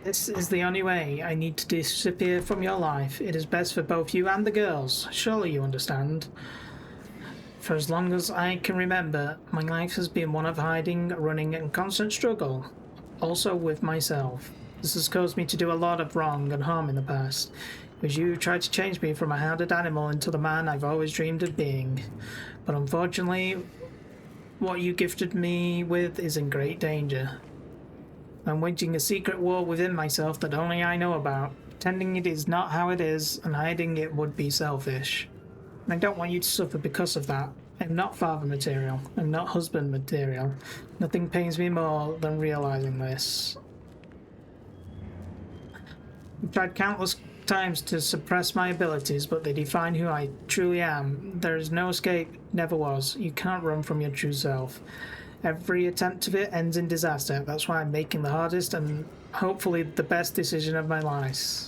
this is the only way. I need to disappear from your life. It is best for both you and the girls. Surely you understand. For as long as I can remember, my life has been one of hiding, running, and constant struggle. Also with myself. This has caused me to do a lot of wrong and harm in the past. It was you who tried to change me from a hounded animal into the man I've always dreamed of being. But unfortunately, what you gifted me with is in great danger. I'm waging a secret war within myself that only I know about. Pretending it is not how it is, and hiding it would be selfish. I don't want you to suffer because of that. I'm not father material. I'm not husband material. Nothing pains me more than realizing this. I've tried countless times to suppress my abilities, but they define who I truly am. There is no escape, never was. You can't run from your true self. Every attempt of it ends in disaster. That's why I'm making the hardest and hopefully the best decision of my life.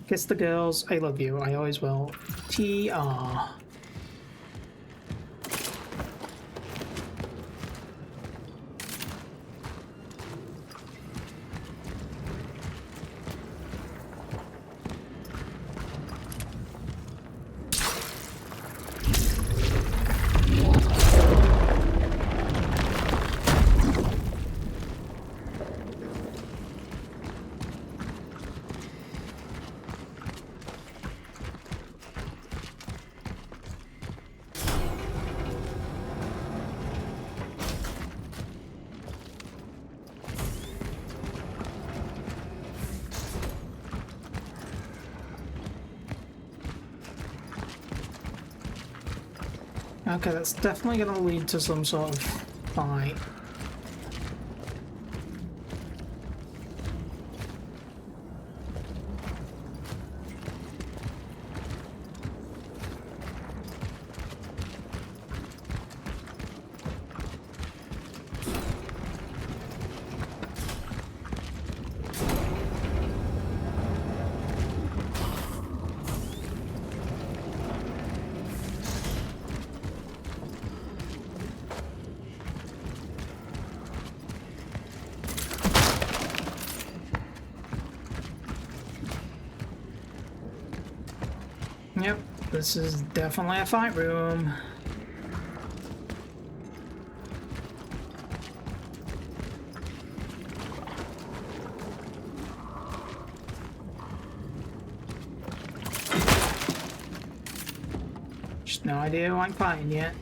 Kiss the girls. I love you. I always will. TR. Okay, that's definitely going to lead to some sort of fight. Yep, this is definitely a fight room. Just no idea who I'm fighting yet.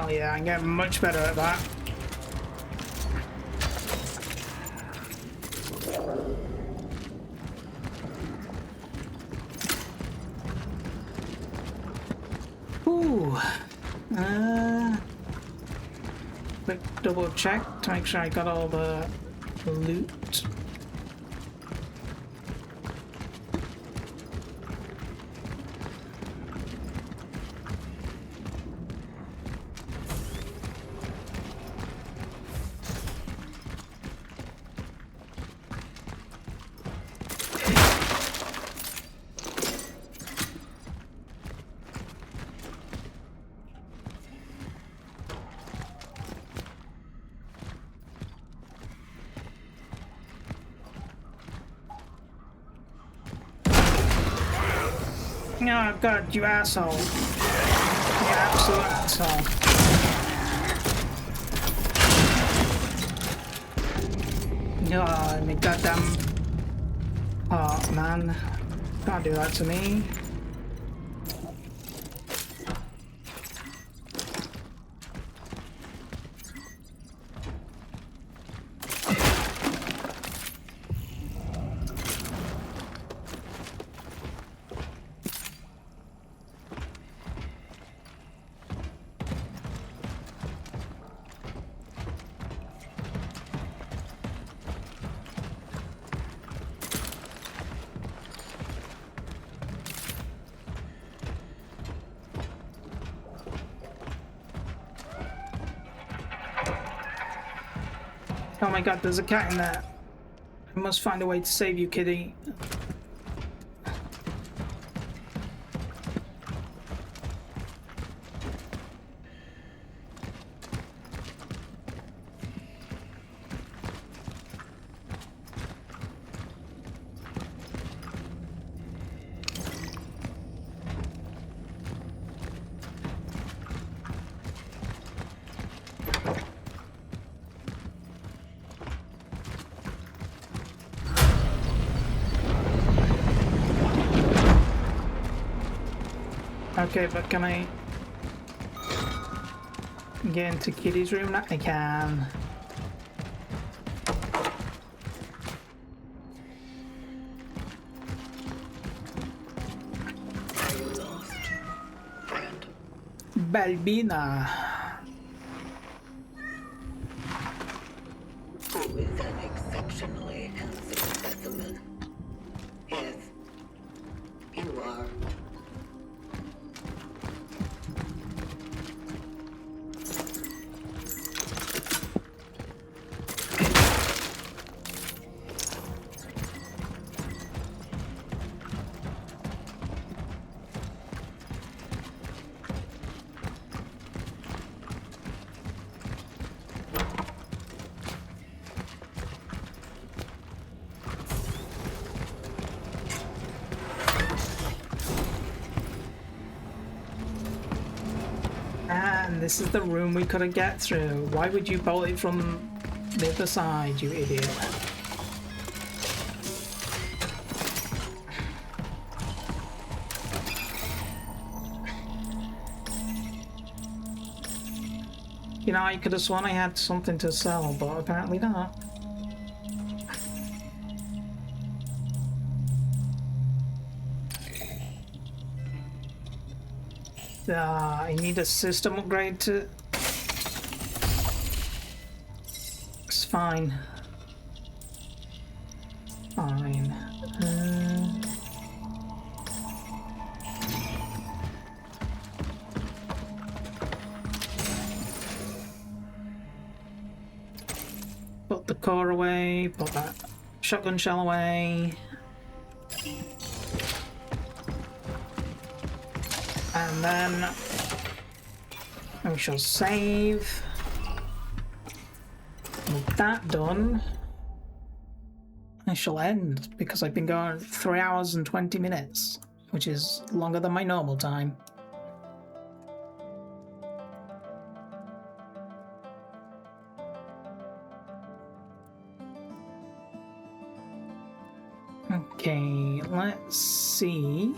Hell yeah, I'm getting much better at that. Ooh. Quick double check to make sure I got all the loot. Oh god, you asshole. You absolute asshole. Oh, my goddamn... Oh, man. Can't do that to me. Oh my god, there's a cat in there. I must find a way to save you, kitty. Okay, but can I get into Kitty's room? I can. Balbina. Who is an exceptionally handsome specimen. Yes, you are. And this is the room we couldn't get through. Why would you bolt it from the other side, you idiot? You know, I could have sworn I had something to sell, but apparently not. I need a system upgrade to... It's fine. Fine. Put the core away, put that shotgun shell away. And then we shall save. With that done, I shall end because I've been going 3 hours and 20 minutes, which is longer than my normal time. Okay, let's see.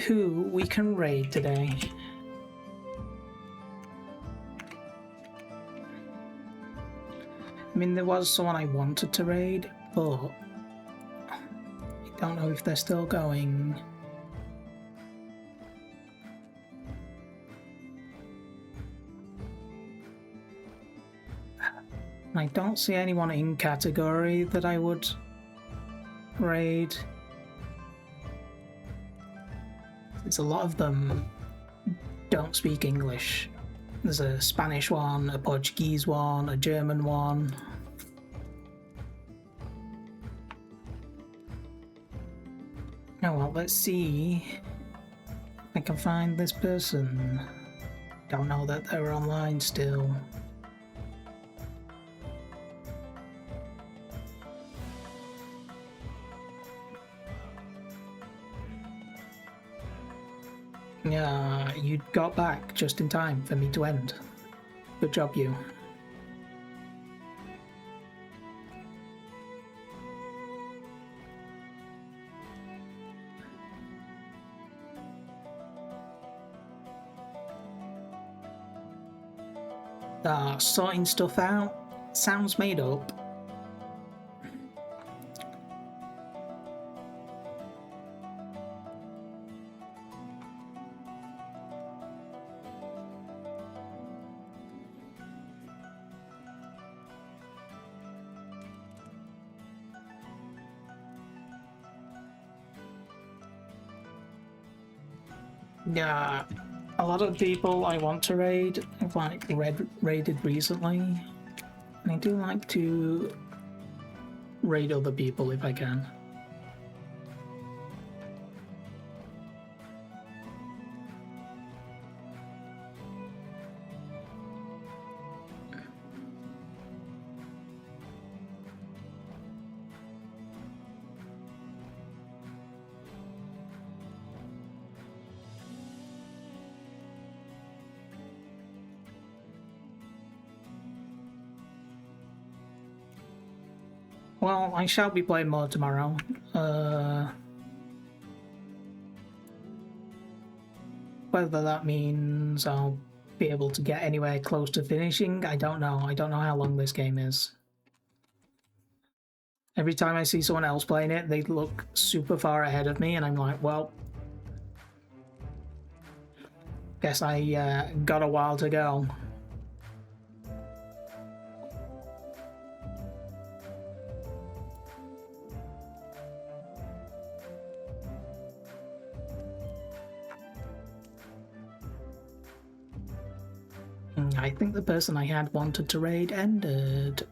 who we can raid today. I mean, there was someone I wanted to raid, but I don't know if they're still going. I don't see anyone in category that I would raid. There's a lot of them don't speak English. There's a Spanish one, a Portuguese one, a German one. Oh well, let's see if I can find this person. Don't know that they're online still. Yeah, you got back just in time for me to end. Good job, you. Sorting stuff out sounds made up. Yeah, a lot of people I want to raid, I've like raided recently, and I do like to raid other people if I can. Well, I shall be playing more tomorrow. Whether that means I'll be able to get anywhere close to finishing, I don't know. I don't know how long this game is. Every time I see someone else playing it, they look super far ahead of me, and I'm like, well, guess I got a while to go. I think the person I had wanted to raid ended.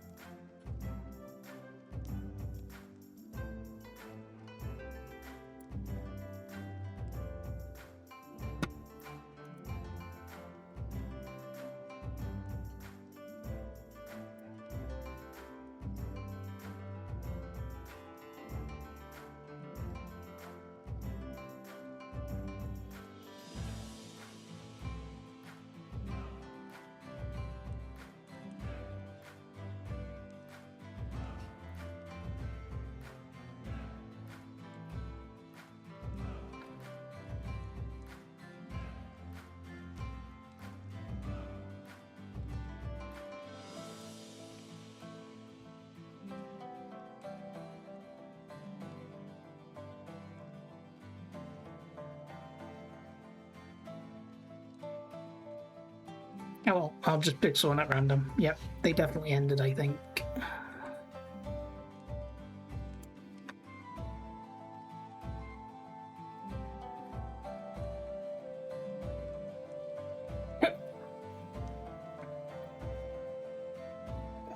Oh well, I'll just pick someone at random. Yep, they definitely ended, I think.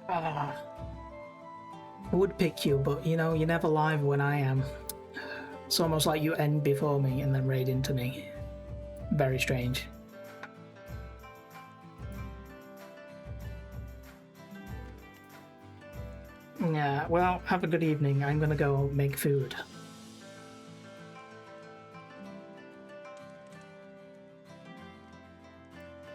I would pick you, but you know, you're never live when I am. It's almost like you end before me and then raid into me. Very strange. Yeah, well, have a good evening. I'm gonna go make food.